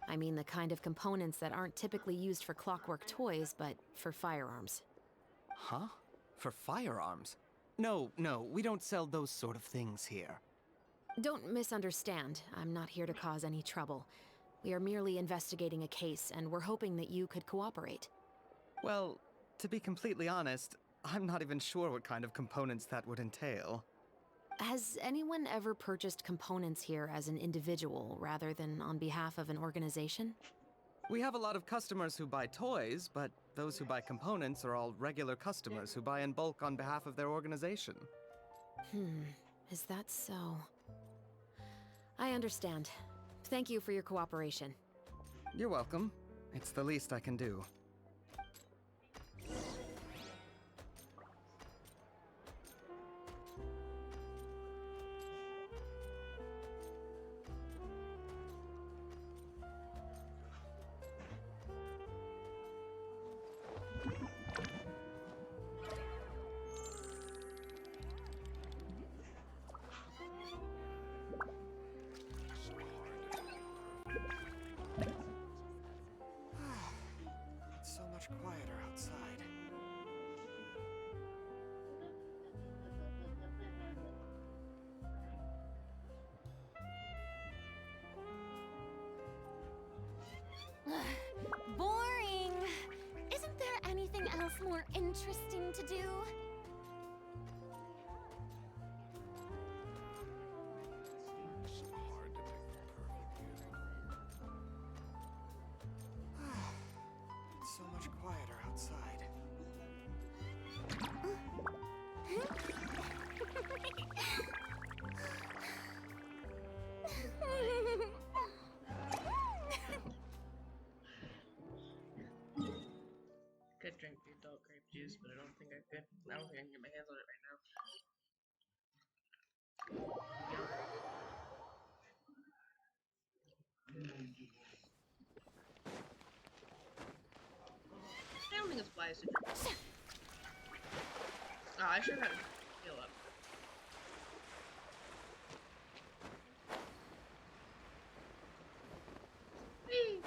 I mean the kind of components that aren't typically used for clockwork toys, but for firearms. Huh? For firearms? No, we don't sell those sort of things here. Don't misunderstand. I'm not here to cause any trouble. We are merely investigating a case, and we're hoping that you could cooperate. Well, to be completely honest, I'm not even sure what kind of components that would entail. Has anyone ever purchased components here as an individual rather than on behalf of an organization? We have a lot of customers who buy toys, but those who buy components are all regular customers who buy in bulk on behalf of their organization. Is that so? I understand. Thank you for your cooperation. You're welcome. It's the least I can do. It's so much quieter outside. Boring! Isn't there anything else more interesting to do? It's so much quieter outside. Could drink the adult grape juice, but I don't think I could. I don't think I can get my hands on it right now. Yeah. applies to troops. Oh, I should have heal up. Whee!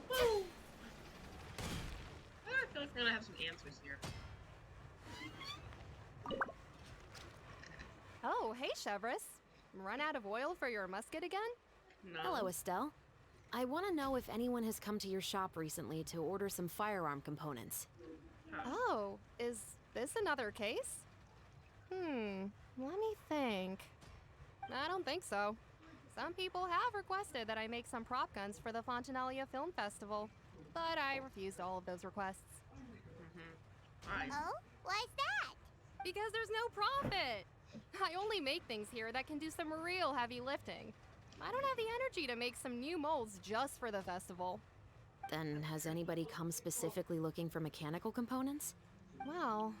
Woo! I feel like we're gonna have some answers here. Oh, hey, Chevrolet. Run out of oil for your musket again? No. Hello, Estelle. I want to know if anyone has come to your shop recently to order some firearm components. Oh, is this another case? Let me think. I don't think so. Some people have requested that I make some prop guns for the Fontanalia Film Festival, but I refused all of those requests. Oh? Why's that? Because there's no profit! I only make things here that can do some real heavy lifting. I don't have the energy to make some new molds just for the festival. Then, has anybody come specifically looking for mechanical components? Well,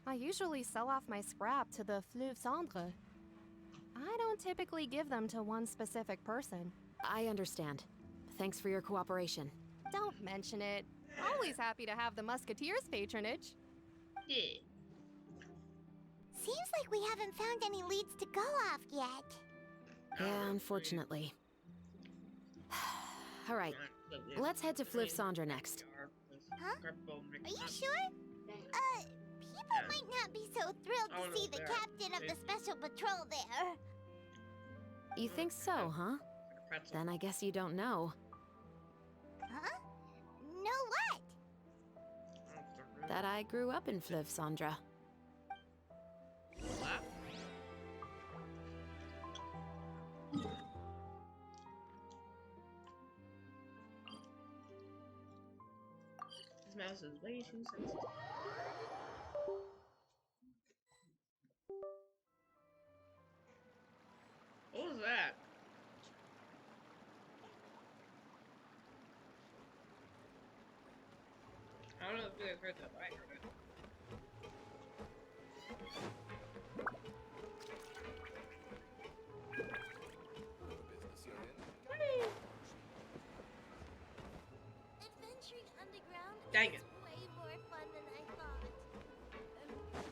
I usually sell off my scrap to the Fleuve Cendre. I don't typically give them to one specific person. I understand. Thanks for your cooperation. Don't mention it. Always happy to have the Musketeers' patronage. Yeah. Seems like we haven't found any leads to go off yet. Yeah, unfortunately. All right, let's head to Fleuve Cendre next. Huh? Are you sure? People might not be so thrilled to see the captain of the special patrol there. You think so, huh? Then I guess you don't know. Huh? Know what? That I grew up in Fleuve Cendre. This mouse is way too sensitive. What was that? I don't know if you guys heard that, but I heard it. Adventuring underground Dang it. is way more fun than I thought.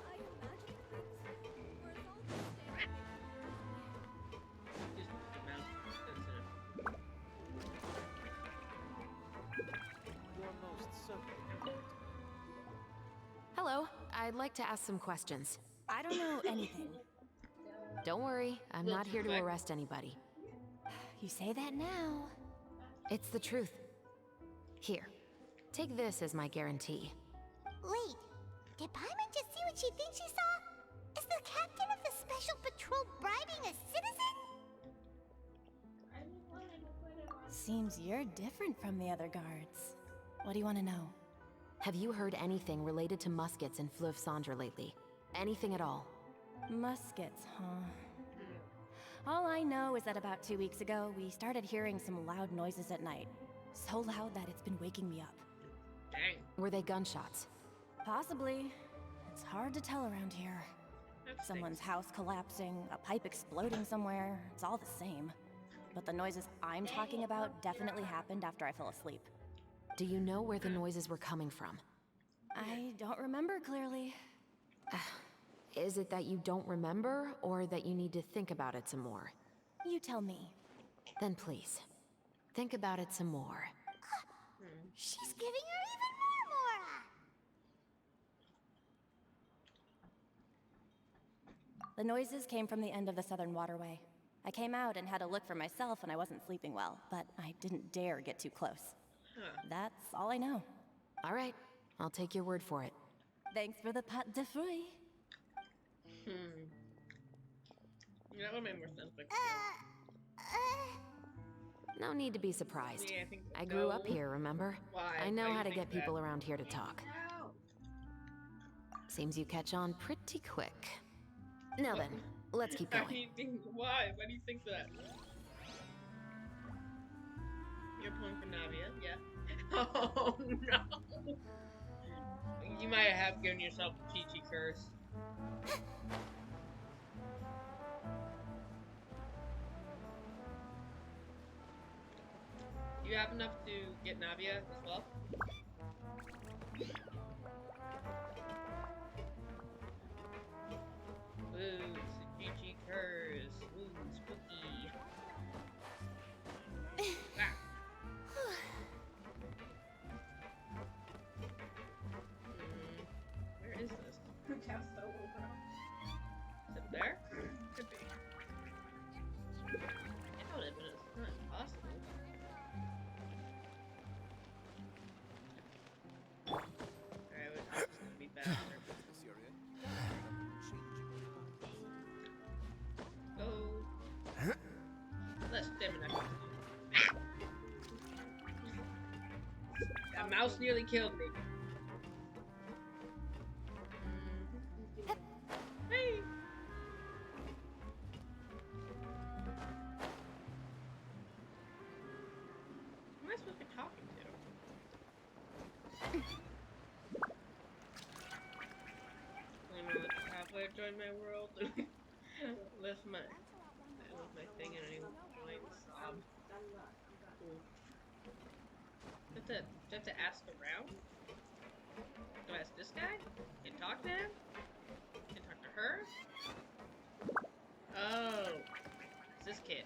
I imagine groups were all Just the mouse is sensitive. You're most certainly. Hello, I'd like to ask some questions. I don't know anything. Don't worry, I'm not here to arrest anybody. You say that now. It's the truth. Here, take this as my guarantee. Wait, did Paimon just see what she thinks she saw? Is the captain of the special patrol bribing a citizen? Seems you're different from the other guards. What do you want to know? Have you heard anything related to muskets in Fleuve Cendre lately? Anything at all? Muskets, huh? All I know is that about 2 weeks ago, we started hearing some loud noises at night. So loud that it's been waking me up. Dang. Were they gunshots? Possibly. It's hard to tell around here. Someone's house collapsing, a pipe exploding somewhere, it's all the same. But the noises I'm talking about definitely happened after I fell asleep. Do you know where the noises were coming from? I don't remember clearly. Is it that you don't remember, or that you need to think about it some more? You tell me. Then please, think about it some more. She's giving her even more Mora! The noises came from the end of the Southern Waterway. I came out and had a look for myself when I wasn't sleeping well, but I didn't dare get too close. That's all I know. All right, I'll take your word for it. Thanks for the pâte de fruits. Yeah, that would make more sense. Like, No need to be surprised. yeah, I think I grew up no. here, remember? Why? I know Why do how you to think get people that? around here to talk. Seems you catch on pretty quick. Now then, let's keep Why do going. you think? Why? Why do you think that? You're pulling for Navia, yeah. Oh no! You might have given yourself a Chi-Chi curse. You you have enough to get Navia as well? Ooh, Tsuchichi curse. Ooh, spooky. Ah. Where is this? Is it there? Could be. I thought it, but it's not impossible. Alright, this is gonna be faster. Go. Less stamina. That mouse nearly killed me. Hey! Who am I supposed to be talking to? I'm gonna halfway join my world. Lift my thing and I join sob. Cool. Do I have to ask around? Do I ask this guy? Can talk to him? Can talk to her? Oh. It's this kid.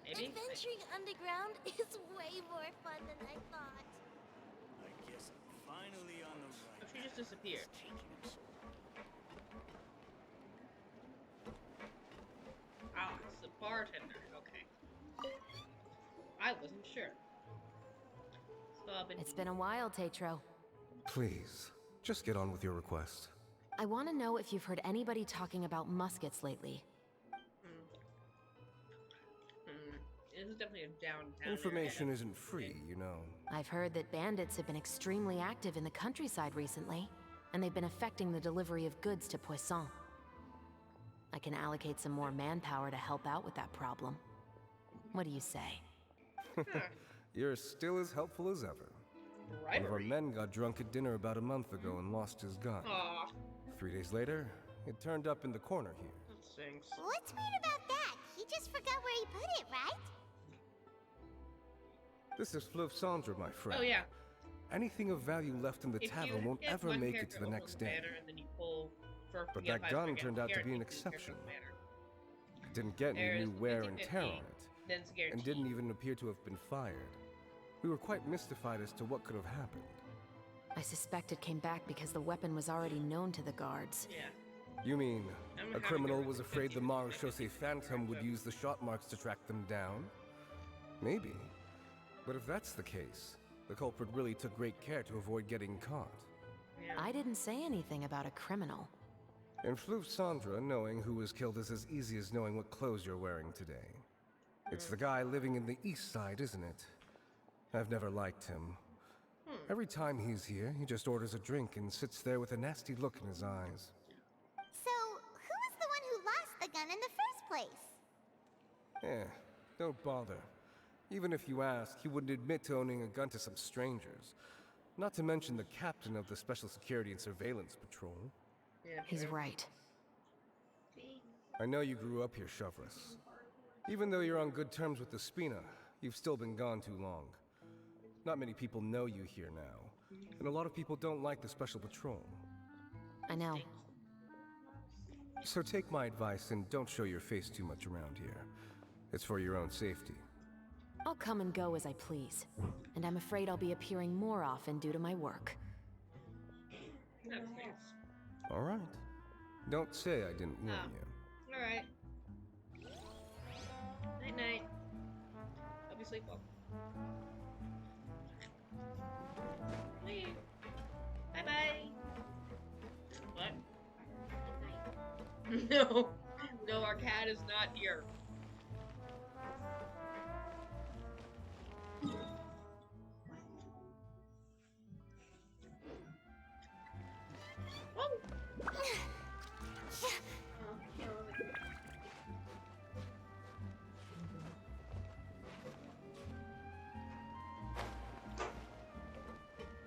Maybe? Adventuring underground is way more fun than I thought. I guess I'm finally on the right. Oh, she just disappeared. Ah, it's the bartender. Okay. I wasn't sure. It's been a while, Tetro. Please, just get on with your request. I want to know if you've heard anybody talking about muskets lately. This is definitely a downtown Information isn't free, you know. I've heard that bandits have been extremely active in the countryside recently, and they've been affecting the delivery of goods to Poisson. I can allocate some more manpower to help out with that problem. What do you say? You're still as helpful as ever. One of our men got drunk at dinner about a month ago and lost his gun. Aww. 3 days later, it turned up in the corner here. That stinks. What's weird about that? He just forgot where he put it, right? This is Fleuve Cendre, my friend. Oh yeah. Anything of value left in the tavern won't ever make it to the next day. But that gun turned out to be an exception. It didn't get any new wear and tear on it, and didn't even appear to have been fired. We were quite mystified as to what could have happened. I suspect it came back because the weapon was already known to the guards. Yeah. You mean, a criminal was afraid the Marechaussee Phantom would use the shot marks to track them down? Maybe. But if that's the case, the culprit really took great care to avoid getting caught. Yeah. I didn't say anything about a criminal. In Fleuve Cendre, knowing who was killed is as easy as knowing what clothes you're wearing today. It's the guy living in the east side, isn't it? I've never liked him. Every time he's here, he just orders a drink and sits there with a nasty look in his eyes. So, who was the one who lost the gun in the first place? Don't bother. Even if you ask, he wouldn't admit to owning a gun to some strangers. Not to mention the captain of the Special Security and Surveillance Patrol. Yeah, he's right. I know you grew up here, Chevres. Even though you're on good terms with the Spina, you've still been gone too long. Not many people know you here now, and a lot of people don't like the Special Patrol. I know. So take my advice and don't show your face too much around here. It's for your own safety. I'll come and go as I please, and I'm afraid I'll be appearing more often due to my work. That's nice. All right. Don't say I didn't warn you. Alright. Night-night. Hope you sleep well. Bye-bye. What? No. No, our cat is not here.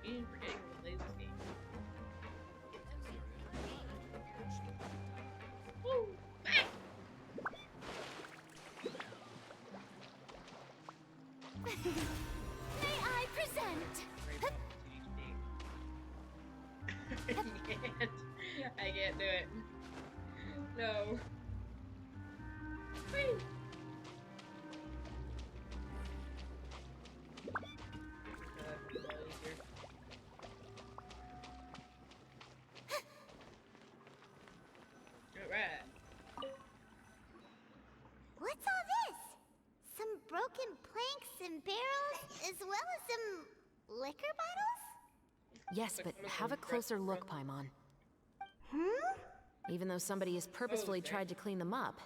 Being forgetting to play this game. Woo! Back! May I present? I can't do it. No. Whee! Alright. What's all this? Some broken planks and barrels, as well as some liquor bottles? Yes, but have a closer look, Paimon. Hmm? Even though somebody has purposefully tried to clean them up,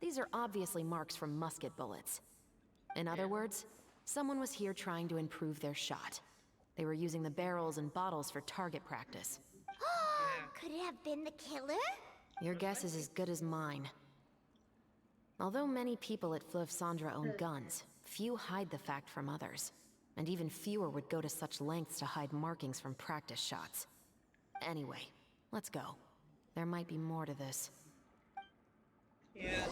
these are obviously marks from musket bullets. In other words, someone was here trying to improve their shot. They were using the barrels and bottles for target practice. Could it have been the killer? Your guess is as good as mine. Although many people at Fleuve Cendra own guns, few hide the fact from others. And even fewer would go to such lengths to hide markings from practice shots. Anyway, let's go. There might be more to this. Yeah.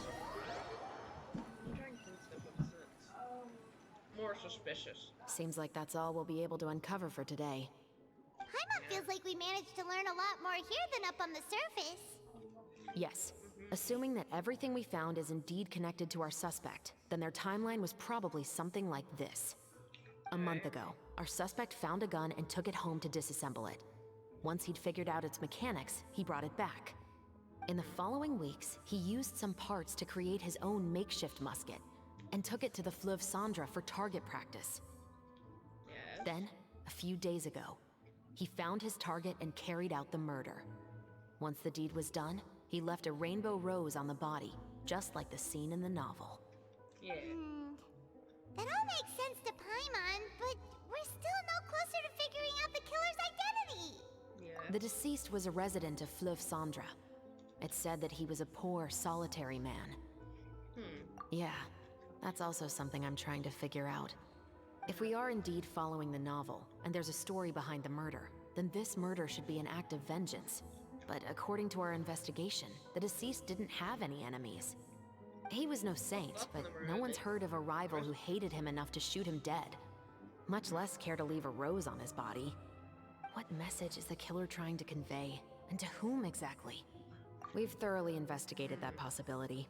I'm trying to think of what's more suspicious. Seems like that's all we'll be able to uncover for today. Paimon feels like we managed to learn a lot more here than up on the surface. Yes. Assuming that everything we found is indeed connected to our suspect, then their timeline was probably something like this. A month ago, our suspect found a gun and took it home to disassemble it. Once he'd figured out its mechanics, he brought it back. In the following weeks, he used some parts to create his own makeshift musket, and took it to the Fleuve Cendra for target practice. Yes. Then, a few days ago, he found his target and carried out the murder. Once the deed was done, he left a rainbow rose on the body, just like the scene in the novel. Yeah. That all makes sense to Paimon, but we're still no closer to figuring out the killer's identity. Yeah. The deceased was a resident of Fleuve Cendra. It's said that he was a poor, solitary man. Yeah, that's also something I'm trying to figure out. If we are indeed following the novel, and there's a story behind the murder, then this murder should be an act of vengeance. But according to our investigation, the deceased didn't have any enemies. He was no saint, but no one's heard of a rival who hated him enough to shoot him dead. Much less care to leave a rose on his body. What message is the killer trying to convey? And to whom exactly? We've thoroughly investigated that possibility.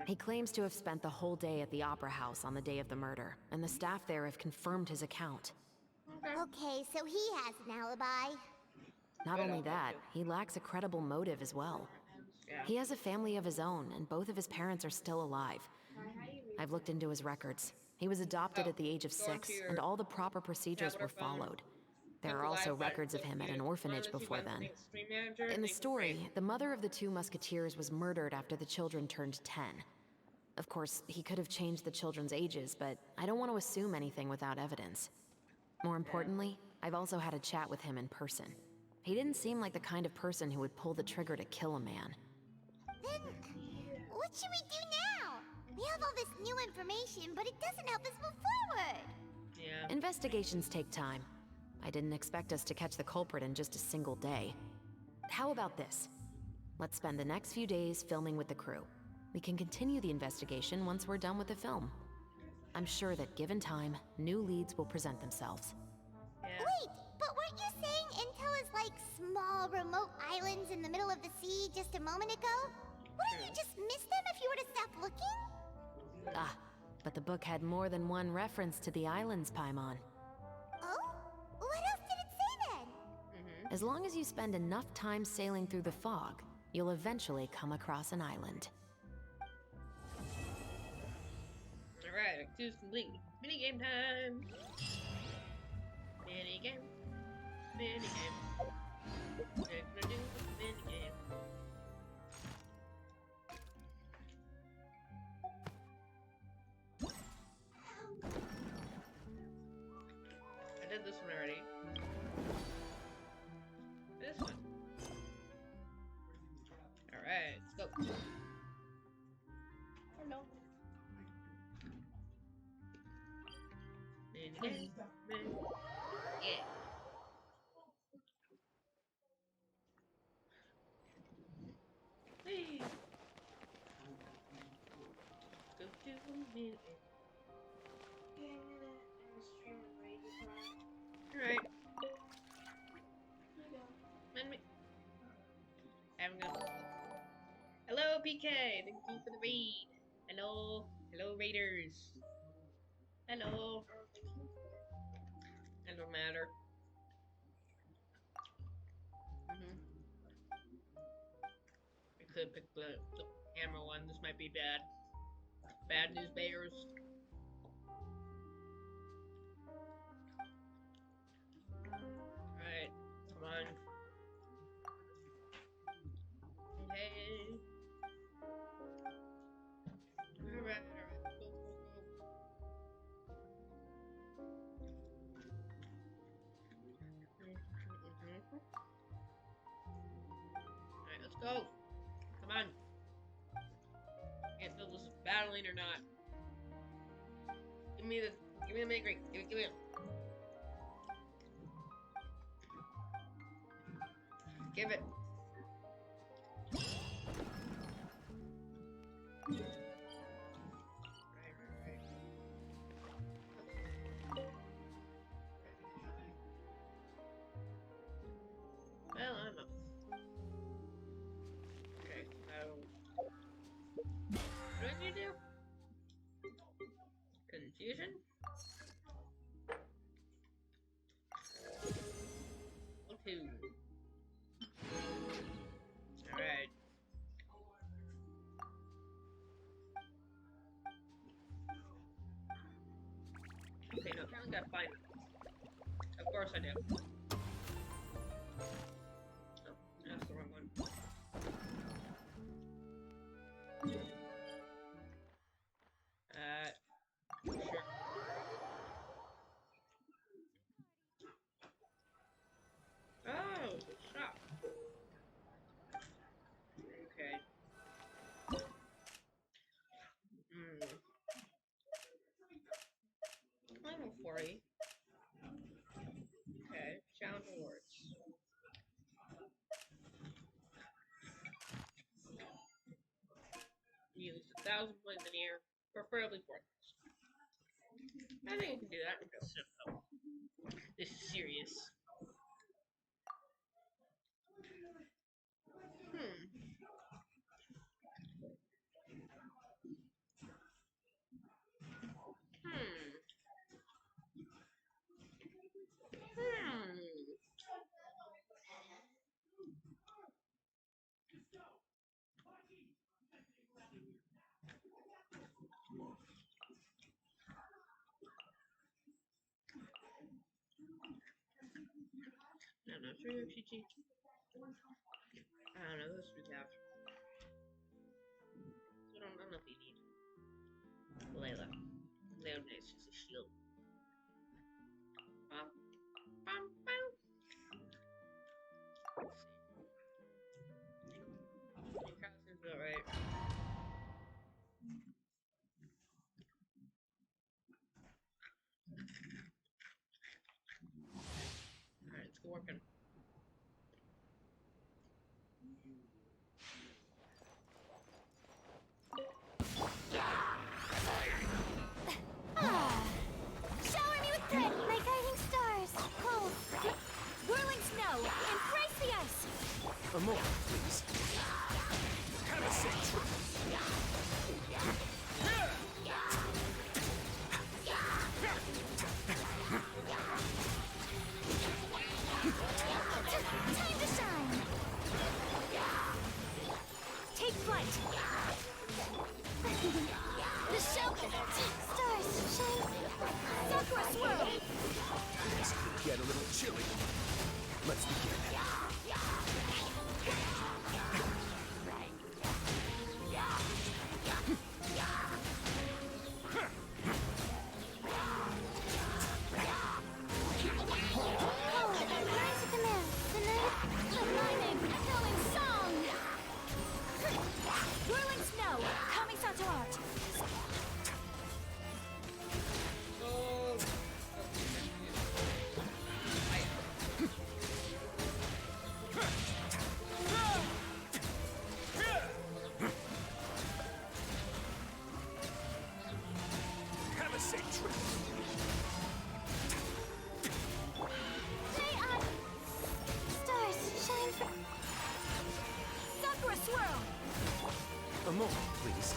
He claims to have spent the whole day at the Opera House on the day of the murder, and the staff there have confirmed his account. Okay, so he has an alibi. Not only that, he lacks a credible motive as well. He has a family of his own, and both of his parents are still alive. I've looked into his records. He was adopted at the age of 6, and all the proper procedures were followed. There are also records of him at an orphanage before then. In the story, the mother of the 2 musketeers was murdered after the children turned 10. Of course, he could have changed the children's ages, but I don't want to assume anything without evidence. More importantly, I've also had a chat with him in person. He didn't seem like the kind of person who would pull the trigger to kill a man. Then, what should we do now? We have all this new information, but it doesn't help us move forward. Yeah. Investigations take time. I didn't expect us to catch the culprit in just a single day. How about this? Let's spend the next few days filming with the crew. We can continue the investigation once we're done with the film. I'm sure that given time, new leads will present themselves. Yeah. Wait, but weren't you saying Intel is like small, remote islands in the middle of the sea just a moment ago? Wouldn't you just miss them if you were to stop looking? Ah, but the book had more than one reference to the islands, Paimon. Oh? What else did it say then? As long as you spend enough time sailing through the fog, you'll eventually come across an island. Alright, Act 2 is complete. Minigame time! Minigame. Minigame. We're gonna do the minigame. I did this one already. This one. Alright, let's go. Hello. Minigame. Yeah. Hey. Go to the minigame. PK. Thank you for the raid. Hello. Hello, raiders. Hello. It don't matter. I could pick the hammer one. This might be bad. Bad news bears. Alright, come on. Okay. Alright, go, go, go. Alright, let's go. Come on. Can't tell if this is battling or not. Give me the main ring. Give it. Give it. Well, I'm up. Okay, so what do I need to do? Confusion? Two. Alright. Okay, no, apparently gotta find it. Of course I do. Oh, that's the wrong one. Sure. Oh, shop. Okay. Level 40. Okay, challenge awards. Use 1,000 points in here, preferably 4,000. I think we can do that. This is serious. I'm not sure if she cheats. I don't know, this is out. I don't know if you need Layla. Layla is just a shield. Bum, bum, bum. Your costume's alright. Alright, let's go working. Shower me with thread, my guiding stars. Cold, whirling snow, embrace the ice. A more, please. Have a seat. Time to shine. Take flight. The show. Stars shine. Sakura swirl. Things could get a little chilly. Let's begin. A moment, please.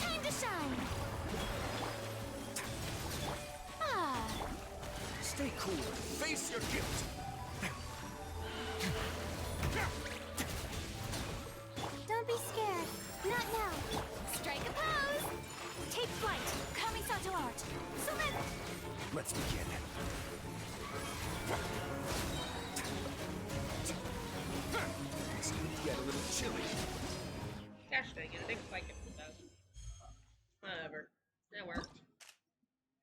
Time to shine! Ah, Stay cool. Face your guilt. Don't be scared. Not now. strike a pose! Take flight! Kamisato art! Summit! Let's begin. This could get a little chilly. Gosh dang it, I think I can put that. Whatever. That worked.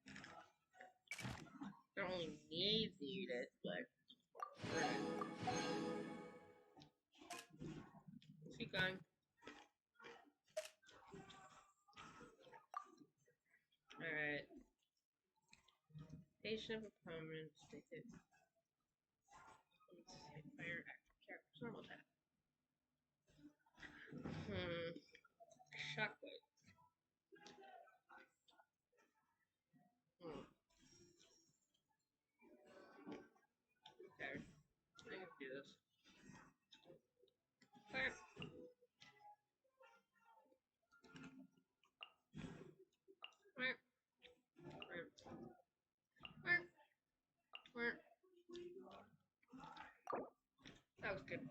I don't really need to eat it, but. Let's keep going. Alright. Patient of permanent stated. Let's see. Fire active characters. Normal attack. Shockwave. Okay. I can do this. Fire. Fire. Fire. Fire. Fire. That was good.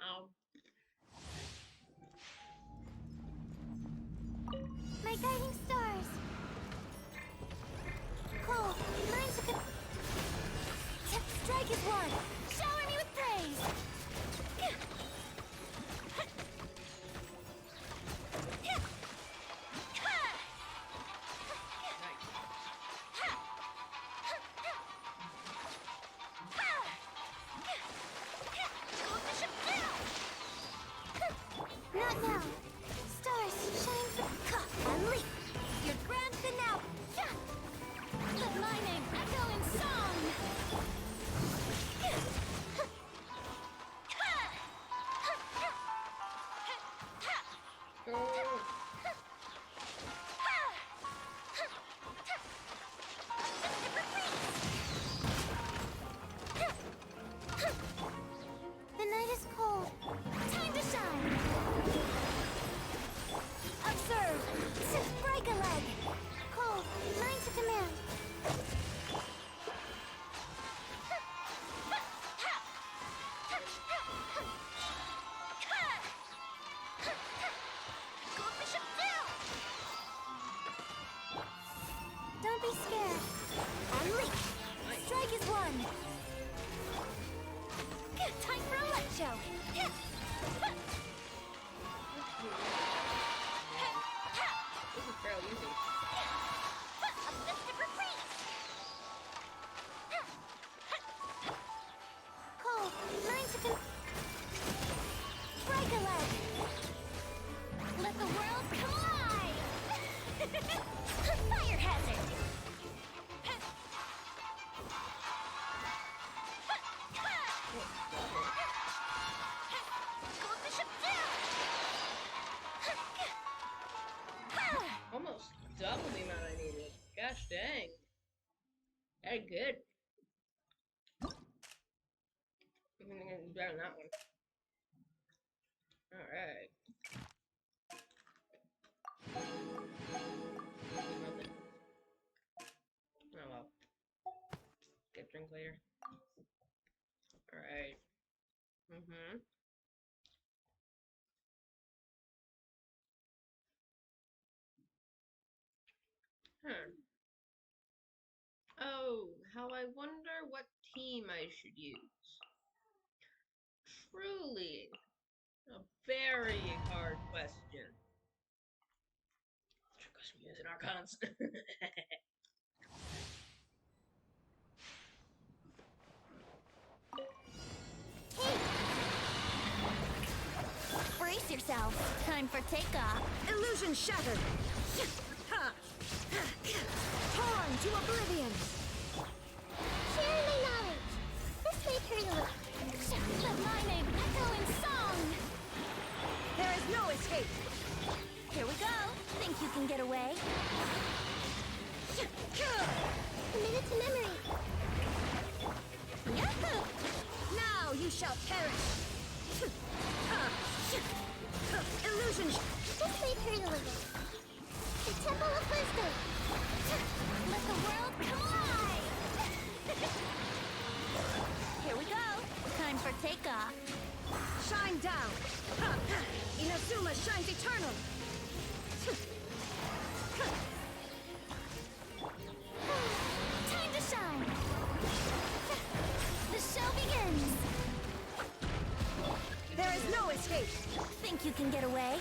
Ow. My guiding stars. Cold, mine's a good. Strike is one. Shower me with praise. Not now. Stars, shine for unleash. Your grand finale. Let my name echo in song! The night is cold. Time to shine. Observe. Break a leg. Cold. Mine to command. Don't be scared. Unleash. Strike is one. Time for a light show. This is fairly easy. A festive reprise. Cold. Mine to break a leg. Let the world come alive. Fire hazard. Almost double the amount I needed. Gosh dang. Very good. I'm gonna do better than that one. Alright. Oh well. Get a drink later. Alright. Oh, how I wonder what team I should use. Truly, a very hard question. Trick question using Archons. Brace yourself. Time for takeoff. Illusion shattered! Torn to oblivion! Share my knowledge. This may hurt a little. Let my name echo in song! There is no escape! Here we go. Think you can get away? A minute to memory. shall perish! Illusion! Just leave her a little. The Temple of Wisdom. Let the world come alive! Here we go! Time for takeoff. Shine down! Inazuma shines eternal! Time to shine! The show begins! There is no escape! Think you can get away?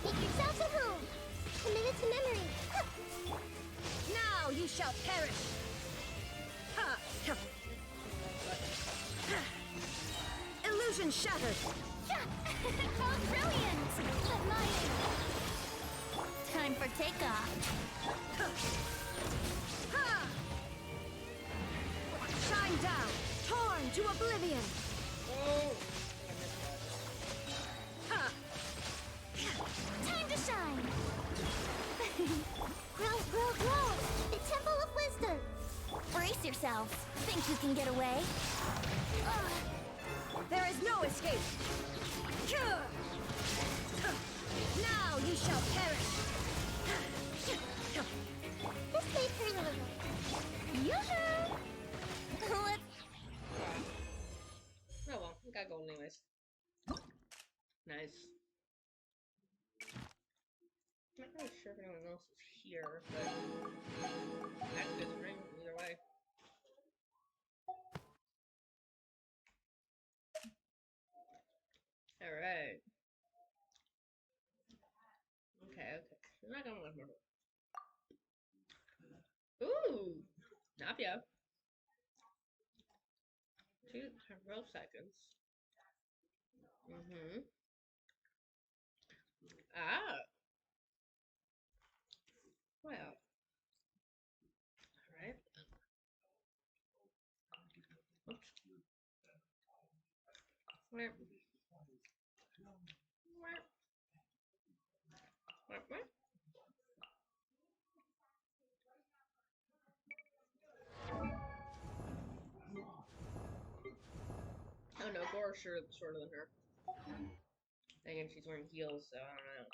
Make yourselves at home! Commit it to memory! Now you shall perish! Illusion shattered! Oh, brilliant! Admire! Time for takeoff. Shine down! Torn to oblivion! Time to shine! Grow, grow, grow! The Temple of Wisdom! Brace yourselves. Think you can get away? There is no escape! Now you shall perish! Just leave her a little. Yoo-hoo! Let's... Oh well, we got gold anyways. Nice. I'm not really sure if anyone else is here, but that's good for him either way. Alright. Okay. I'm not gonna remember. Ooh! Navia. 2 seconds. Ah! Well. Alright. Oops. Where? Oh no, Gore's shorter than her. Again, she's wearing heels, so I don't know.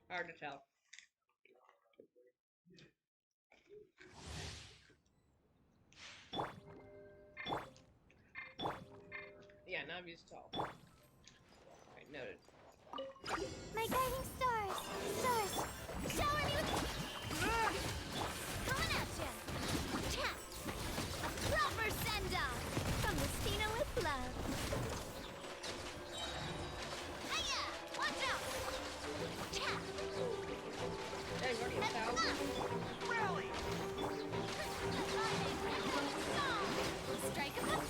Hard to tell. Yeah, Navi's tall. Right, noted. My guiding stars! Stars! Shower me with... Coming at ya! Tap! A proper send-off! From Messina with love! Hiya! Watch out! Tap! Hey, already a 1,000? Rally! Strike a pop!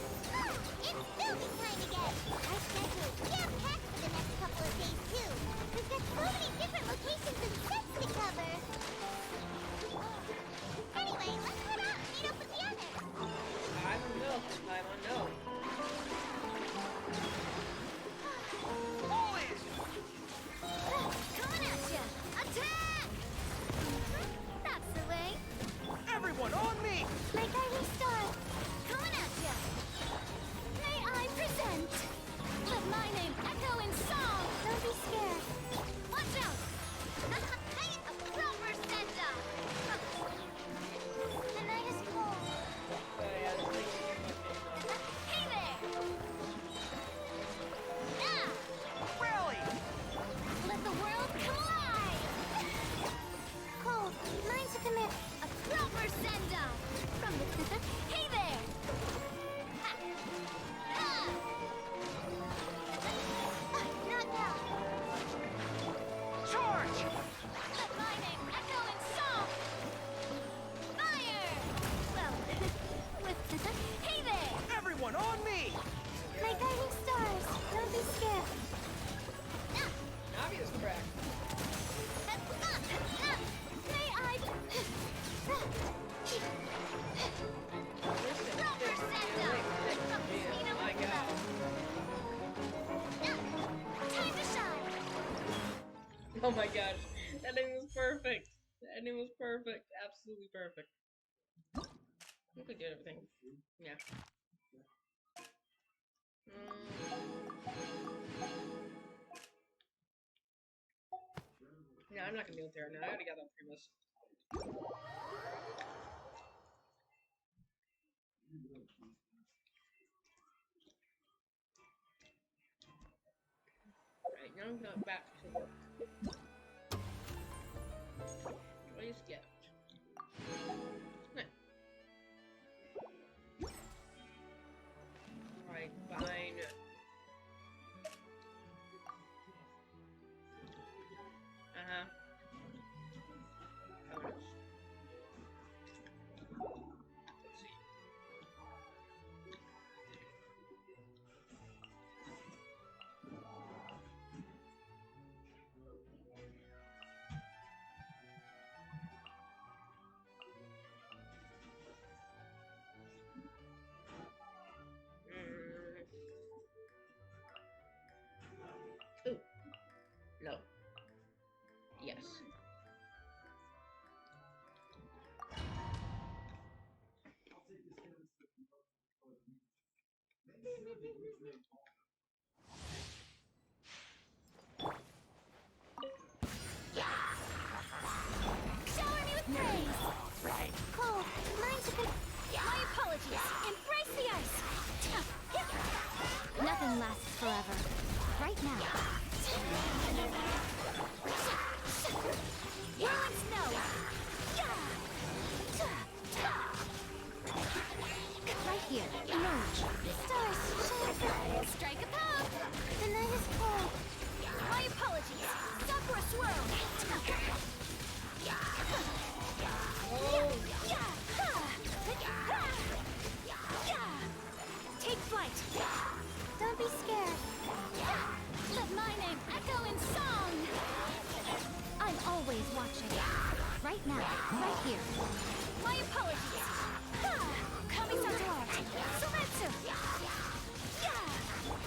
It's building time again! Our schedule is jam-packed for the next couple of days, too! We've got so many different locations and sets to cover! Anyway, let's head out and meet up with the others! I don't know. Coming at ya! Attack! That's the way! Everyone on me! My guiding star! Coming at ya! May I present? Let my name echo in song! Don't be scared! Watch out! Hey, a proper send-up! The night is cold. Hey there! Ah! Rally! Let the world come alive! Cold, mine to commit. A proper send-off! From the... Hey there! Ha! Ah! Not now! Charge! Let my name echo in song! Fire! Well, with... Hey there! Everyone on me! My guiding stars, don't be scared. Navia's correct. May I... Proper send-up! From Messina with love. Time to shine! Oh my gosh. That ending was perfect. That ending was perfect. Absolutely. absolutely perfect. I think we did everything. Yeah. Yeah, I'm not gonna deal with her now. I already got that premise. Right, now I'm going back to work. Choice gift. Alright, fine. Bonus. Let's see. Ooh. No. Yes. Shower me with praise! Right. Cold, mind to my apologies. Embrace the ice! Nothing lasts forever. Right now. Whirling snow! Right here. Emerge. Stars, shine. Strike a pose! The night is cold. My apologies. Sakura swirl! Take flight. Don't be scared. Let my name echo in song. I'm always watching. Right now. Right here. My apologies. Kamisato. Sometsu!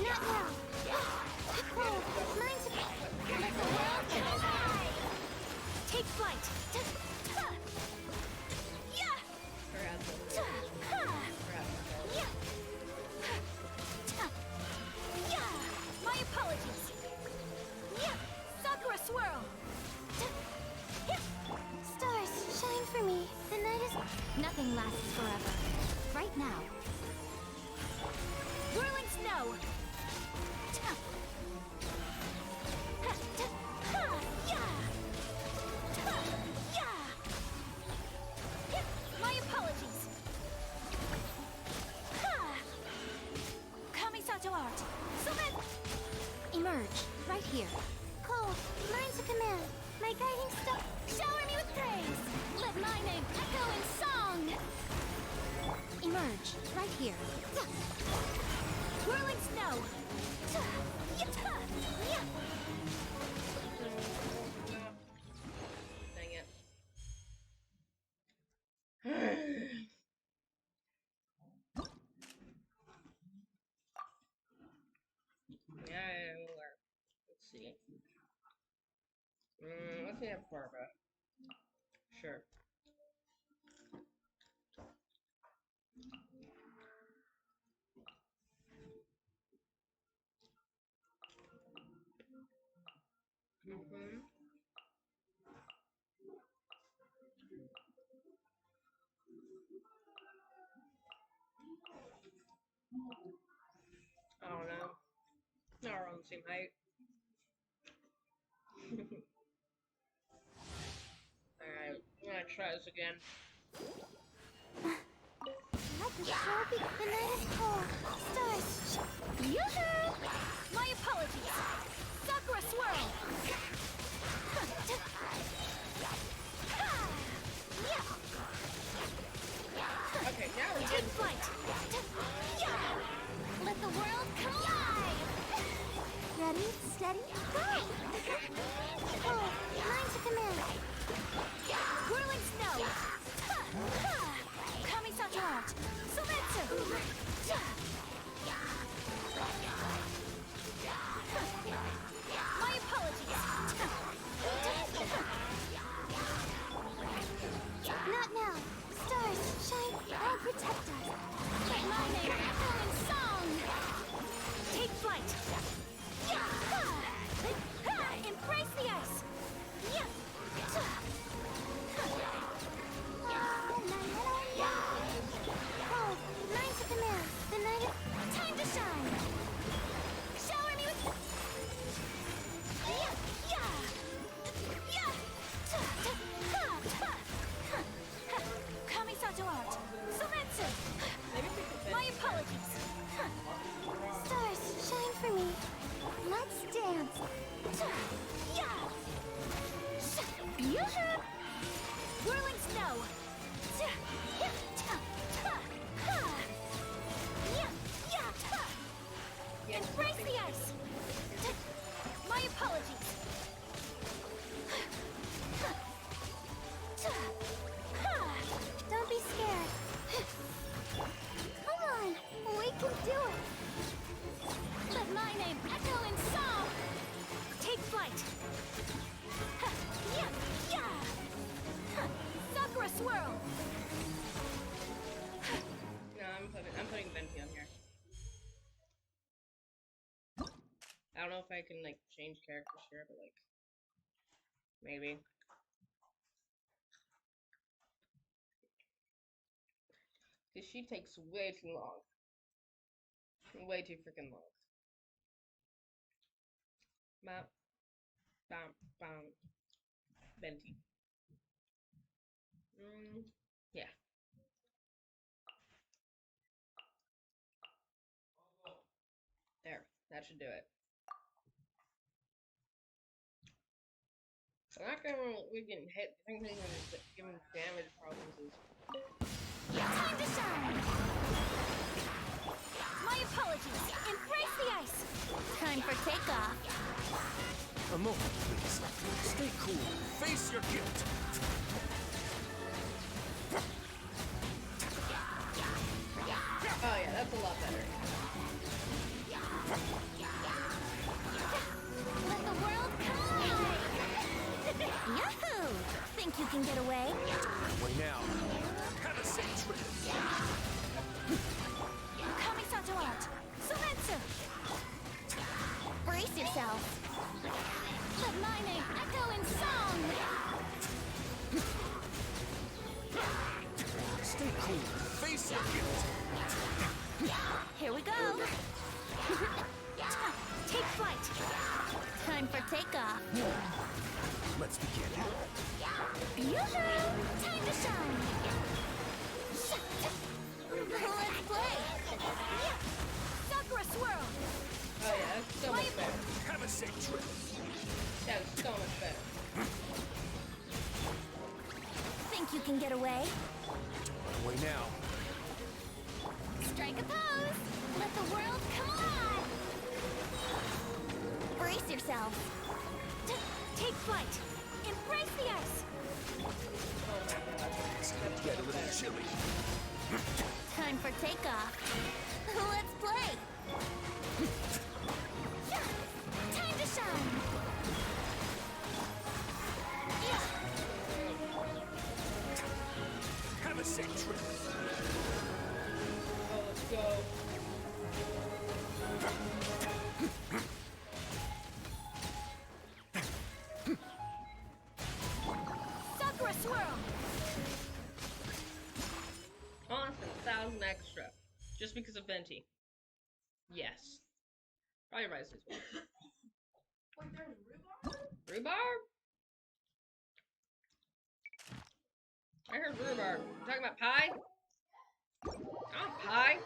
Not now. Cold, mind to let the world collide. Take flight. My apologies. Sakura swirl. Stars, shine for me. The night is... Nothing lasts forever. Right now. Whirling snow. My apologies. Kamisato art. Somet! Emerge. Right here. Cold, mine's a command. My guiding star. Shower me with praise. Let my name echo in song. Emerge. Right here. Whirling snow. Dang it. Yeah, let's see. Let's see have Barbara. Sure. I don't know. Not around the same height. Alright, I'm gonna try this again. Let the show be. The night is cold. Stars. Yoo-hoo! My apologies. Sakura swirl. Okay, now we're Take getting flight. Let the world collide. Ready, steady, go! Cold, mind to command. Whirling snow. Kamisato art. Sometsu. My apologies. Not now. Embrace the ice! My apologies! Don't be scared. Come on, we can do it! Let my name echo in song! Take flight! Yeah! Yeah! Sakura swirl! No, I'm putting Venti on here. I don't know if I can like change characters here, but like maybe. Cause she takes way too long. Way too freaking long. Bam, bam, bam. Venti. Yeah. There, that should do it. So not gonna we getting hit. I think they're gonna give him damage problems is. Time to shine! My apologies. Embrace the ice. Time for takeoff. A moment, please. Stay cool. Face your guilt. Oh yeah, that's a lot better. Let the world collide! Yahoo! Think you can get away? Way now. Have a safe trip. Kamisato out! Sumetsu! Brace yourself! Let my name echo in song! Stay cool. Face your guilt. Here we go! Take flight! Time for takeoff! Let's begin. Yoo-hoo! Time to shine! Let's play! Sakura swirl! Oh yeah, that's so much better. Have a safe trip. That was so much better. Think you can get away? Way now. Strike a pose! Let the world come alive! Brace yourself! Take flight! Embrace the ice! It's gonna get a little chilly. Time for takeoff! Let's play! Time to shine! Have a safe trip. Oh, let's go. Sakura swirl! Honestly, 1,000 extra. Just because of Venti. Yes. Probably rice as well. Wait, there's rhubarb? Rhubarb? I heard rhubarb. You talking about pie? Oh, pie.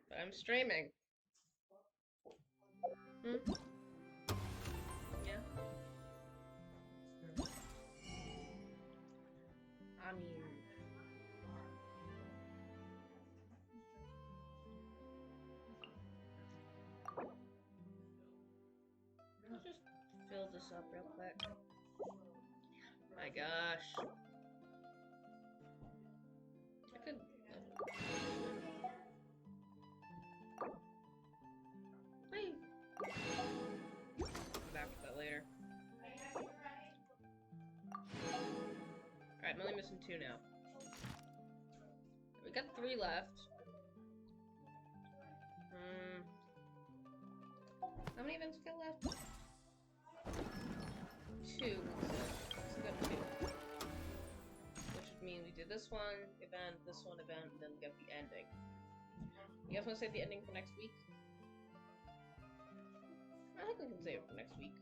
But I'm streaming. Yeah. I mean... Let's just fill this up real quick. My gosh. I could... Wait. Come back to that later. Alright, I'm only missing 2 now. We got 3 left. How many events we got left? 2. So we got 2. Which would mean we did this one event, and then we got the ending. You guys want to save the ending for next week? I think we can save it for next week.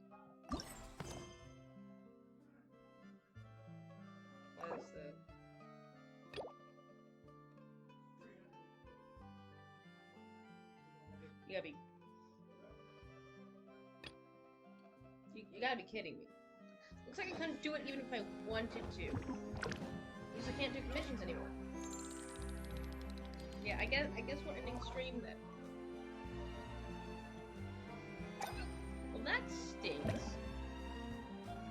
What is the... You gotta be... You gotta be kidding me. Looks like I couldn't do it even if I wanted to. Because I can't do commissions anymore. Yeah, I guess we're ending stream then. Well, that stinks.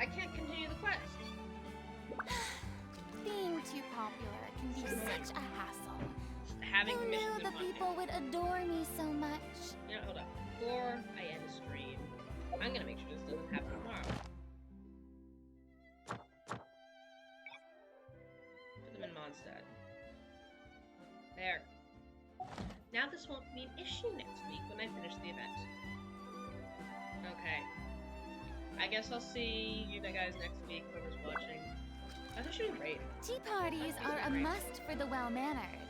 I can't continue the quest. Being too popular can be such a hassle. Having Who knew the people would adore me so much? You know, hold up. Before I end the stream, I'm gonna make sure this doesn't happen tomorrow. Put them in Mondstadt. There. Now this won't be an issue next week when I finish the event. Okay. I guess I'll see you guys next week, whoever's watching. I thought she was great. Tea parties are a must for the well-mannered.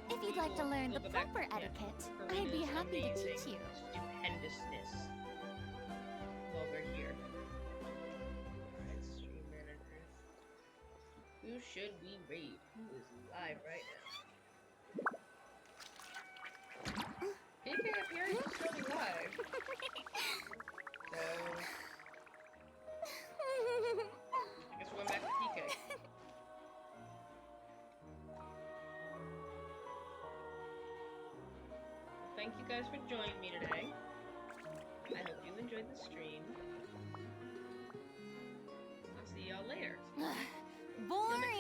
If you'd like to learn the proper etiquette, I'd be happy to teach you. Stupendousness. While we're here. Alright, stream manager. Who should we raid? Who is live right now? PK appears to still be live. So... I guess we're going back to PK. Thank you guys for joining me today. I hope you enjoyed the stream. I'll see y'all later. Boring!